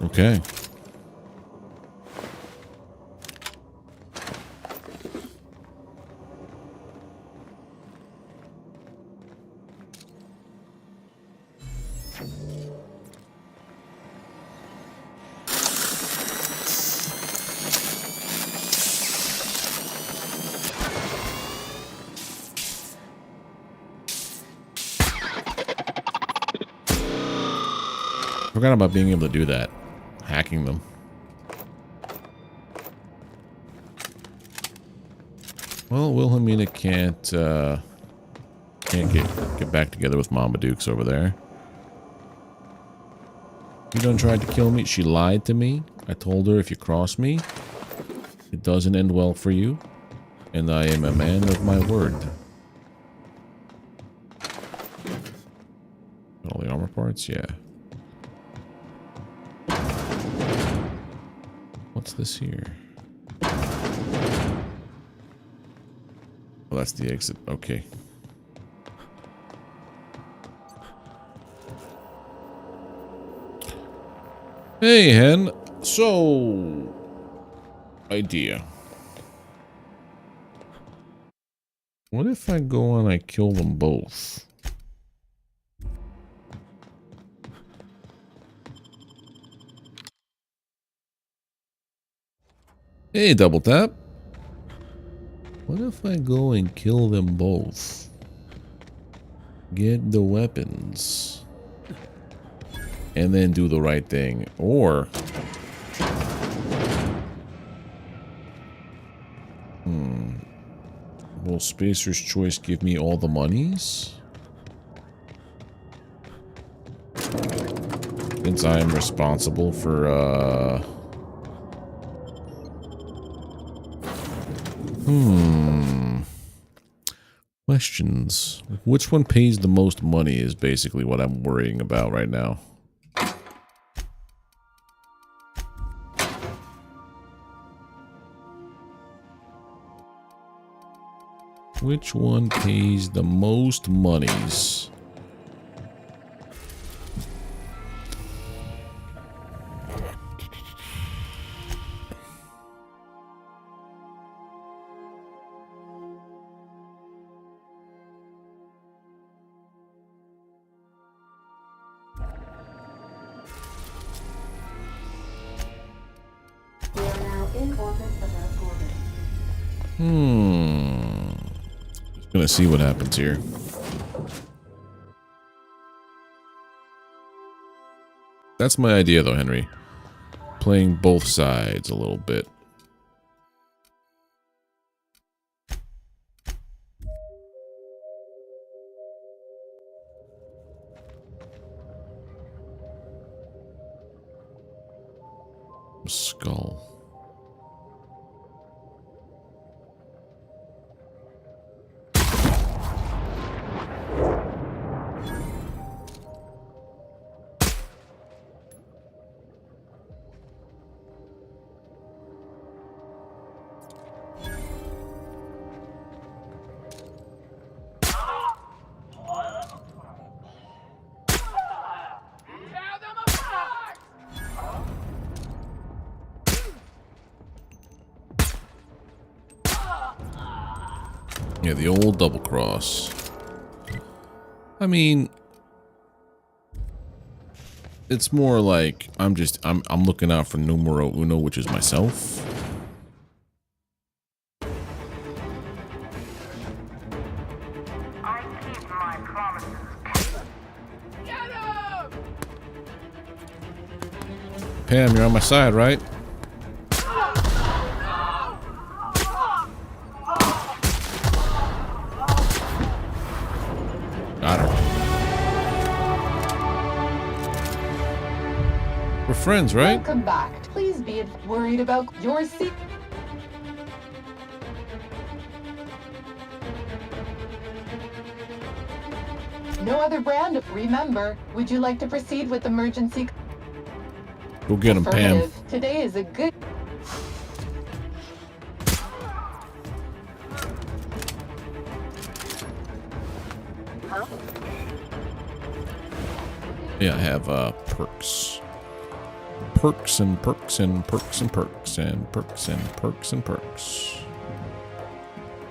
Okay. Forgot about being able to do that. Hacking them. Well, Wilhelmina can't get back together with Mama Dukes over there. You done tried to kill me? She lied to me. I told her if you cross me, it doesn't end well for you. And I am a man of my word. All the armor parts? Yeah. What's this here? Oh, that's the exit. Okay. Hey, Hen. So, idea. What if I go and I kill them both? Hey, double tap. What if I go and kill them both? Get the weapons. And then do the right thing. Or... will Spacer's Choice give me all the monies? Since I am responsible for, questions. Which one pays the most money is basically what I'm worrying about right now. Which one pays the most monies?
We are now in orbit above Gorgon.
Gonna see what happens here. That's my idea though, Henry. Playing both sides a little bit. Skull. Yeah, the old double cross. I mean, it's more like I'm looking out for numero uno, which is myself.
I keep my promises. Get him!
Pam, you're on my side, right? Got her. We're friends, right?
Welcome back. Please be worried about your seat. No other brand. Remember, would you like to proceed with emergency?
Go get him, Pam.
Affirmative. Today is a good...
Yeah, I have perks. perks and perks and perks and perks and perks and perks and perks.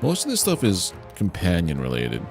Most of this stuff is companion related.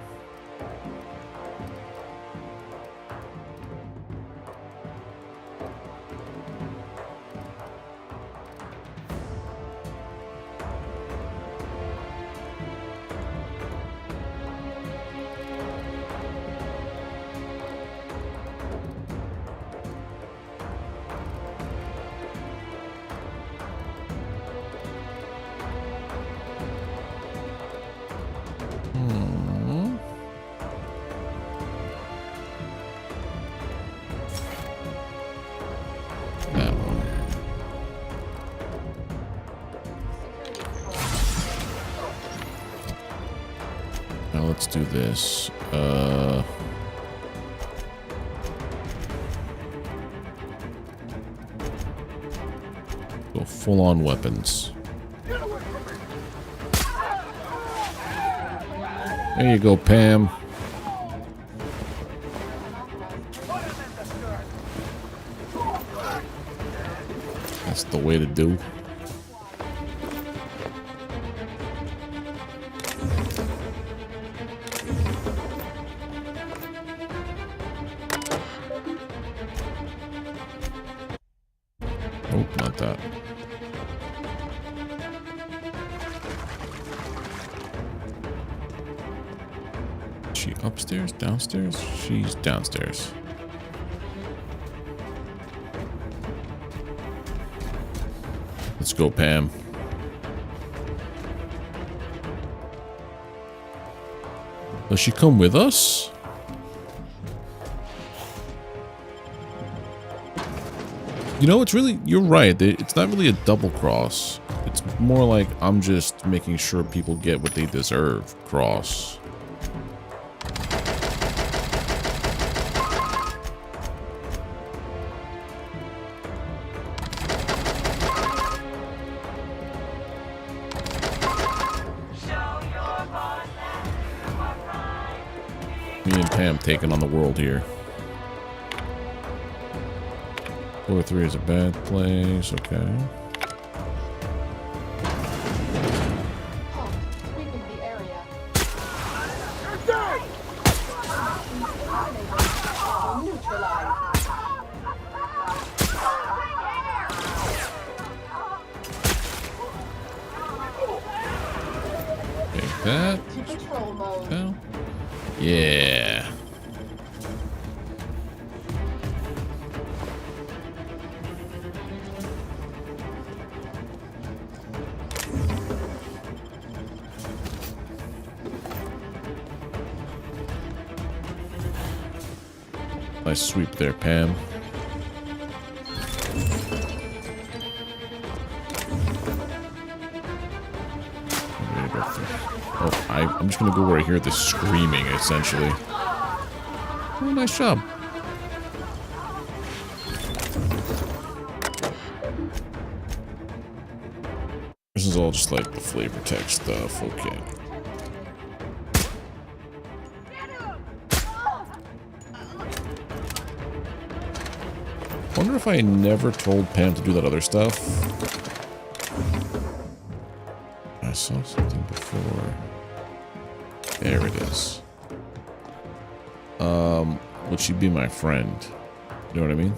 Now let's do this. Go full-on weapons. There you go, Pam. That's the way to do. Oh, not that. Is she upstairs? Downstairs? She's downstairs. Let's go, Pam. Does she come with us? You know, it's really, you're right. It's not really a double cross. It's more like I'm just making sure people get what they deserve cross. Me and Pam taking on the world here. Floor 3 is a bad place, okay. Take that. Well, yeah. Nice sweep there, Pam. Oh, I'm just gonna go where I hear the screaming, essentially. Oh, nice job. This is all just like the flavor text stuff, okay. I wonder if I never told Pam to do that other stuff. I saw something before. There it is. Would she be my friend? You know what I mean?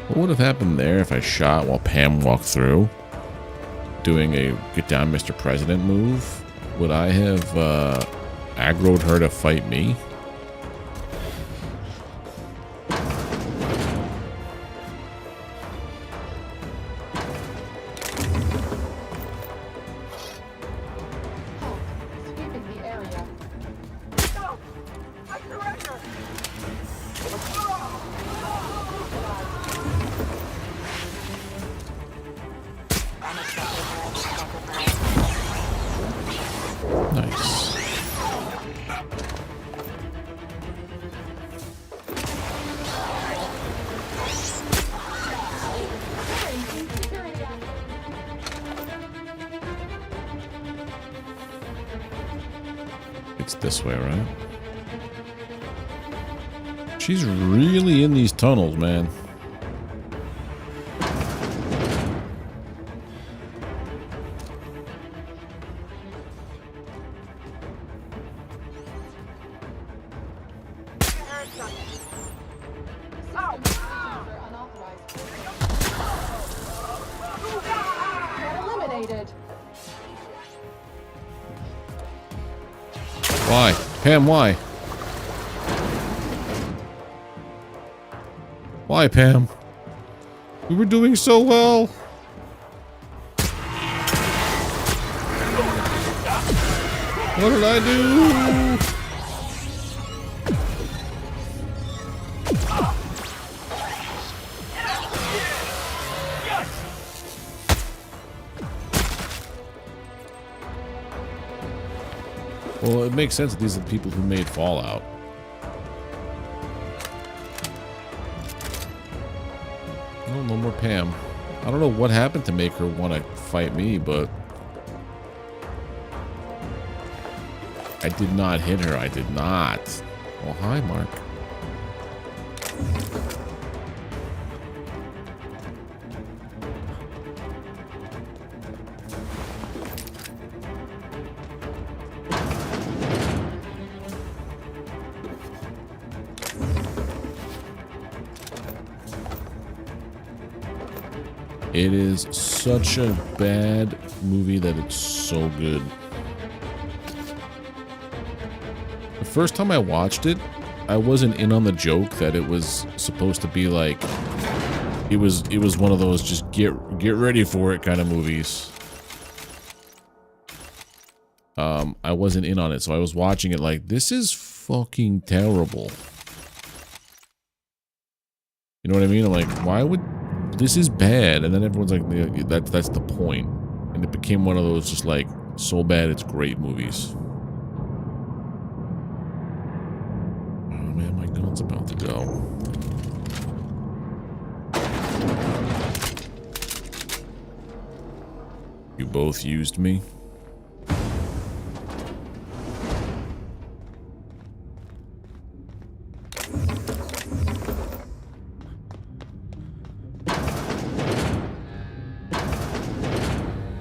What would have happened there if I shot while Pam walked through? Doing a get down Mr. President move? Would I have aggroed her to fight me? Nice. It's this way, right? She's really in these tunnels, man. Why? Pam, why? Why, Pam? We were doing so well. What did I do? Well, it makes sense that these are the people who made Fallout. Oh, no more Pam. I don't know what happened to make her want to fight me, but I did not hit her. I did not. Oh, hi, Mark. It is such a bad movie that it's so good. The first time I watched it, I wasn't in on the joke that it was supposed to be like it was one of those just get ready for it kind of movies. I wasn't in on it, so I was watching it like, this is fucking terrible. You know what I mean? I'm like, why would this is bad? And then everyone's like, yeah, that's the point. And it became one of those just like, so bad it's great movies. Oh man, my gun's about to go. You both used me.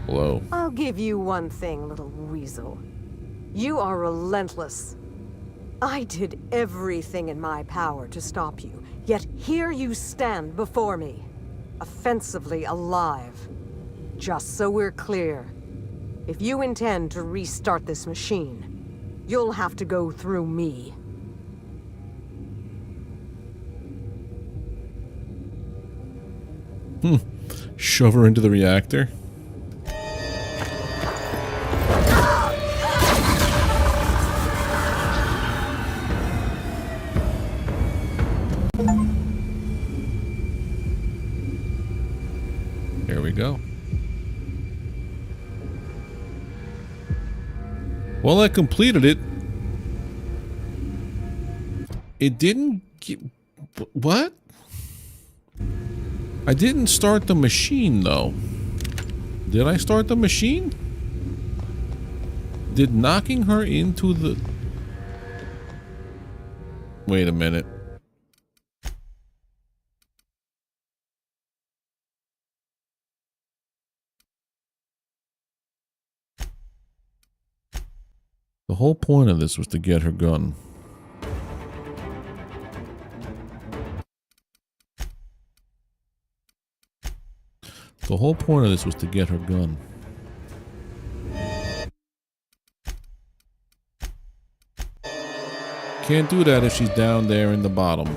Hello.
I'll give you one thing, little weasel. You are relentless. I did everything in my power to stop you, yet here you stand before me, offensively alive. Just so we're clear, if you intend to restart this machine, you'll have to go through me.
Shove her into the reactor. There we go. Well, I completed it. It didn't get... What? I didn't start the machine, though. Did I start the machine? Did knocking her into the... Wait a minute. The whole point of this was to get her gun. The whole point of this was to get her gun. Can't do that if she's down there in the bottom.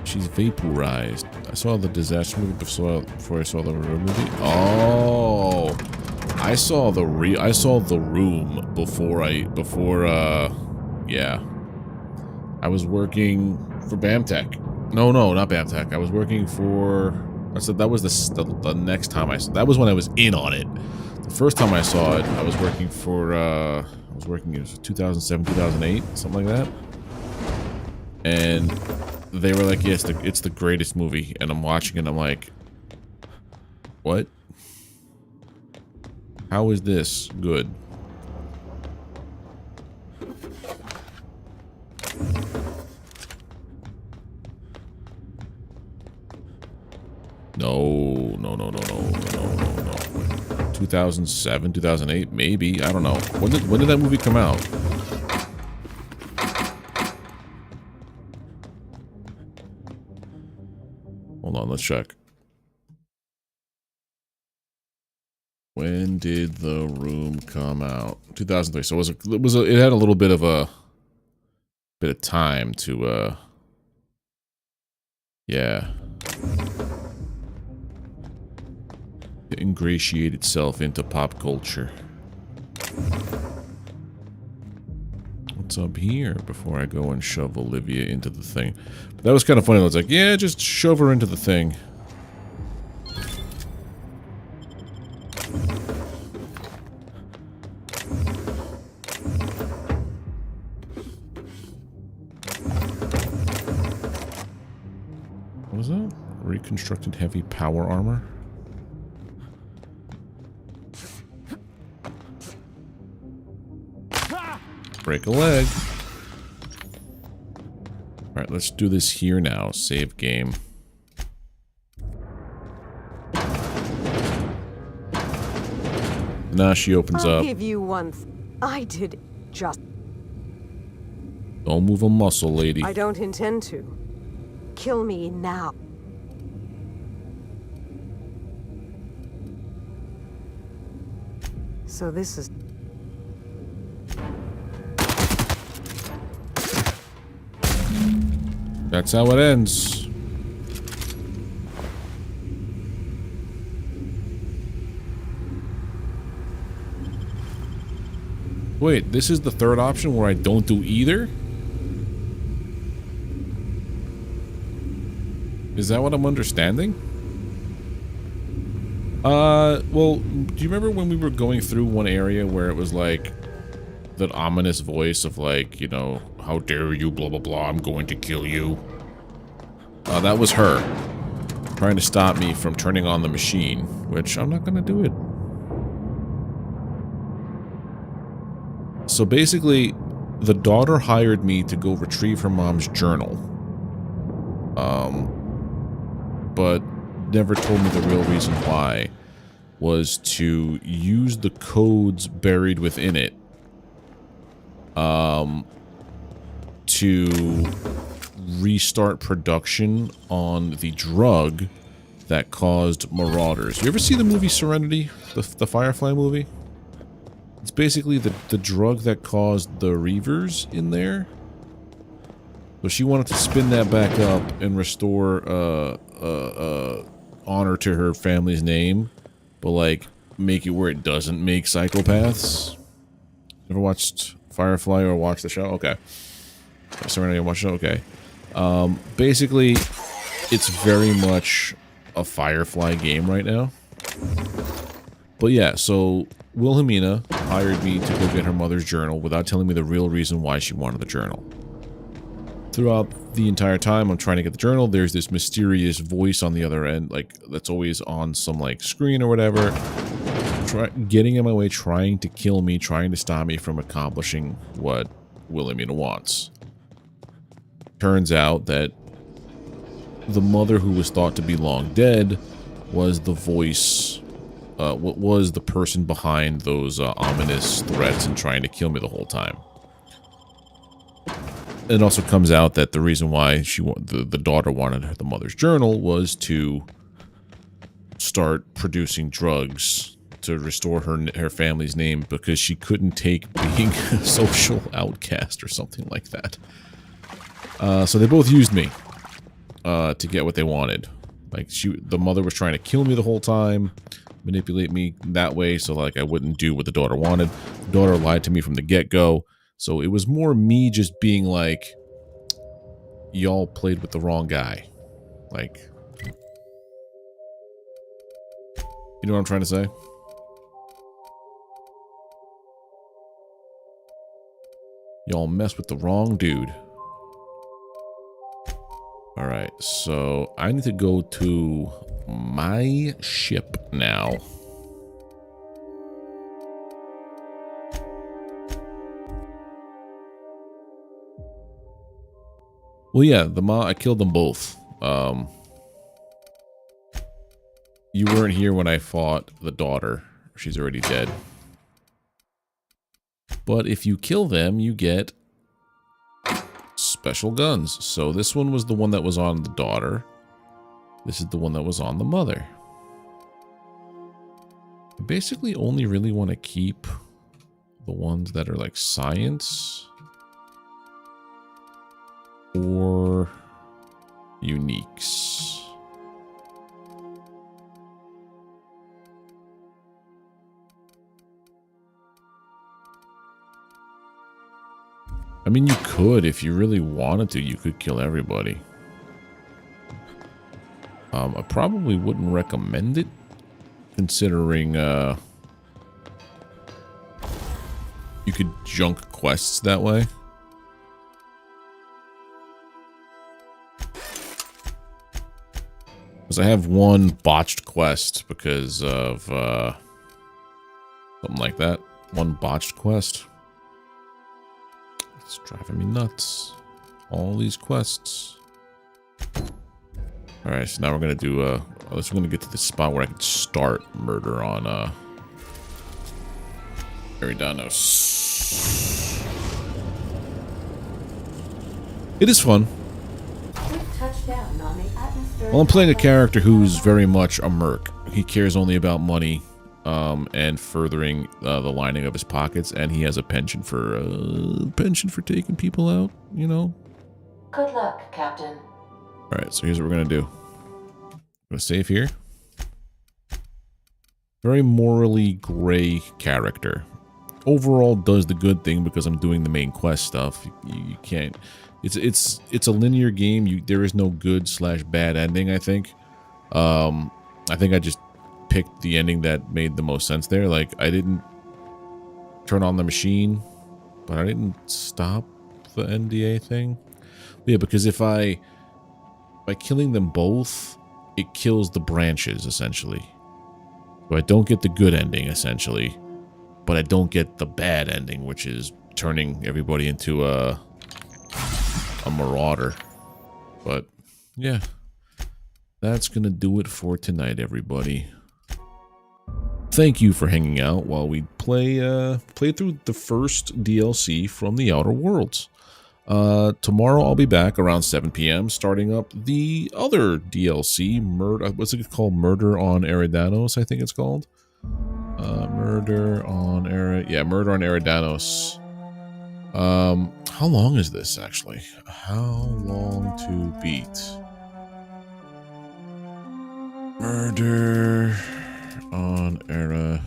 She's vaporized. I saw the disaster movie before I saw the movie. Oh, I saw the room before yeah. I was working for BAMTech. No, not BAMTech. I was working for... that was the next time I saw... That was when I was in on it. The first time I saw it, I was working for... I was working in 2007, 2008, something like that. And they were like, yes, it's the greatest movie. And I'm watching it and I'm like... What? How is this good? 2007, 2008, maybe. I don't know. When did that movie come out? Hold on, let's check. When did The Room come out? 2003. So it had a little bit of time to yeah. Ingratiate itself into pop culture. What's up here before I go and shove Olivia into the thing? But that was kind of funny. I was like, yeah, just shove her into the thing. What was that? Reconstructed heavy power armor? Break a leg. Alright, let's do this here now. Save game. Now she opens
I'll
Uh,
I'll
up.
give you one. I did just.
Don't move a muscle, lady.
I don't intend to. Kill me now. So this is.
That's how it ends. Wait, this is the third option where I don't do either? Is that what I'm understanding? Well, do you remember when we were going through one area where it was like that ominous voice of like, you know, how dare you, blah, blah, blah, I'm going to kill you. That was her trying to stop me from turning on the machine, which I'm not going to do it. So basically, the daughter hired me to go retrieve her mom's journal. But never told me the real reason why was to use the codes buried within it to restart production on the drug that caused marauders. You ever see the movie Serenity? The Firefly movie? It's basically the drug that caused the Reavers in there. So she wanted to spin that back up and restore honor to her family's name, but like make it where it doesn't make psychopaths. Ever watched Firefly or watched the show? Okay. Serenity, watched it? Okay. Basically, it's very much a Firefly game right now. But yeah, so Wilhelmina hired me to go get her mother's journal without telling me the real reason why she wanted the journal. Throughout the entire time I'm trying to get the journal, there's this mysterious voice on the other end, like, that's always on some, like, screen or whatever, getting in my way, trying to kill me, trying to stop me from accomplishing what Wilhelmina wants. Turns out that the mother who was thought to be long dead was the voice, what was the person behind those ominous threats and trying to kill me the whole time. It also comes out that the reason why the daughter wanted the mother's journal was to start producing drugs to restore her family's name because she couldn't take being a social outcast or something like that. So they both used me to get what they wanted. Like the mother was trying to kill me the whole time, manipulate me that way so like I wouldn't do what the daughter wanted. The daughter lied to me from the get-go. So it was more me just being like, y'all played with the wrong guy. Like, you know what I'm trying to say? Y'all messed with the wrong dude. Alright, so I need to go to my ship now. Well, yeah, I killed them both. You weren't here when I fought the daughter. She's already dead. But if you kill them, you get special guns. So this one was the one that was on the daughter. This is the one that was on the mother. I basically only really want to keep the ones that are like science or uniques. I mean, you could, if you really wanted to, you could kill everybody. I probably wouldn't recommend it, considering you could junk quests that way. Because I have one botched quest because of something like that. One botched quest. It's driving me nuts. All these quests. Alright, so now we're gonna do we're gonna get to the spot where I can start murder on Eridanos. It is fun. Well, I'm playing a character who's very much a merc. He cares only about money and furthering the lining of his pockets, and he has a penchant for taking people out, you know.
Good luck, Captain.
Alright, so here's what we're gonna do. I'm gonna save here. Very morally gray character. Overall does the good thing because I'm doing the main quest stuff. You can't. It's a linear game. There is no good/bad ending. I think. I think I just picked the ending that made the most sense there. Like, I didn't turn on the machine, but I didn't stop the NDA thing. Yeah, because by killing them both, it kills the branches, essentially. So I don't get the good ending, essentially. But I don't get the bad ending, which is turning everybody into a marauder. But, yeah. That's gonna do it for tonight, everybody. Thank you for hanging out while we play through the first DLC from the Outer Worlds. Tomorrow I'll be back around 7 p.m. starting up the other DLC, what's it called? Murder on Eridanos, I think it's called. Murder on Eridanos. How long is this actually? How long to beat? Murder on Eridanos.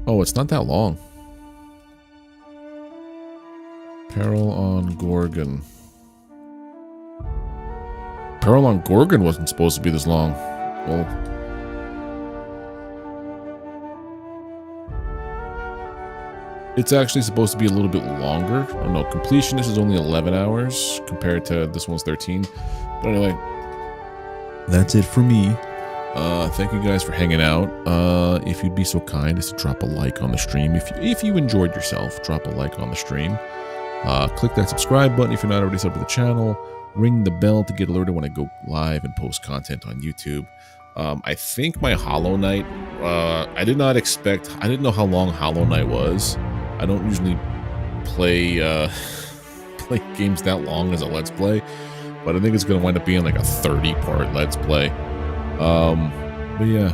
Oh, it's not that long. Peril on Gorgon. Peril on Gorgon wasn't supposed to be this long. Well, it's actually supposed to be a little bit longer. Oh no, completion, this is only 11 hours compared to this one's 13. But anyway, that's it for me. Thank you guys for hanging out. If you'd be so kind as to drop a like on the stream. If you enjoyed yourself, drop a like on the stream. Click that subscribe button if you're not already subbed to the channel. Ring the bell to get alerted when I go live and post content on YouTube. I think my Hollow Knight, I didn't know how long Hollow Knight was. I don't usually play games that long as a Let's Play, but I think it's going to wind up being like a 30-part Let's Play. But yeah,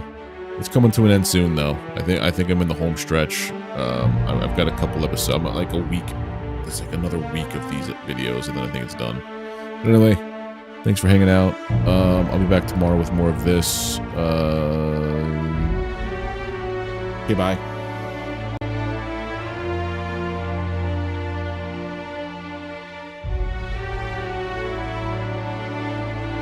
it's coming to an end soon though. I think I'm in the home stretch. I've got a couple episodes. I'm like a week. It's like another week of these videos, and then I think it's done. But anyway, thanks for hanging out. I'll be back tomorrow with more of this. Okay, bye.